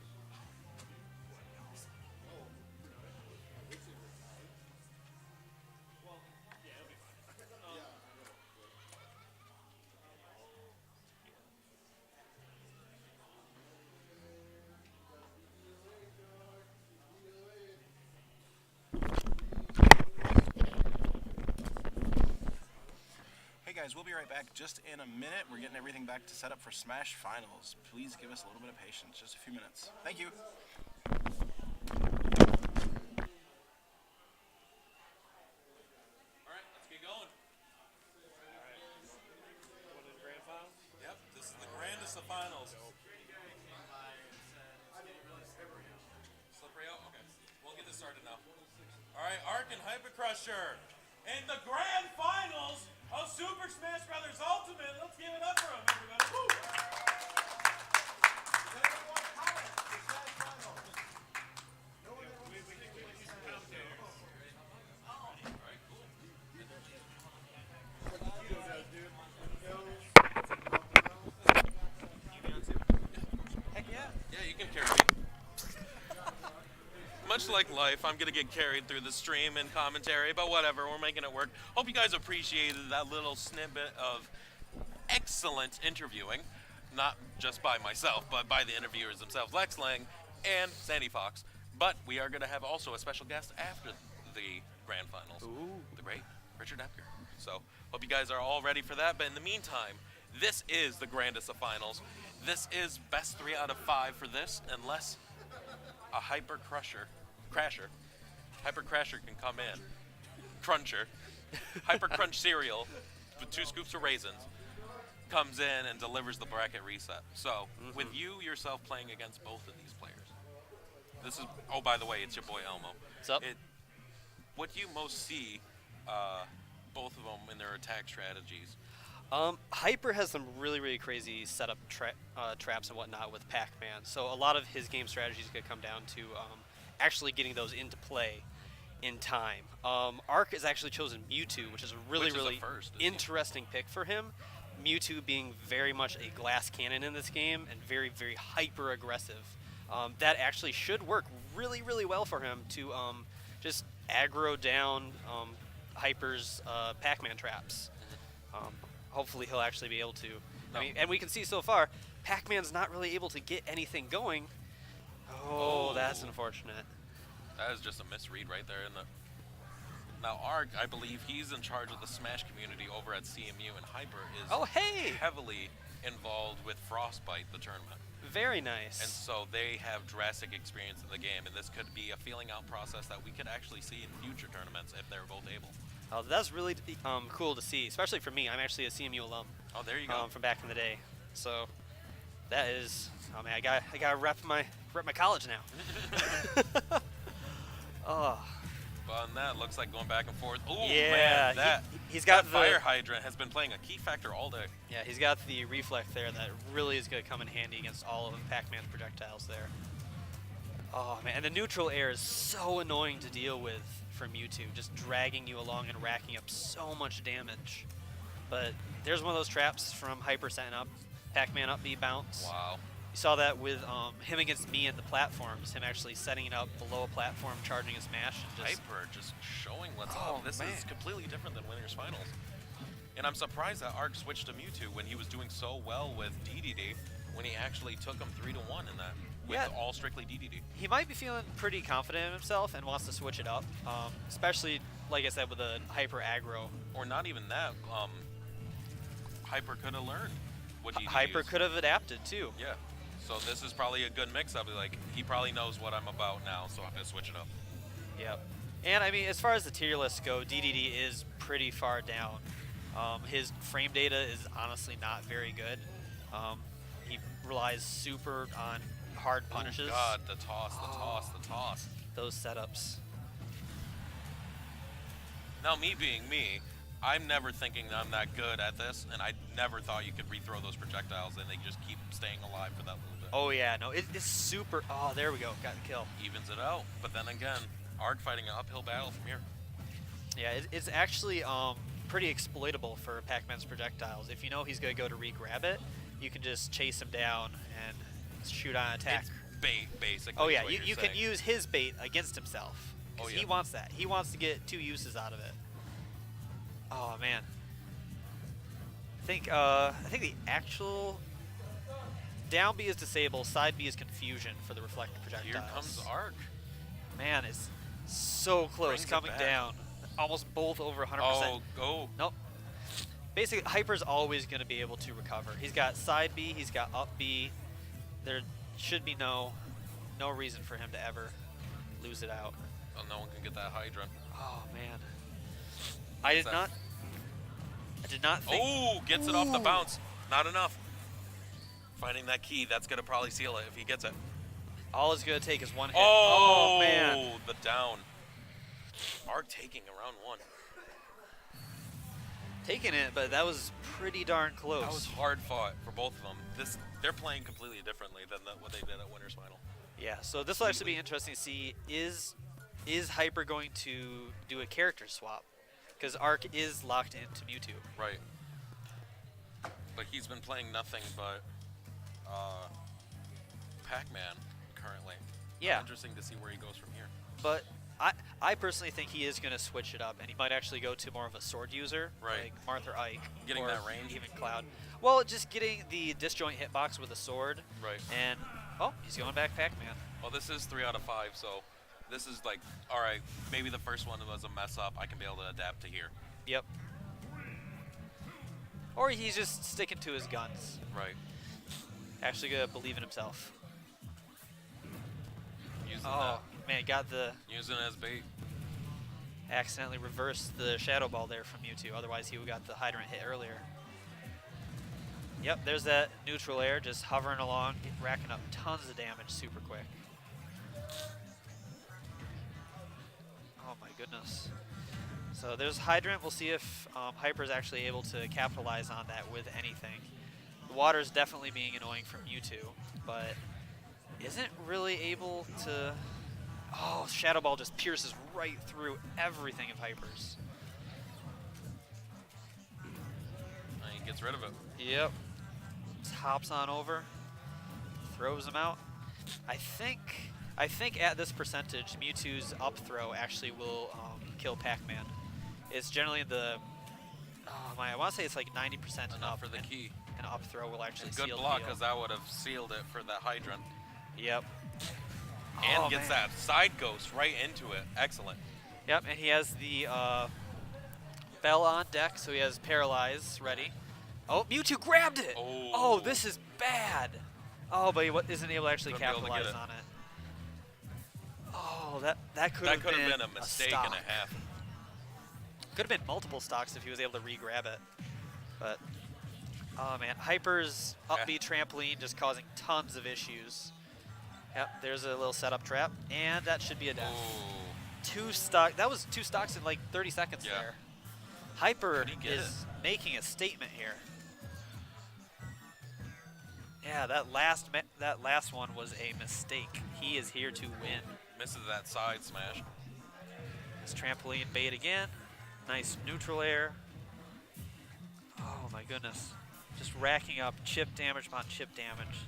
Oh, which is it? Well, yeah, it'll be fine. Yeah. Hey guys, we'll be right back just in a minute. We're getting everything back to set up for Smash Finals. Please give us a little bit of patience, just a few minutes. Thank you. All right, let's get going. Going to the grand finals? Yep, this is the grandest of finals. Slippery out? Okay. We'll get this started now. All right, Arc and Hyper Crusher in the grand finals of Super Smash Bros. Ultimate. Let's give it up for them, everybody. Woo! We can use some commentators. Heck yeah. Yeah, you can carry me. Much like life, I'm going to get carried through the stream and commentary, but whatever, we're making it work. Hope you guys appreciated that little snippet of excellent interviewing, not just by myself, but by the interviewers themselves, Lex Lang and Sandy Fox. But we are going to have also a special guest after the grand finals, the great Richard Epker. So hope you guys are all ready for that. But in the meantime, this is the grandest of finals. This is best 3 out of 5 for this, unless a Hyper Crusher can come in. Cruncher. Hyper Crunch cereal with 2 scoops of raisins comes in and delivers the bracket reset. So, with you yourself playing against both of these players, this is, oh, by the way, it's your boy Elmo. What's up? What do you most see both of them in their attack strategies? Hyper has some really, really crazy setup traps and whatnot with Pac-Man. So a lot of his game strategies could come down to actually getting those into play in time. Arc has actually chosen Mewtwo, which is a really, really interesting pick for him. Mewtwo being very much a glass cannon in this game and very, very hyper aggressive. That actually should work really, really well for him to just aggro down Hyper's Pac-Man traps. Hopefully he'll actually be able to. I mean, and we can see so far, Pac-Man's not really able to get anything going. Oh, that's unfortunate. That is just a misread right there. Now, Arc, I believe he's in charge of the Smash community over at CMU, and Hyper is heavily involved with Frostbite, the tournament. Very nice. And so they have drastic experience in the game, and this could be a feeling out process that we could actually see in future tournaments if they're both able. That's really cool to see, especially for me. I'm actually a CMU alum. Oh, there you go. From back in the day. So that is, oh man, I got to rep my college now. Oh. But on that, looks like going back and forth. Oh yeah, man, he's got that fire hydrant has been playing a key factor all day. Yeah, he's got the reflect there that really is going to come in handy against all of Pac-Man's projectiles there. Oh man, and the neutral air is so annoying to deal with for Mewtwo, just dragging you along and racking up so much damage. But there's one of those traps from Hyper setting up Pac-Man up B bounce. Wow. You saw that with him against me at the platforms, him actually setting it up below a platform, charging a smash. And just Hyper just showing what's up. This is completely different than Winners Finals. And I'm surprised that Arc switched to Mewtwo when he was doing so well with DDD, when he actually took him 3-1 in that, with all strictly DDD. He might be feeling pretty confident in himself and wants to switch it up, especially, like I said, with a Hyper aggro. Or not even that. Hyper could have learned what DDD Hyper is. could have adapted, too. Yeah. So this is probably a good mix-up. Like, he probably knows what I'm about now, so I'm going to switch it up. Yep. And, I mean, as far as the tier lists go, DDD is pretty far down. His frame data is honestly not very good. He relies super on hard punishes. Oh God, the toss, the toss, the toss. Those setups. Now, me being me, I'm never thinking I'm that good at this, and I never thought you could rethrow those projectiles and they just keep staying alive for that little bit. Oh yeah, no, it's super. Oh, there we go, got the kill. Evens it out, but then again, Arc fighting an uphill battle from here. Yeah, it's actually pretty exploitable for Pac-Man's projectiles. If you know he's gonna go to re-grab it, you can just chase him down and shoot on attack. It's bait, basically. Oh yeah, is what you you're can saying. use his bait against himself. Oh, Because yeah. he wants that. He wants to get 2 uses out of it. Oh man. I think the actual down B is disable, side B is confusion for the reflected projectiles. Here comes Arc. Man, it's so close Brings it coming back. down. Almost both over 100%. Oh, go. Nope. Basically, Hyper's always going to be able to recover. He's got side B, he's got up B. There should be no reason for him to ever lose it out. Oh, no one can get that Hydra. Oh man. I did not think. Oh, gets it off the bounce. Not enough. Finding that key, that's going to probably seal it if he gets it. All it's going to take is one hit. Oh, man. The down. Arc taking around 1. Taking it, but that was pretty darn close. That was hard fought for both of them. They're playing completely differently than what they did at Winners Final. Yeah, so this will actually be interesting to see. Is Hyper going to do a character swap? Because Arc is locked into Mewtwo. Right. But he's been playing nothing but Pac-Man currently. Yeah. Interesting to see where he goes from here. But I personally think he is going to switch it up, and he might actually go to more of a sword user, Right. like Martha Ike, Getting or that range. even Cloud. Well, just getting the disjoint hitbox with a sword. Right. And oh, he's going back Pac-Man. Well, this is 3 out of 5, so this is like, all right, maybe the first one was a mess up. I can be able to adapt to here. Yep. Or he's just sticking to his guns. Right. Actually gonna believe in himself. Using Oh man, got the using it as bait. accidentally reversed the Shadow Ball there from Mewtwo. Otherwise, he would got the Hydrant hit earlier. Yep, there's that neutral air just hovering along, racking up tons of damage super quick. Oh my goodness. So there's Hydrant. We'll see if Hyper is actually able to capitalize on that with anything. The water's definitely being annoying from Mewtwo, but isn't really able to... Oh, Shadow Ball just pierces right through everything of Hyper's. And he gets rid of it. Yep. Just hops on over, throws him out. I think at this percentage, Mewtwo's up throw actually will kill Pac-Man. It's generally the, I want to say it's like 90% Enough up for the and key. An up throw will actually And seal good the block, deal. because that would have sealed it for that Hydrant. Yep. And Oh, gets man. that side ghost right into it. Excellent. Yep, and he has the Bell on deck, so he has Paralyze ready. Oh, Mewtwo grabbed it! Oh, this is bad! Oh, but he isn't able to actually Couldn't be able to capitalize get it. on it. Oh, that could That have could have been been a mistake stock. and a half. Could have been multiple stocks if he was able to re-grab it. But, oh man, Hyper's up B trampoline just causing tons of issues. Yep, there's a little setup trap, and that should be a death. That was 2 stocks in like 30 seconds there. Hyper is making a statement here. Yeah, that last one was a mistake. He is here to win. Misses that side smash. This trampoline bait again. Nice neutral air. Oh my goodness. Just racking up chip damage upon chip damage.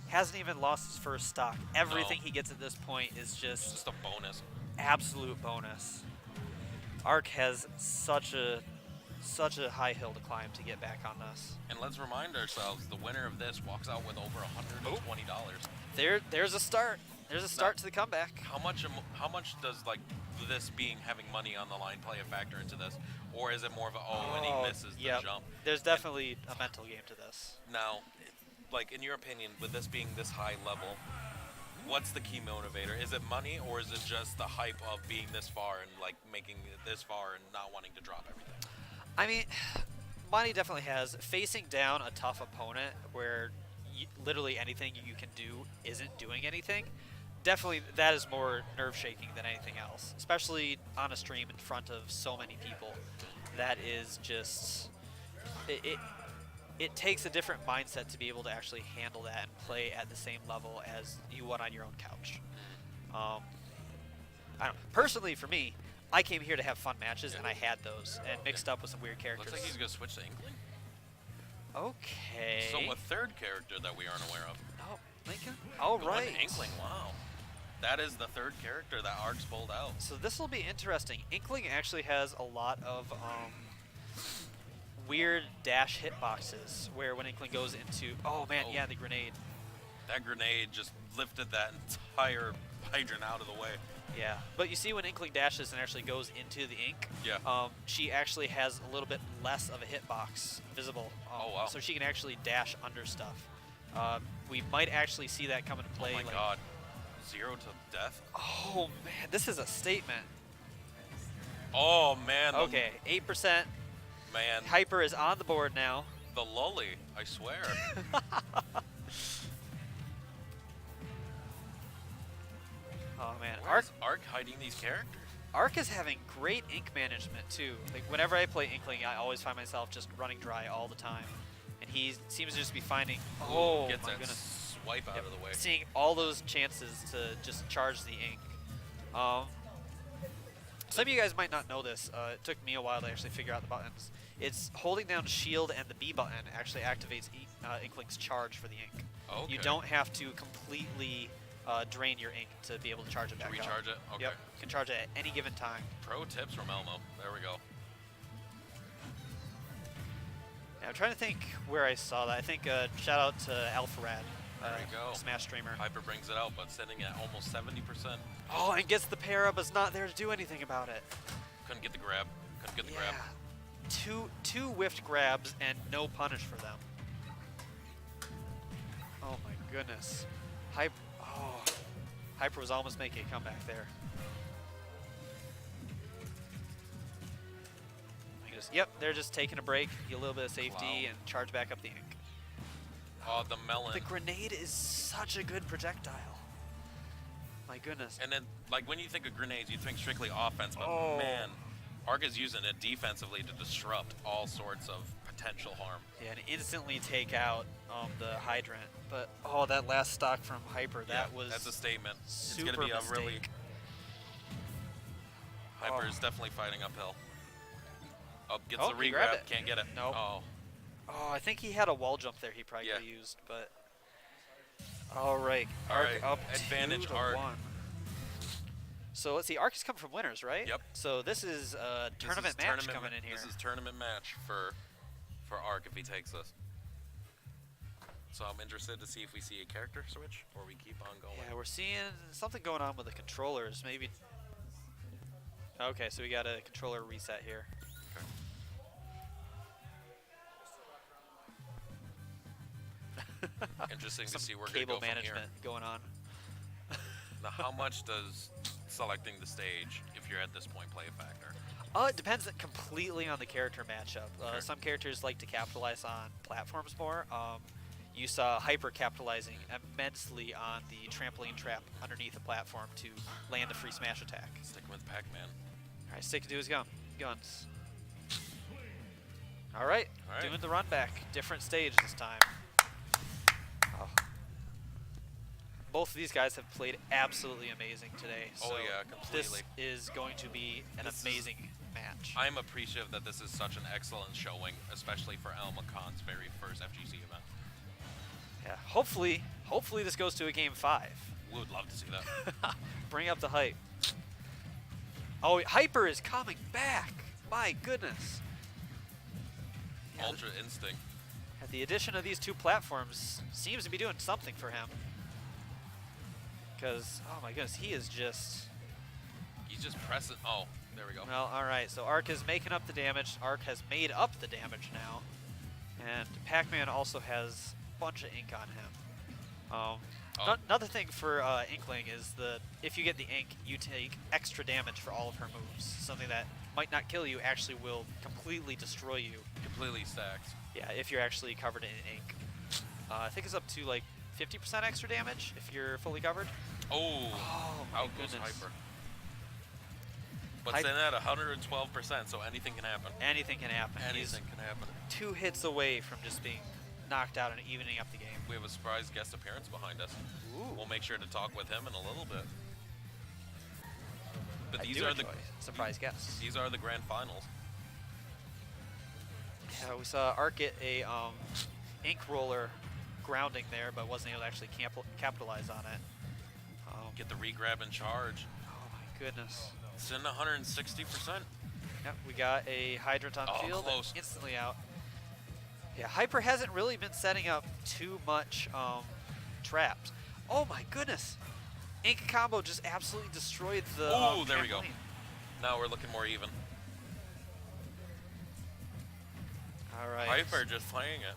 Hasn't even lost his first stock. Everything he gets at this point is just a bonus. Absolute bonus. Arc has such a high hill to climb to get back on this. And let's remind ourselves, the winner of this walks out with over $120. There's a start. There's a start to the comeback. How much does like this having money on the line play a factor into this, or is it more of a and he misses the jump? There's definitely a mental game to this. Now, like in your opinion, with this being this high level, what's the key motivator? Is it money, or is it just the hype of being this far and like making it this far and not wanting to drop everything? I mean, Bonnie definitely has. Facing down a tough opponent where literally anything you can do isn't doing anything, definitely that is more nerve-shaking than anything else, especially on a stream in front of so many people. That is just... It takes a different mindset to be able to actually handle that and play at the same level as you would on your own couch. I don't know. Personally, for me, I came here to have fun matches, and I had those, and mixed up with some weird characters. Looks like he's going to switch to Inkling. Okay. So a third character that we aren't aware of. Oh, Lincoln? All Going right. Inkling, wow. That is the third character that Arc's pulled out. So this will be interesting. Inkling actually has a lot of weird dash hitboxes where when Inkling goes into... Oh, man, yeah, the grenade. That grenade just lifted that entire hydrant out of the way. Yeah, but you see when Inkling dashes and actually goes into the ink, she actually has a little bit less of a hitbox visible. Oh, wow. So she can actually dash under stuff. We might actually see that come into play. Oh my god. 0 to death? Oh man, this is a statement. Oh man. Okay, 8%. Man. Hyper is on the board now. The lolly, I swear. Oh man, Where's Arc hiding these characters? Arc is having great ink management too. Like whenever I play Inkling, I always find myself just running dry all the time, and he seems to just be finding. Oh gets my that goodness! Swipe out of the way. Seeing all those chances to just charge the ink. Some of you guys might not know this. It took me a while to actually figure out the buttons. It's holding down shield and the B button actually activates Inkling's charge for the ink. Okay. You don't have to completely drain your ink to be able to charge it back up. Recharge it? Okay. Yep. You can charge it at any given time. Pro tips from Elmo. There we go. Yeah, I'm trying to think where I saw that. I think shout out to Alpharad. There you go. Smash streamer. Hyper brings it out, but sitting at almost 70%. Oh, and gets the pair up, is not there to do anything about it. Couldn't get the grab. Couldn't get the grab. Two whiffed grabs and no punish for them. Oh my goodness. Hyper was almost making a comeback there. Yep, they're just taking a break, get a little bit of safety, and charge back up the ink. Oh, the melon. The grenade is such a good projectile. My goodness. And then, like, when you think of grenades, you think strictly offense, but man, Arc is using it defensively to disrupt all sorts of potential harm. Yeah, and instantly take out the hydrant. But, that last stock from Hyper, that was that's a statement. It's super going to be mistake. a really... Hyper is definitely fighting uphill. Oh, gets the re-grab, can't get it. Nope. Oh, I think he had a wall jump there he probably could have used, but... All right, Arc up advantage 2-1. Arc. So let's see, Arc has come from winners, right? Yep. So this is a tournament match coming in here. This is tournament match for Arc if he takes this. So I'm interested to see if we see a character switch or we keep on going. Yeah, we're seeing something going on with the controllers. Maybe. Okay, so we got a controller reset here. Interesting to see where cable go from management here. going on. Now, how much does selecting the stage, if you're at this point, play a factor? It depends completely on the character matchup. Some characters like to capitalize on platforms more. You saw Hyper capitalizing immensely on the trampoline trap underneath the platform to land a free smash attack. Sticking with Pac-Man. All right, sticking to his guns. All right, doing the run back. Different stage this time. Oh. Both of these guys have played absolutely amazing today. So completely. This is going to be an amazing match. I'm appreciative that this is such an excellent showing, especially for AlmaCon's very first FGC event. Yeah, hopefully this goes to a game 5. We would love to see that. Bring up the hype. Oh, Hyper is coming back. My goodness. Yeah, Ultra Instinct. The addition of these two platforms seems to be doing something for him. Because, oh my goodness, he's just pressing. Oh, there we go. Well, all right. So Arc is making up the damage. Arc has made up the damage now. And Pac-Man also has a bunch of ink on him. Another thing for Inkling is if you get the ink, you take extra damage for all of her moves. Something that might not kill you actually will completely destroy you. Completely stacked. Yeah, if you're actually covered in ink. I think it's up to like 50% extra damage if you're fully covered. Oh, my out goes goodness. Hyper. But then at 112%, so anything can happen. Anything can happen. Anything can happen. 2 hits away from just being knocked out and evening up the game. We have a surprise guest appearance behind us. Ooh. We'll make sure to talk with him in a little bit. But I these do are enjoy surprise guests. These are the grand finals. Yeah, we saw Art get a ink roller grounding there, but wasn't able to actually capitalize on it. Get the regrab and charge. Oh my goodness. It's in 160%. Yep, we got a hydrant on field, close. instantly out. Yeah, Hyper hasn't really been setting up too much traps. Oh my goodness. Ink combo just absolutely destroyed the Oh, there we go. trampoline. Now we're looking more even. All right. Hyper just playing it.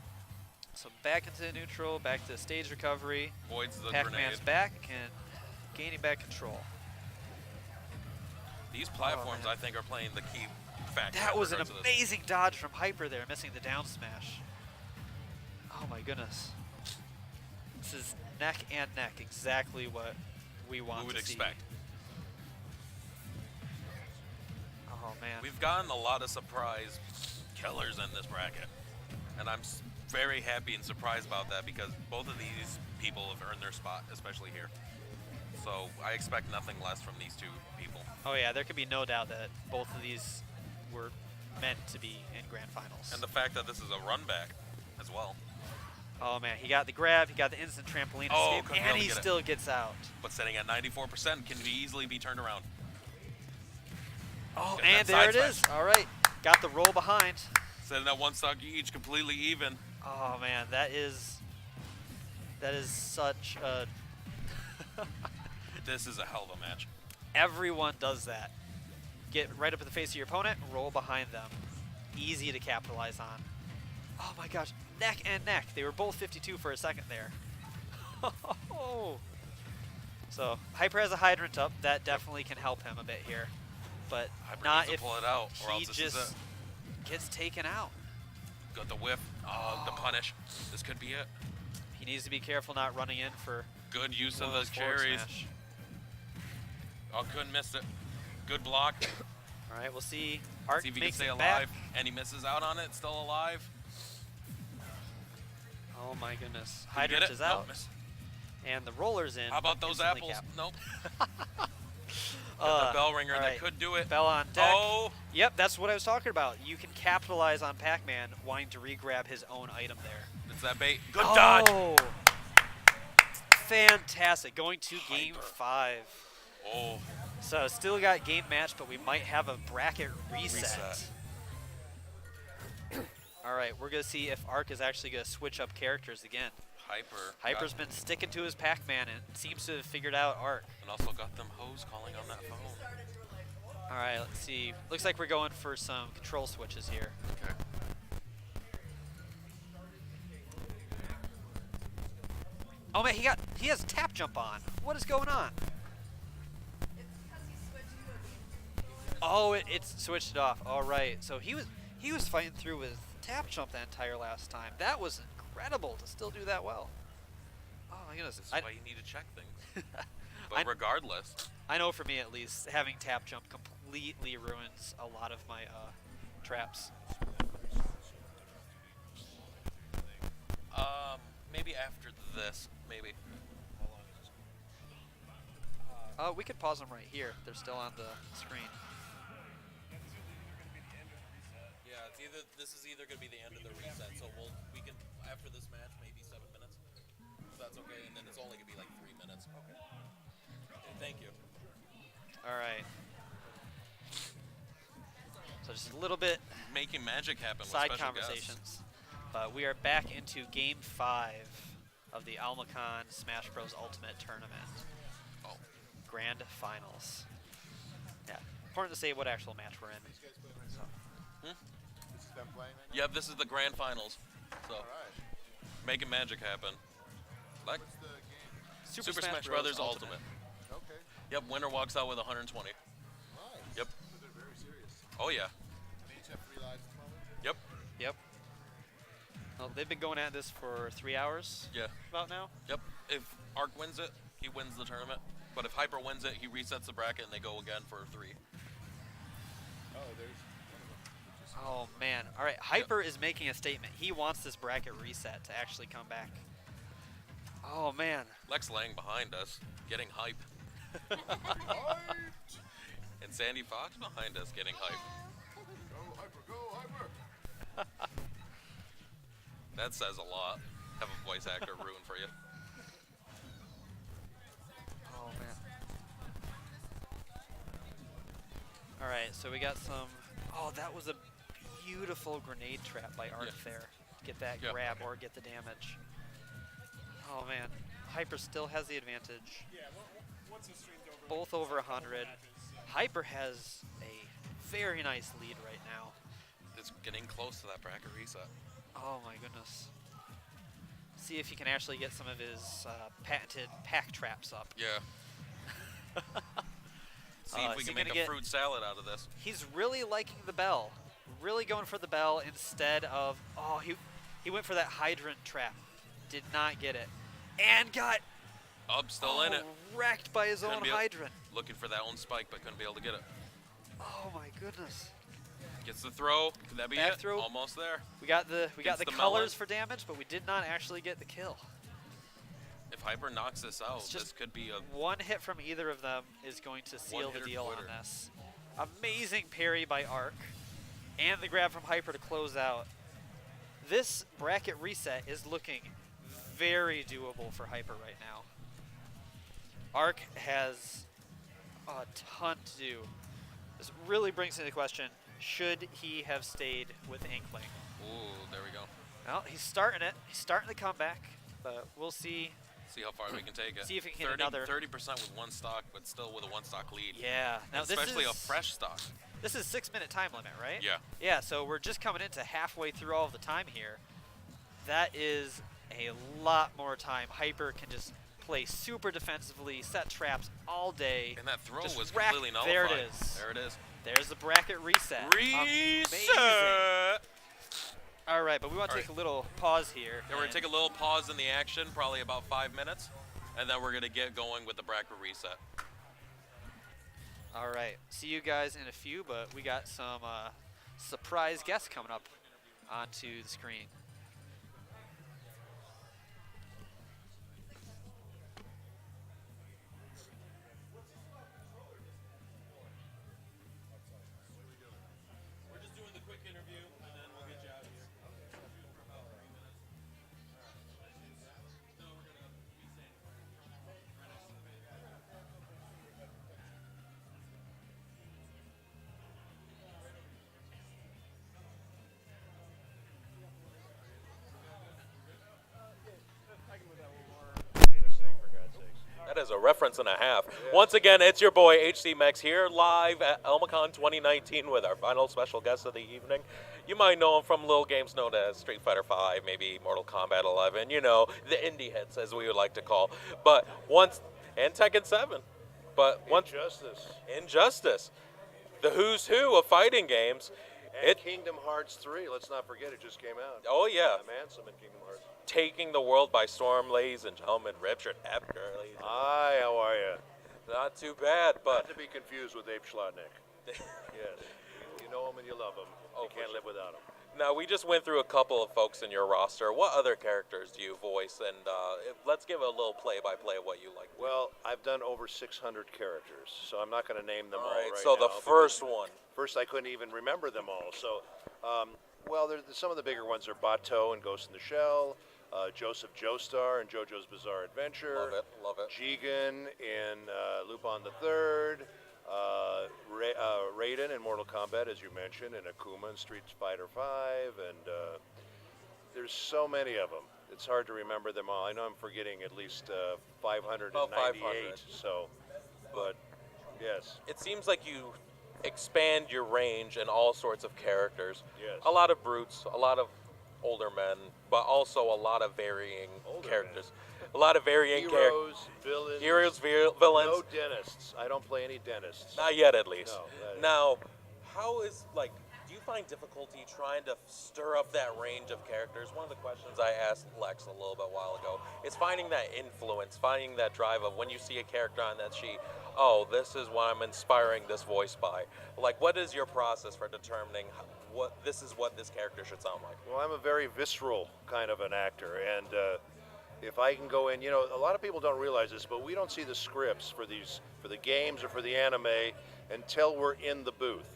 So back into neutral, back to stage recovery. Voids the Pac-Man's grenade. back and gaining back control. These platforms, I think, are playing the key factor. That in was an regards to this. amazing dodge from Hyper there, missing the down smash. Oh my goodness. This is neck and neck, exactly what we want We would to see. expect. Oh man. We've gotten a lot of surprise killers in this bracket. And I'm very happy and surprised about that because both of these people have earned their spot, especially here. So I expect nothing less from these two people. Oh yeah, there can be no doubt that both of these were meant to be in grand finals. And the fact that this is a run back as well. Oh man, he got the grab, he got the instant trampoline escape, couldn't be and able to he get it. still gets out. But sitting at 94% can easily be turned around. Oh, Getting and that there side it is. All right, got the roll behind. Sitting at 1 stock each, completely even. Oh man, that is such a. This is a hell of a match. Everyone does that. Get right up in the face of your opponent, roll behind them. Easy to capitalize on. Oh my gosh, neck and neck. They were both 52 for a second there. So Hyper has a hydrant up. That definitely can help him a bit here, but Hyper not needs to if pull it out, or he else this is just it. gets taken out. Got the whiff, the punish. This could be it. He needs to be careful not running in for Good use one of those those forward cherries. smash. Oh, couldn't miss it. Good block. All right, we'll see. Art See if he can makes stay it alive. back. And he misses out on it, still alive. Oh my goodness. Did he get Hydrant it? is Nope, out. miss. And the roller's in. How about those instantly apples? capped. Nope. Got the bell ringer all that right. could do it. Bell on deck. Oh! Yep, that's what I was talking about. You can capitalize on Pac-Man wanting to re-grab his own item there. It's that bait. Good dodge. Oh! Fantastic. Going to game 5. Oh. So still got game match, but we might have a bracket reset. All right, we're going to see if Ark is actually going to switch up characters again. Hyper's been sticking to his Pac-Man and seems to have figured out Ark. And also got them hoes calling on that phone. All right, let's see. Looks like we're going for some control switches here. Okay. Oh man, he has tap jump on. What is going on? Oh, it's switched it off. All right, so he was fighting through with tap jump that entire last time. That was incredible to still do that well. Oh my goodness. This is why you need to check things. But regardless. I know for me at least, having tap jump completely ruins a lot of my traps. Maybe after this, maybe. We could pause them right here. They're still on the screen. Yeah, this is either gonna be the end of the reset, so we can after this match maybe 7 minutes. If that's okay, and then it's only gonna be like 3 minutes. Okay. Thank you. All right. So just a little bit Making magic happen with side special conversations. But we are back into game 5 of the AlmaCon Smash Bros. Ultimate Tournament. Oh. Grand Finals. Yeah. Important to say what actual match we're in. So. This is them playing right now? Yep, this is the grand finals. So making magic happen. Like What's the game? Super Smash Bros. Ultimate. Okay. Yep, winner walks out with 120. Nice. Yep. So they're very serious. Oh yeah. They each have 3 lives at the moment. Yep. Yep. Well, they've been going at this for 3 hours. Yeah. About now. Yep. If Arc wins it, he wins the tournament. But if Hyper wins it, he resets the bracket and they go again for 3. Oh, there's one of them. Oh man. All right. Hyper is making a statement. He wants this bracket reset to actually come back. Oh man. Lex laying behind us, getting hype. And Sandy Fox behind us, getting hype. Go Hyper, go Hyper. That says a lot. Have a voice actor rooting for you. Oh man. All right. So we got some. Oh, that was a beautiful grenade trap by Art there. Get that grab or get the damage. Oh man. Hyper still has the advantage. Yeah, what's his stream over? Both over 100. Hyper has a very nice lead right now. It's getting close to that bracket reset. Oh my goodness. See if he can actually get some of his patented pack traps up. Yeah. See if we can make a fruit salad out of this. He's really liking the bell. Really going for the bell instead of, oh, he went for that hydrant trap. Did not get it. And got Still in it. Wrecked by his own hydrant. Looking for that own spike, but couldn't be able to get it. Oh my goodness. Gets the throw. Could that be Back it? throw. Almost there. We got the Gets the colors melon. for damage, but we did not actually get the kill. If Hyper knocks this out, this could be a... One hit from either of them is going to seal the deal quitter. on this. Amazing parry by Arc. And the grab from Hyper to close out. This bracket reset is looking very doable for Hyper right now. Arc has a ton to do. This really brings into question, should he have stayed with Inkling? Ooh, there we go. Well, he's starting it. He's starting the comeback, but we'll see. See how far we can take it. See if he can get another 30% with one stock, but still with a one stock lead. Yeah. Now especially this a fresh stock. This is 6-minute time limit, right? Yeah. Yeah, so we're just coming into halfway through all of the time here. That is a lot more time. Hyper can just play super defensively, set traps all day. And that throw just was wreck. completely nullified. There it is. There it is. There's the bracket reset. Amazing. All right, but we want to take a little pause here. Yeah, we're going to take a little pause in the action, probably about 5 minutes, and then we're going to get going with the bracket reset. All right, see you guys in a few, but we got some surprise guests coming up onto the screen. We're just doing the quick interview, and then we'll get you out of here. For about 3 minutes. No, we're gonna be staying right next to the band. That is a reference and a half. Once again, it's your boy HC Max here, live at AlmaCon 2019 with our final special guest of the evening. You might know him from little games known as Street Fighter V, maybe Mortal Kombat 11, you know, the indie hits as we would like to call. But once, and Tekken 7. But once, Injustice. The who's who of fighting games. And Kingdom Hearts 3, let's not forget it just came out. Oh yeah. I'm Ansem in Kingdom Hearts. Taking the world by storm, ladies and gentlemen. Richard Epker, ladies. Hi, how are you? Not too bad, but... Not to be confused with Abe Schlotnick. Yes. You know him and you love him. You can't live without him. Now, we just went through a couple of folks in your roster. What other characters do you voice? And let's give a little play-by-play of what you like. Well, I've done over 600 characters, so I'm not going to name them all right, right so now. the first one. First, I couldn't even remember them all. So, well, some of the bigger ones are Bato and Ghost in the Shell, Joseph Joestar in JoJo's Bizarre Adventure. Love it. Jigen in Lupin the Third. Raiden in Mortal Kombat, as you mentioned, and Akuma in Street Fighter V, and there's so many of them. It's hard to remember them all. I know I'm forgetting at least 598. About 500. So, but yes. It seems like you expand your range in all sorts of characters. Yes. A lot of brutes, a lot of older men, but also a lot of varying characters. A lot of varying characters. Villains. Heroes, villains. No dentists. I don't play any dentists. Not yet, at least. No. Now, how is, like, do you find difficulty trying to stir up that range of characters? One of the questions I asked Lex a little bit while ago is finding that influence, finding that drive of when you see a character on that sheet, oh, this is what I'm inspiring this voice by. Like, what is your process for determining what this character should sound like? Well, I'm a very visceral kind of an actor, and if I can go in, you know, a lot of people don't realize this, but we don't see the scripts for the games or for the anime until we're in the booth.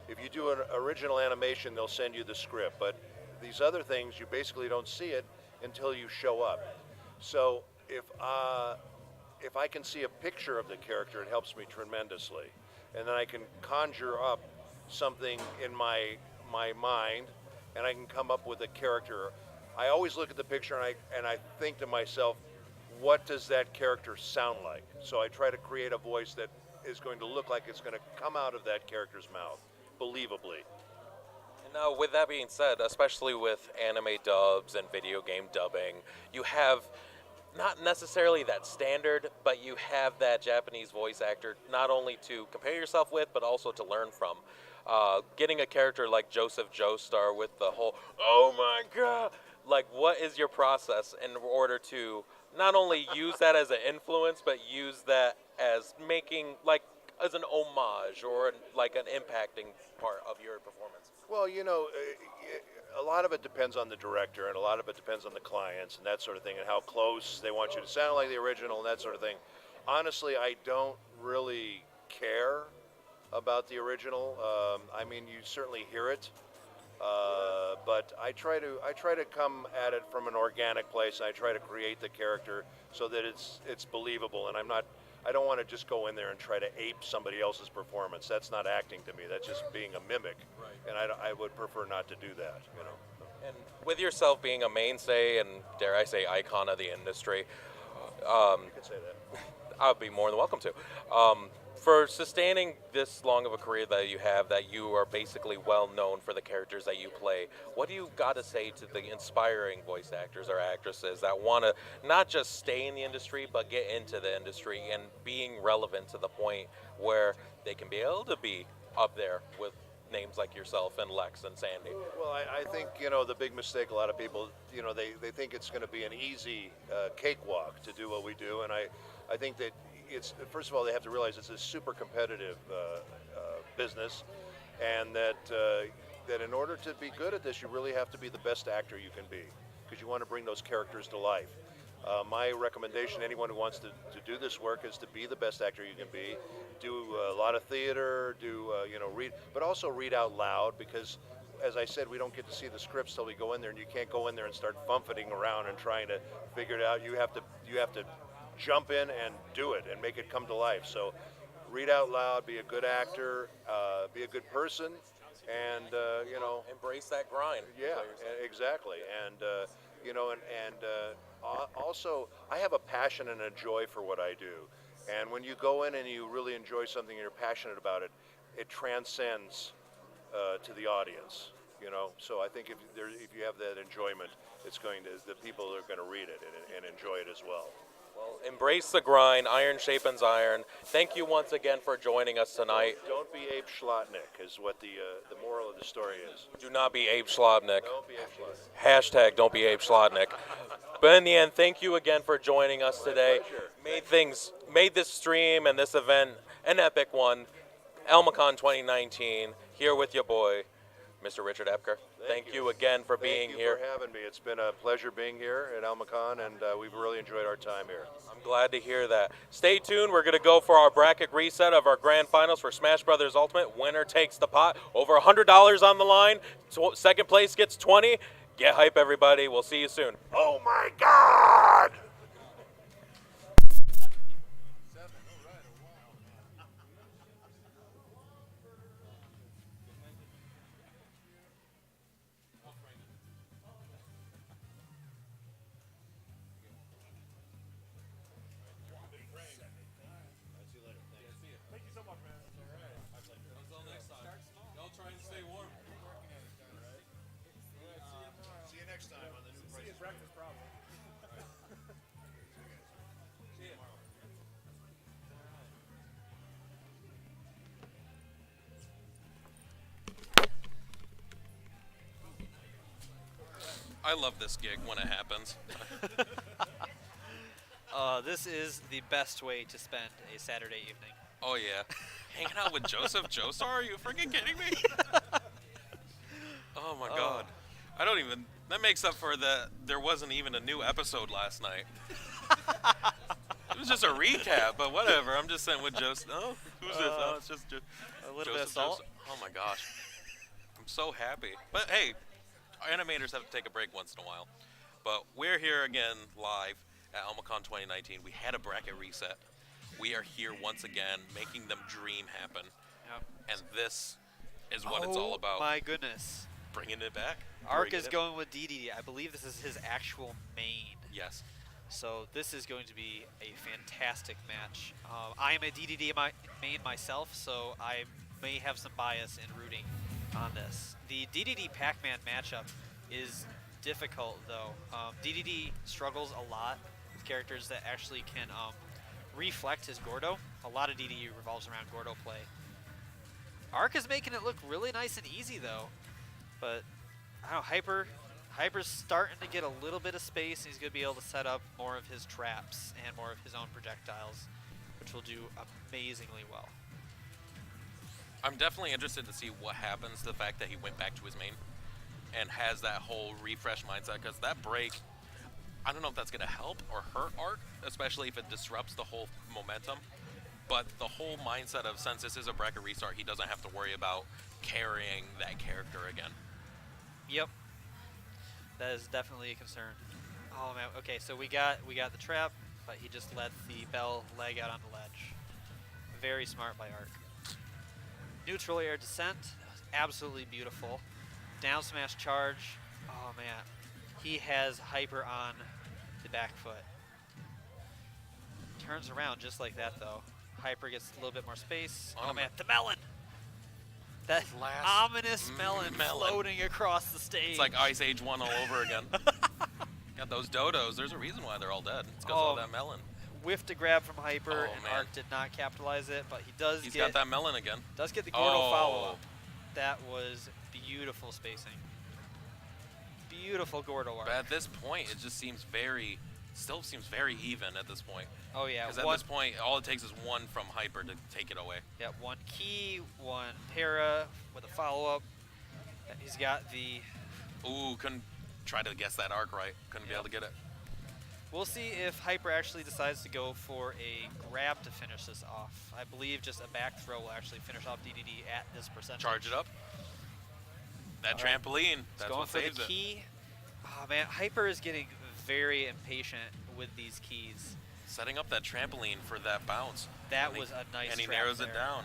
If you do an original animation, they'll send you the script, but these other things, you basically don't see it until you show up. So if I can see a picture of the character, it helps me tremendously. And then I can conjure up something in my mind, and I can come up with a character. I always look at the picture and I think to myself, what does that character sound like? So I try to create a voice that is going to look like it's going to come out of that character's mouth, believably. And now, with that being said, especially with anime dubs and video game dubbing, you have not necessarily that standard, but you have that Japanese voice actor not only to compare yourself with, but also to learn from. Getting a character like Joseph Joestar with the whole, oh my god, like, what is your process in order to not only use that as an influence, but use that as making, like, as an homage or like an impacting part of your performance? Well, you know, a lot of it depends on the director, and a lot of it depends on the clients and that sort of thing, and how close they want you to sound like the original and that sort of thing. Honestly, I don't really care about the original. I mean, you certainly hear it, but I try to come at it from an organic place, and I try to create the character so that it's believable, and I don't want to just go in there and try to ape somebody else's performance. That's not acting to me. That's just being a mimic. Right. And I would prefer not to do that, you know. And with yourself being a mainstay and, dare I say, icon of the industry, you could say that. I would be more than welcome to. For sustaining this long of a career that you are basically well known for the characters that you play, what do you got to say to the inspiring voice actors or actresses that want to not just stay in the industry, but get into the industry and being relevant to the point where they can be able to be up there with names like yourself and Lex and Sandy? Well, I think, you know, the big mistake, a lot of people, you know, they think it's going to be an easy cakewalk to do what we do, and I think that it's, first of all, they have to realize it's a super competitive business, and that in order to be good at this, you really have to be the best actor you can be, because you want to bring those characters to life. My recommendation to anyone who wants to do this work is to be the best actor you can be, do a lot of theater, you know, read, but also read out loud, because as I said, we don't get to see the scripts till we go in there, and you can't go in there and start buffeting around and trying to figure it out. You have to jump in and do it and make it come to life. So read out loud, be a good actor, be a good person, and you know, embrace that grind. Yeah, exactly. And you know, and also I have a passion and a joy for what I do. And when you go in and you really enjoy something and you're passionate about it, it transcends to the audience. You know, so I think if you have that enjoyment, the people are going to read it and enjoy it as well. Well, embrace the grind. Iron sharpens iron. Thank you once again for joining us tonight. Don't be Abe Schlotnick is what the moral of the story is. Do not be Abe Schlotnick. Don't be Abe Schlotnick. Hashtag don't be Abe Schlotnick. But in the end, thank you again for joining us today. Made this stream and this event an epic one. AlmaCon 2019, here with your boy, Mr. Richard Epker. Thank you again for being here. Thank you for having me. It's been a pleasure being here at AlmaCon, and we've really enjoyed our time here. I'm glad to hear that. Stay tuned. We're going to go for our bracket reset of our grand finals for Smash Brothers Ultimate. Winner takes the pot. Over $100 on the line. Second place gets 20. Get hype, everybody. We'll see you soon. Oh, my God! See you next time on the new Price is Right. Breakfast problem. I love this gig when it happens. This is the best way to spend a Saturday evening. Oh yeah, hanging out with Joseph Joestar? Are you freaking kidding me? Oh my God, I don't even. That makes up for the. There wasn't even a new episode last night. It was just a recap, but whatever. I'm just sitting with Joseph. Oh, who's this? Oh, it's just a little bit of salt. Oh my gosh, I'm so happy. But hey, animators have to take a break once in a while. But we're here again live at AlmaCon 2019. We had a bracket reset. We are here once again, making them dream happen. Yep. And this is what it's all about. Oh my goodness. Bringing it back. Arc is going with DDD. I believe this is his actual main. Yes. So this is going to be a fantastic match. I am a DDD main myself, so I may have some bias in rooting on this. The DDD Pac-Man matchup is difficult, though. DDD struggles a lot with characters that actually can reflect his Gordo. A lot of DDD revolves around Gordo play. Arc is making it look really nice and easy, though. But, I don't know, Hyper's starting to get a little bit of space, and he's going to be able to set up more of his traps and more of his own projectiles, which will do amazingly well. I'm definitely interested to see what happens to the fact that he went back to his main and has that whole refresh mindset, because that break, I don't know if that's going to help or hurt Arc, especially if it disrupts the whole momentum. But the whole mindset of, since this is a bracket restart, he doesn't have to worry about carrying that character again. Yep. That is definitely a concern. Oh man, okay, so we got the trap, but he just let the Bell leg out on the ledge. Very smart by Arc. Neutral air descent, absolutely beautiful. Down smash charge. Oh man, he has Hyper on the back foot. Turns around just like that though. Hyper gets a little bit more space. Oh man, the melon! That ominous melon floating across the stage. It's like Ice Age 1 all over again. Got those dodos. There's a reason why they're all dead. It's because of that melon. Whiffed a grab from Hyper, and Arc did not capitalize it, but He's got that melon again. Does get the Gordo follow-up. That was beautiful spacing. Beautiful Gordo arc. But at this point, it just seems still seems very even at this point. Oh yeah. Because at this point, all it takes is one from Hyper to take it away. Yeah, one key, one para with a follow-up. He's got the... Ooh, couldn't try to guess that arc right. Couldn't be able to get it. We'll see if Hyper actually decides to go for a grab to finish this off. I believe just a back throw will actually finish off DDD at this percentage. Charge it up. That trampoline. That's going what for saves the key. Oh man, Hyper is getting very impatient with these keys. Setting up that trampoline for that bounce. That was a nice And he trap narrows there. it down.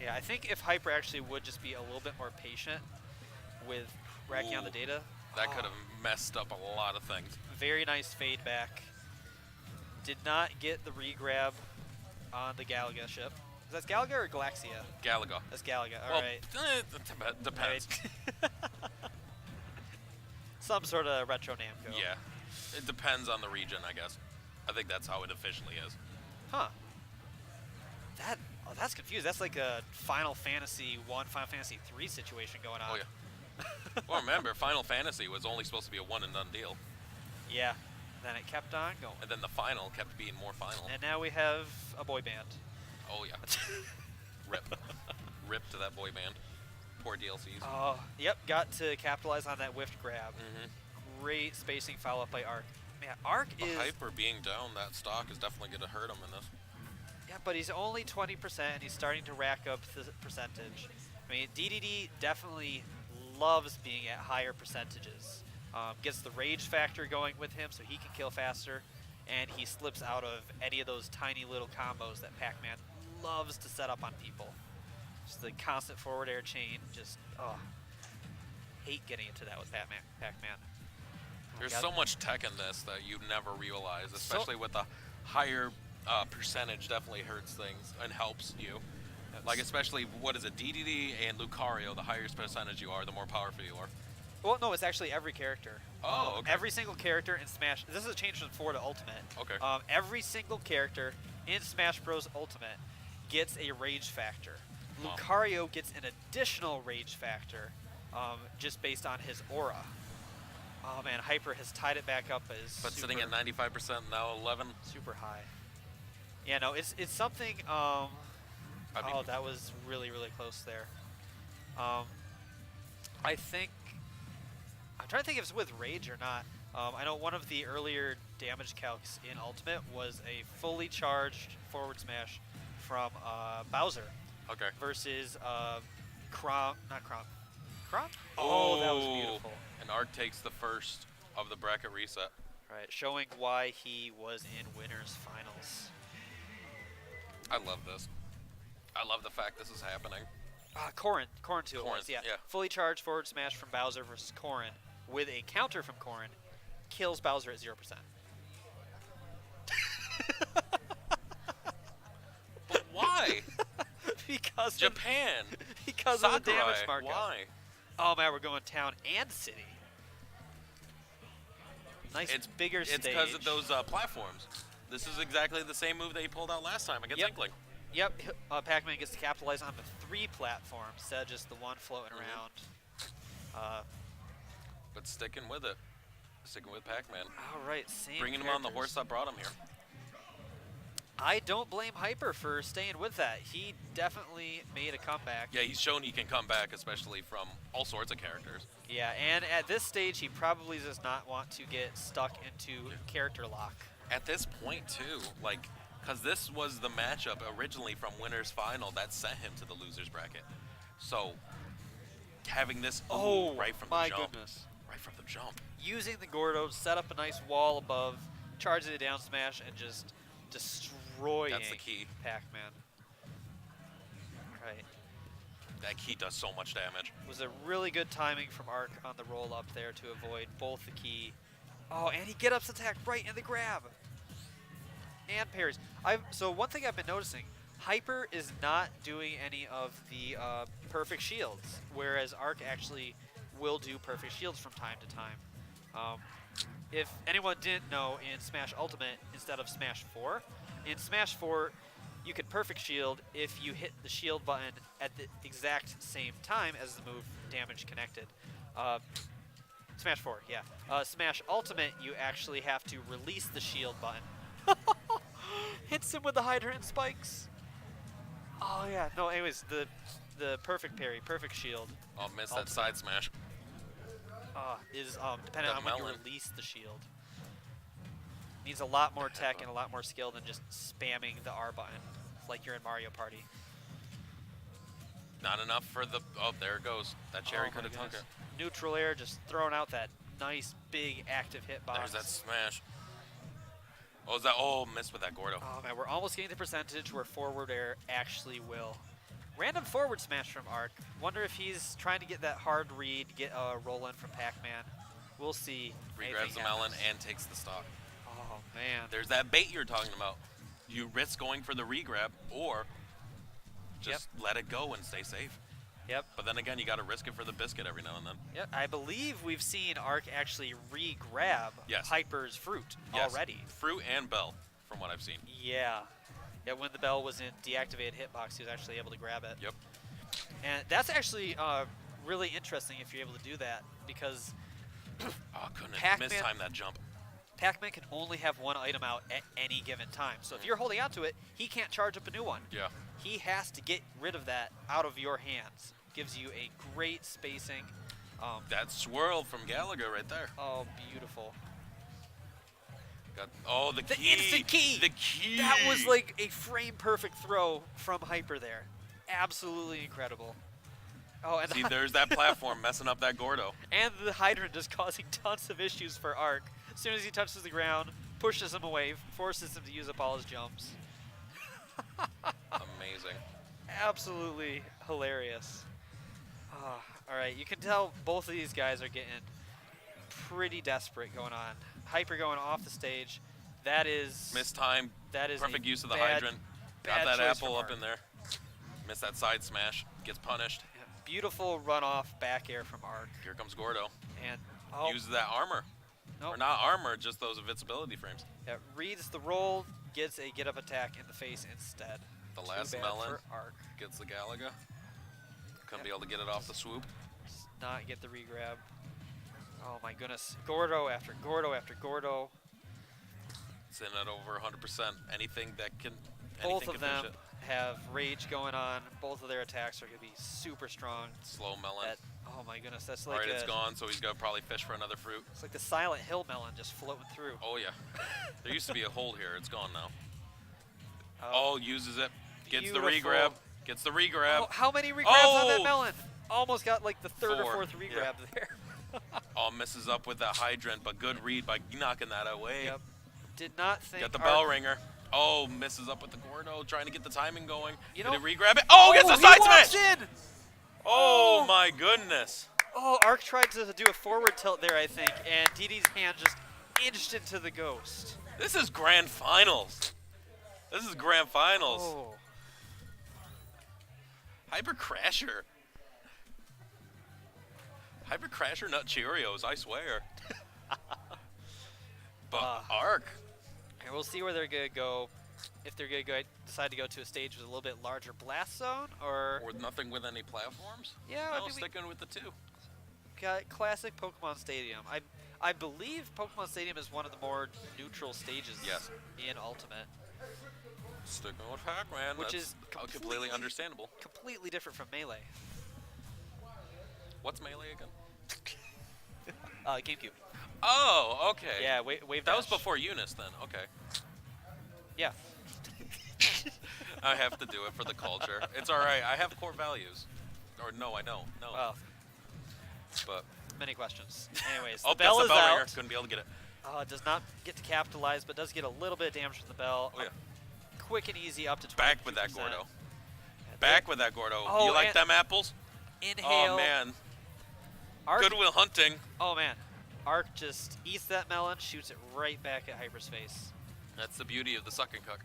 Yeah, I think if Hyper actually would just be a little bit more patient with racking on the data. That could have messed up a lot of things. Very nice fade back. Did not get the re-grab on the Galaga ship. Is that Galaga or Galaxia? Galaga. That's Galaga, Well, alright. it depends. Right. Some sort of retro Namco. Yeah. It depends on the region, I guess. I think that's how it officially is. Huh. That's confused. That's like a Final Fantasy 1, Final Fantasy 3 situation going on. Oh, yeah. Well, remember, Final Fantasy was only supposed to be a one-and-done deal. Yeah. Then it kept on going. And then the final kept being more final. And now we have a boy band. Oh, yeah. Rip. Rip to that boy band. Poor DLCs. Oh, yep. Got to capitalize on that whiffed grab. Mm-hmm. Great spacing follow-up by Arc. Man, Arc is... Hyper being down that stock is definitely going to hurt him in this. Yeah, but he's only 20%, and he's starting to rack up the percentage. I mean, DDD definitely loves being at higher percentages. Gets the rage factor going with him so he can kill faster, and he slips out of any of those tiny little combos that Pac-Man loves to set up on people. Just the constant forward air chain, just, hate getting into that with Pac-Man. There's so much tech in this that you never realize, especially with the higher percentage definitely hurts things and helps you. Like especially, what is it, DDD and Lucario, the higher percentage you are, the more powerful you are. Well, no, it's actually every character. Oh, okay. Every single character in Smash, this is a change from 4 to Ultimate. Okay. Every single character in Smash Bros. Ultimate gets a rage factor. Lucario gets an additional rage factor just based on his aura. Oh man, Hyper has tied it back up as But sitting at 95% now, 11. super high. Yeah, no, it's something. That was really close there. I think I'm trying to think if it's with Rage or not. I know one of the earlier damage calcs in Ultimate was a fully charged forward smash from Bowser. Okay. Versus Crom. Oh, that was beautiful. And Arc takes the first of the bracket reset. Right, showing why he was in winners finals. I love this. I love the fact this is happening. Corrin 2 it was, yeah. Fully charged forward smash from Bowser versus Corrin with a counter from Corrin kills Bowser at 0%. But why? Because Japan. Because Sakurai, of the damage markup. Why? Oh man, we're going town and city. Nice bigger stage. It's because of those platforms. This is exactly the same move that he pulled out last time against Inkling. Yep, Pac-Man gets to capitalize on the 3 platforms instead of just the one floating around. But sticking with it. Sticking with Pac-Man. All right, same Bringing him on the horse that brought him here. I don't blame Hyper for staying with that. He definitely made a comeback. Yeah, he's shown he can come back, especially from all sorts of characters. Yeah, and at this stage, he probably does not want to get stuck into character lock. At this point, too, like, because this was the matchup originally from Winners Final that sent him to the losers bracket. So, having this right from the jump. Goodness. Right from the jump. Using the Gordo to set up a nice wall above, charging the down smash, and just destroying That's the key. Pac-Man. Right. That key does so much damage. Was a really good timing from Arc on the roll up there to avoid both the key. Oh, and he get-ups attack right in the grab. And parries. So one thing I've been noticing, Hyper is not doing any of the perfect shields, whereas Arc actually will do perfect shields from time to time. If anyone didn't know, in Smash Ultimate, instead of Smash 4, in Smash 4, you could perfect shield if you hit the shield button at the exact same time as the move damage connected. Smash 4, yeah. Smash Ultimate, you actually have to release the shield button. Hits him with the hydrant spikes. Oh yeah, no, anyways, the perfect parry, perfect shield. Oh, missed that side smash. Is dependent on when you release the shield. Needs a lot more tech and a lot more skill than just spamming the R button, like you're in Mario Party. Not enough for the... Oh, there it goes. That cherry could have took it. Neutral air, just throwing out that nice, big, active hitbox. There's that smash. Oh, is that... Oh, missed with that Gordo. Oh, man, we're almost getting the percentage where forward air actually will. Random forward smash from Arc. Wonder if he's trying to get that hard read, get a roll in from Pac-Man. We'll see. Regrabs the melon and takes the stock. Oh, man. There's that bait you're talking about. You risk going for the regrab or just let it go and stay safe. Yep. But then again, you got to risk it for the biscuit every now and then. Yep. I believe we've seen Arc actually re-grab Hyper's fruit already. Fruit and Bell, from what I've seen. Yeah. Yeah, when the bell was in deactivated hitbox, he was actually able to grab it. Yep. And that's actually really interesting if you're able to do that, because oh, couldn't Pac-Man, mistime that jump. Pac-Man can only have one item out at any given time. So if you're holding on to it, he can't charge up a new one. Yeah. He has to get rid of that out of your hands. Gives you a great spacing. That swirl from Gallagher right there. Oh, beautiful. Oh, the key. Instant key. The key. That was like a frame perfect throw from Hyper there. Absolutely incredible. Oh, and see, there's that platform messing up that Gordo. And the hydrant is causing tons of issues for Arc. As soon as he touches the ground, pushes him away, forces him to use up all his jumps. Amazing. Absolutely hilarious. All right, you can tell both of these guys are getting pretty desperate going on. Hyper going off the stage. That is... Missed time. That is perfect use of the hydrant. Got that apple up in there. Missed that side smash. Gets punished. Yeah, beautiful runoff back air from Arc. Here comes Gordo. And uses that armor. Nope. Or not armor, just those invincibility frames. Yeah, reads the roll, gets a get-up attack in the face instead. The last bad melon for Arc. gets the Galaga. Couldn't be able to get it off the swoop. Not get the regrab. Oh my goodness. Gordo after Gordo after Gordo. It's in at over 100%. Anything that can. Both Anything of can finish them it. have rage going on. Both of their attacks are going to be super strong. Slow melon. Oh my goodness, that's All like right, it's gone, so he's going to probably fish for another fruit. It's like the Silent Hill melon just floating through. Oh, yeah. There used to be a hole here. It's gone now. Oh, uses it. Gets the Beautiful. regrab. Gets the regrab. Oh, how many regrabs on that Oh! melon? Almost got like the third or 4, fourth yeah. regrab there. Oh, misses up with that hydrant, but good read by knocking that away. Yep. Did not think. Got the bell ringer. Oh, misses up with the Gordo, trying to get the timing going. You Did know, he regrab it? Oh, gets the he side walks smash! in! Oh, my goodness. Oh, Arc tried to do a forward tilt there, I think, and DD's hand just inched into the ghost. This is grand finals. This is grand finals. Oh. Hyper Crasher. Hyper Crasher nut Cheerios, I swear. But Arc. And we'll see where they're going to go. If they're going to decide to go to a stage with a little bit larger blast zone, or nothing with any platforms? Yeah, No, I think sticking with the 2. got classic Pokemon Stadium. I believe Pokemon Stadium is one of the more neutral stages in Ultimate. Sticking with Pac-Man, Which that's is completely understandable. Completely different from Melee. What's Melee again? GameCube. Oh, okay. Yeah, Wave That was Dash. before Eunice then, okay. Yeah. I have to do it for the culture. It's alright, I have core values. Or no, I don't. No. Well, but many questions. Anyways, oh, the bell that's is the bell ringer. out. Couldn't be able to get it. Does not get to capitalize, but does get a little bit of damage from the bell. Oh, yeah. Quick and easy up to 20%. Back with that Gordo. Back with that Gordo. Oh, you like and them apples? Inhale. Oh, man. Arc, Goodwill Hunting. Oh, man. Arc just eats that melon, shoots it right back at Hyper's face. That's the beauty of the sucking cuck.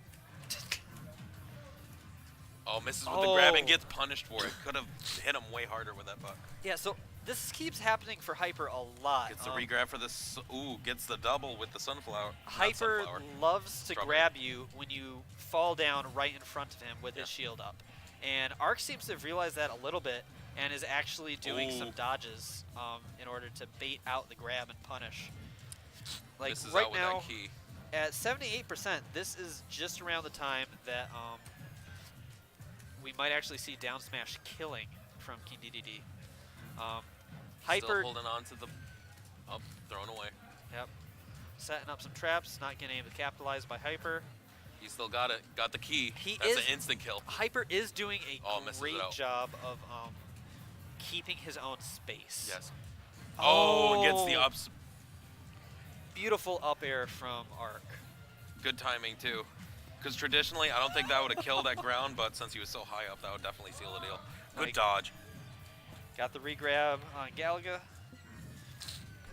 Oh, misses with the grab and gets punished for it. Could have hit him way harder with that buck. Yeah, so this keeps happening for Hyper a lot. Gets the regrab for this. Ooh, gets the double with the sunflower. Hyper loves to grab you when you fall down right in front of him with his shield up. And Arc seems to have realized that a little bit and is actually doing some dodges in order to bait out the grab and punish. Like Misses right out with now, that key. at 78%, this is just around the time that we might actually see down smash killing from King DDD. Hyper Still holding on to the. Oh, thrown away. Yep. Setting up some traps, not getting able to capitalize by Hyper. He still got it. Got the key. That's an instant kill. Hyper is doing a great out. job of keeping his own space. Yes. Oh, gets the ups. Beautiful up air from Arc. Good timing too. Because traditionally, I don't think that would have killed that ground, but since he was so high up, that would definitely seal the deal. Good dodge. Got the regrab on Galaga.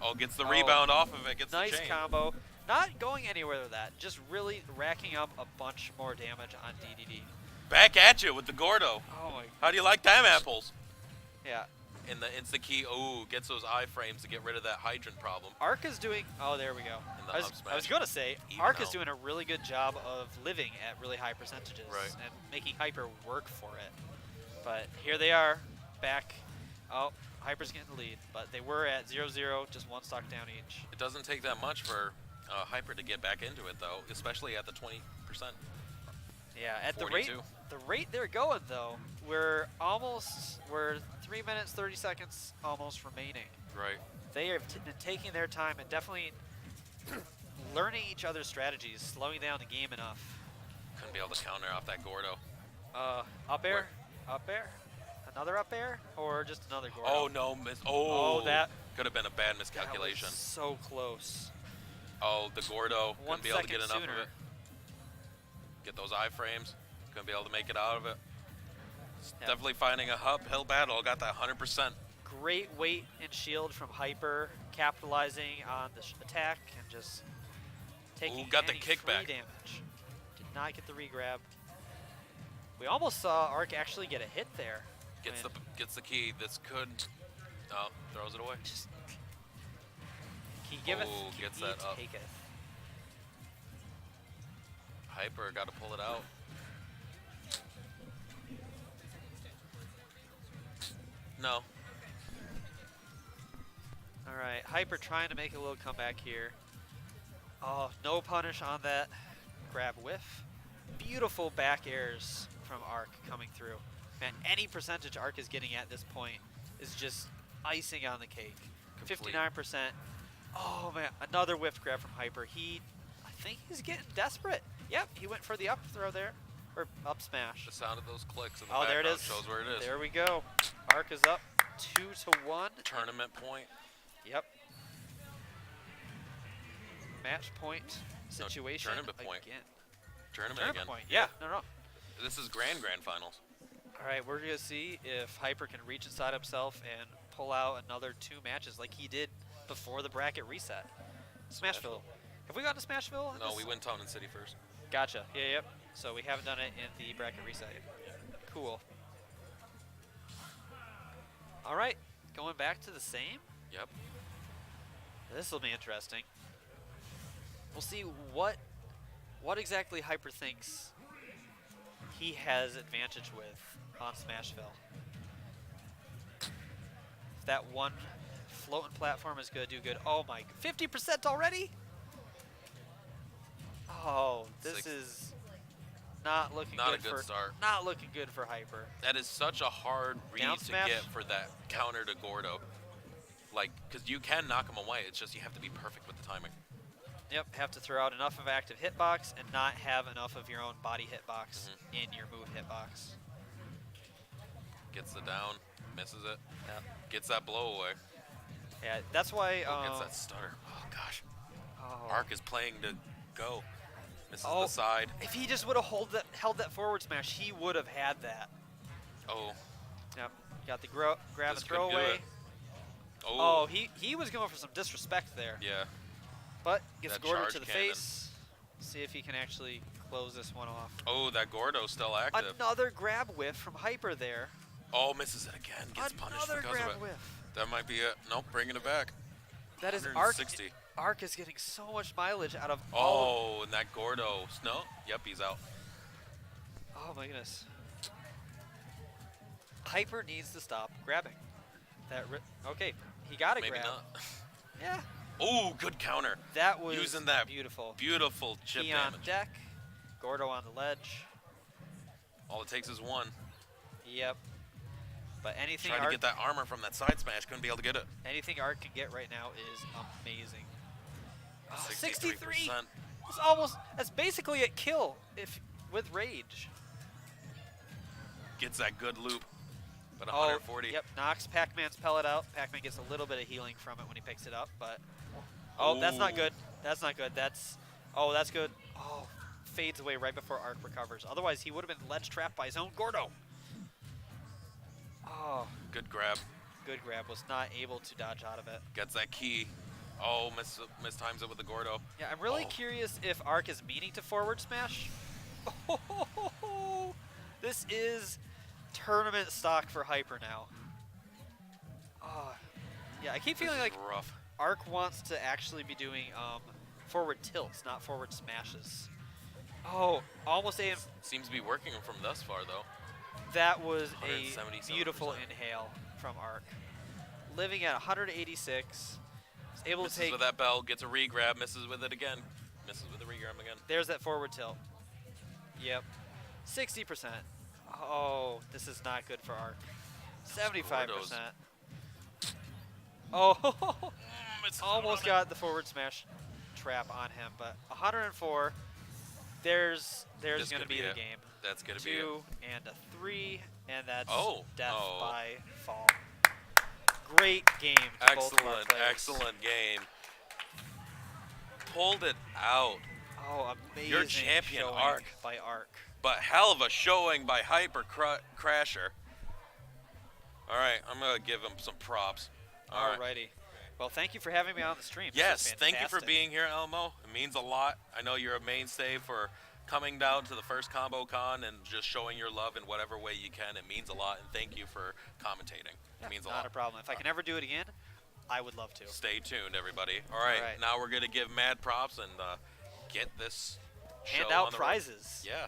Oh, gets the rebound off of it. Gets nice the chain. combo. Not going anywhere with that. Just really racking up a bunch more damage on DDD. Back at you with the Gordo. Oh my. How do you like them apples? Yeah. In the instant key, ooh, gets those iframes to get rid of that hydrant problem. Arc is doing. Oh, there we go. In the I up smash. was going to say, Even Arc is out. doing a really good job of living at really high percentages and making Hyper work for it. But here they are, back. Oh, Hyper's getting the lead, but they were at 0-0, just one stock down each. It doesn't take that much for Hyper to get back into it, though, especially at the 20%. Yeah, at 42. the rate they're going though, we're 3 minutes 30 seconds almost remaining. Right. They have been taking their time and definitely learning each other's strategies, slowing down the game enough. Couldn't be able to counter off that Gordo. Up air, up air, another up air, or just another Gordo? Oh no, miss! Oh, that could have been a bad that miscalculation. was so close. Oh, the Gordo 1 couldn't be able to get second enough sooner. of it. Get those iframes. Couldn't be able to make it out of it. Definitely finding a uphill battle. Got that 100%. Great weight and shield from Hyper, capitalizing on the attack and just taking got the any kickback. free damage. Did not get the regrab. We almost saw Arc actually get a hit there. Gets the key. This could. Oh, throws it away. He giveth, Ooh, gets he that up. taketh. Hyper got to pull it out. No. All right. right, Hyper trying to make a little comeback here. Oh, no punish on that grab whiff. Beautiful back airs from Arc coming through. Man, any percentage Arc is getting at this point is just icing on the cake. 59%. Oh man, another whiff grab from Hyper. I think he's getting desperate. Yep, he went for the up throw there, or up smash. The sound of those clicks in the Oh, there it background is. shows where it is. There we go. Arc is up 2-1. Tournament point. Yep. Match point situation. Tournament point. Again. Tournament again. Point. Yeah, no. This is grand finals. All right, we're going to see if Hyper can reach inside himself and pull out another 2 matches like he did before the bracket reset. Smashville. Have we gotten to Smashville? No, we went Town and City first. Gotcha. Yeah, yep. So we haven't done it in the bracket reset yet. Cool. All right, going back to the same. Yep. This will be interesting. We'll see what exactly Hyper thinks he has advantage with on Smashville. If that one floating platform is going to do good. Oh my, 50% already? Oh, this is not looking Not good a good start. Not looking good for Hyper. That is such a hard read Down to smash? get for that counter to Gordo. Like, because you can knock him away. It's just you have to be perfect with the timing. Yep, have to throw out enough of active hitbox and not have enough of your own body hitbox in your move hitbox. Gets the down, misses it. Yep. Gets that blow away. Yeah, that's why. Gets that stutter. Oh gosh. Oh. Arc is playing to go. Misses Oh, the side. If he just would have held that forward smash, he would have had that. Oh. Yep. Got the grab and This throw could do away. it. Oh, he was going for some disrespect there. Yeah. But gets That Gordo charge to the cannon. face. See if he can actually close this one off. Oh, that Gordo's still active. Another grab whiff from Hyper there. Oh, misses it again. Gets punished Another because grab of it. whiff. That might be it. Nope, bringing it back. That is Arc. 160. Arc is getting so much mileage out of all. Oh, and that Gordo. No, yep, he's out. Oh my goodness. Hyper needs to stop grabbing. Okay, he got a Maybe grab. not. Yeah. Oh, good counter. That was using that beautiful. Beautiful chip Key on damage. deck. Gordo on the ledge. All it takes is one. Yep. But anything Trying to get that armor from that side smash, couldn't be able to get it. anything Arc can get right now is amazing. 63%. It's almost. That's basically a kill with rage. Gets that good loop. But Oh, 140. yep. Knocks Pac-Man's pellet out. Pac-Man gets a little bit of healing from it when he picks it up, but oh, that's not good. That's not good. That's good. Oh, fades away right before Arc recovers. Otherwise, he would have been ledge trapped by his own Gordo. Oh, Good grab. good grab. Was not able to dodge out of it. Gets that key. Oh, mistimes it with the Gordo. Yeah, I'm really curious if Arc is meaning to forward smash. This is tournament stock for Hyper now. Oh, yeah, I keep feeling like rough. Arc wants to actually be doing forward tilts, not forward smashes. Oh, almost a. Seems to be working from thus far, though. That was a 177%. beautiful inhale from Arc. Living at 186. Is able Misses to take. with that bell, gets a re-grab, misses with it again. Misses with the re-grab again. There's that forward tilt. Yep. 60%. Oh, this is not good for Arc. 75%. Oh, almost got the forward smash trap on him, but 104. There's This going to could be be the it. game. That's going to be it. 2 and a 3, and that's Oh. death Oh. by fall. Great game. To both of our Excellent, players. excellent game. Pulled it out. Oh, amazing. Your champion, showing Arc. by Arc. But hell of a showing by Hyper Crasher. All right, I'm going to give him some props. All right. Alrighty. Well, thank you for having me on the stream. This Yes, was thank you for fantastic. being here, Elmo. It means a lot. I know you're a mainstay for coming down to the first Combo Con and just showing your love in whatever way you can. It means a lot, and thank you for commentating. It means a lot. Not a problem. If I can ever do it again, I would love to. Stay tuned, everybody. All right, now we're going to give mad props and get this Hand show out on the road. prizes. Yeah.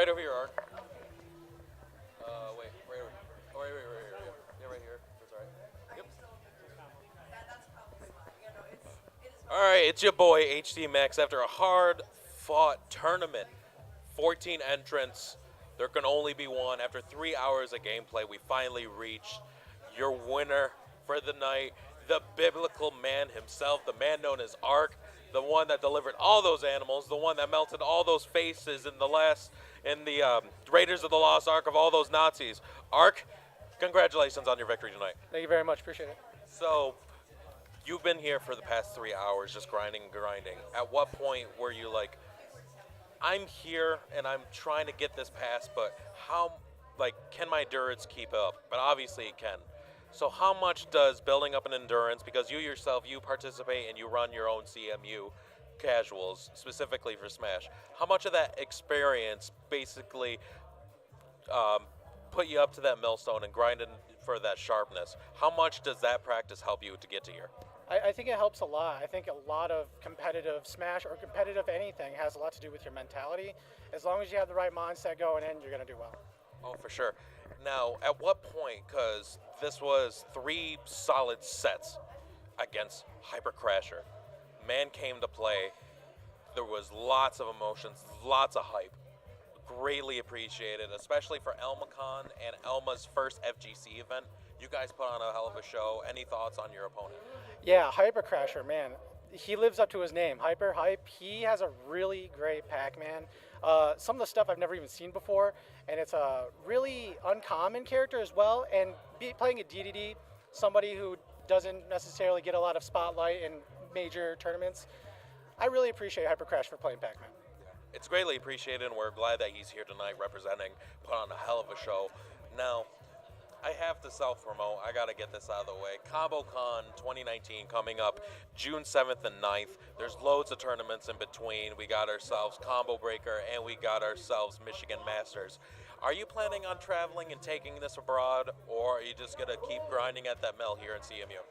Right over here, Ark. Wait, right here. Yeah, right here. That's all right. Yep. All right, it's your boy HD Max. After a hard-fought tournament, 14 entrants. There can only be one. After 3 hours of gameplay, we finally reached your winner for the night, the biblical man himself, the man known as Ark, the one that delivered all those animals, the one that melted all those faces in the Raiders of the Lost Ark of all those Nazis. Ark, congratulations on your victory tonight. Thank you very much. Appreciate it. So, you've been here for the past 3 hours just grinding. At what point were you like, I'm here and I'm trying to get this past, but can my endurance keep up? But obviously it can. So how much does building up an endurance, because you yourself, you participate and you run your own CMU casuals, specifically for Smash, how much of that experience basically put you up to that millstone and grinding for that sharpness? How much does that practice help you to get to here? I think it helps a lot. I think a lot of competitive Smash or competitive anything has a lot to do with your mentality. As long as you have the right mindset going in, you're going to do well. Oh, for sure. Now, at what point, because this was 3 solid sets against Hyper Crasher, man came to play. There was lots of emotions, lots of hype. Greatly appreciated, especially for AlmaCon and Elma's first FGC event. You guys put on a hell of a show. Any thoughts on your opponent? Yeah, Hyper Crasher, man. He lives up to his name, Hyper Hype. He has a really great Pac-Man. Some of the stuff I've never even seen before, and it's a really uncommon character as well. And playing a DDD, somebody who doesn't necessarily get a lot of spotlight in major tournaments, I really appreciate Hyper Crash for playing Pac-Man. It's greatly appreciated, and we're glad that he's here tonight representing, put on a hell of a show. Now, I have to self-promote. I got to get this out of the way. ComboCon 2019 coming up June 7th and 9th. There's loads of tournaments in between. We got ourselves Combo Breaker, and we got ourselves Michigan Masters. Are you planning on traveling and taking this abroad, or are you just going to keep grinding at that mill here in CMU?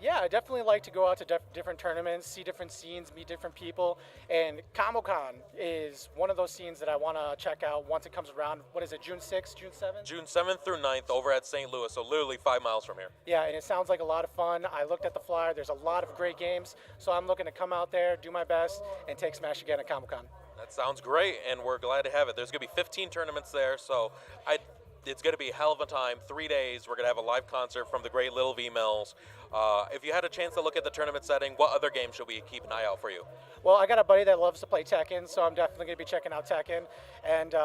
Yeah, I definitely like to go out to different tournaments, see different scenes, meet different people, and ComboCon is one of those scenes that I want to check out once it comes around. What is it, June 6th, June 7th? June 7th through 9th over at St. Louis, so literally 5 miles from here. Yeah, and it sounds like a lot of fun. I looked at the flyer. There's a lot of great games, so I'm looking to come out there, do my best, and take Smash again at ComboCon. That sounds great, and we're glad to have it. There's going to be 15 tournaments there, so it's going to be a hell of a time. 3 days. We're going to have a live concert from the great Little V Mills. If you had a chance to look at the tournament setting, what other games should we keep an eye out for you? Well, I got a buddy that loves to play Tekken, so I'm definitely going to be checking out Tekken. And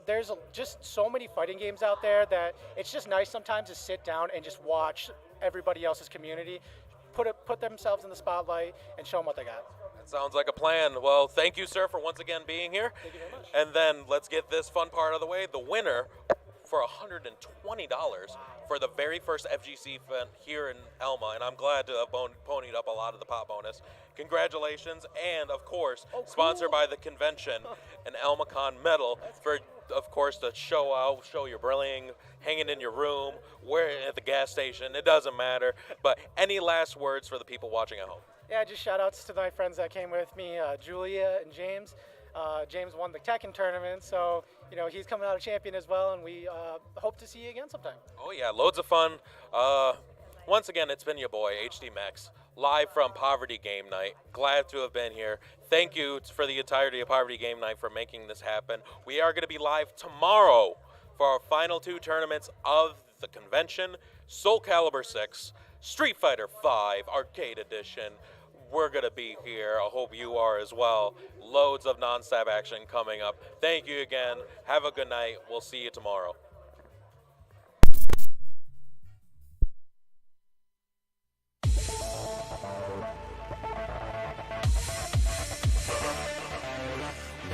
there's just so many fighting games out there that it's just nice sometimes to sit down and just watch everybody else's community, put themselves in the spotlight, and show them what they got. Sounds like a plan. Well, thank you, sir, for once again being here. Thank you very much. And then let's get this fun part out of the way. The winner for $120 for the very first FGC event here in Elma, and I'm glad to have ponied up a lot of the pot bonus. Congratulations, and of course, sponsored by the convention, an AlmaCon medal for, of course, the show your brilliant, hanging in your room, wearing at the gas station, it doesn't matter. But any last words for the people watching at home? Yeah, just shout outs to my friends that came with me, Julia and James. James won the Tekken tournament, so he's coming out a champion as well, and we hope to see you again sometime. Oh yeah, loads of fun. Once again, it's been your boy, HD Max, live from Poverty Game Night. Glad to have been here. Thank you for the entirety of Poverty Game Night for making this happen. We are going to be live tomorrow for our final 2 tournaments of the convention, Soul Calibur 6, Street Fighter 5 Arcade Edition. We're going to be here. I hope you are as well. Loads of non-stop action coming up. Thank you again. Have a good night. We'll see you tomorrow.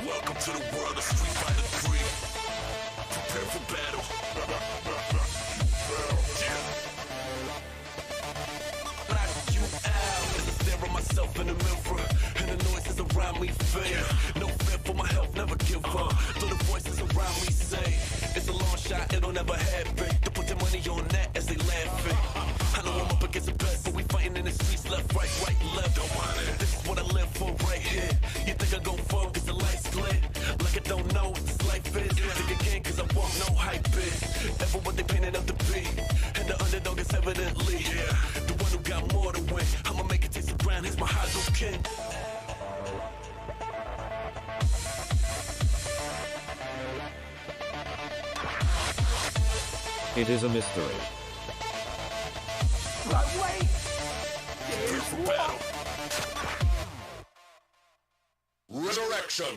Welcome to the world of Street Fighter 3. Prepare for battle. Myself in the mirror, and the noises around me fade. No fear for my health, never give up. Though the voices around me say it's a long shot, it'll never happen. To put their money on that as they laughing. I know I'm up against the best, but we fighting in the streets, left, right, left. Don't mind it. This is what I live for right here. You think I go far 'cause the lights lit? Like I don't know what this life is. can. It is a mystery. But wait! There's battle. Resurrection.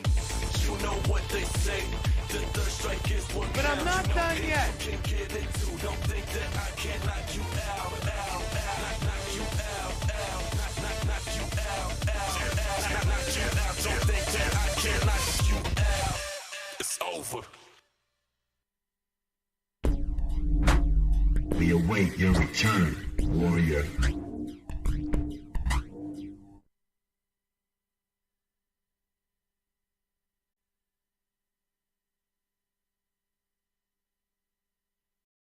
You know what they say. The third strike is one. But I'm not done yet. Can get it too. Don't think that I can knock you out. Knock you out. Knock you out. Knock you out. Don't think that I can knock you out. It's over. We await your return, warrior.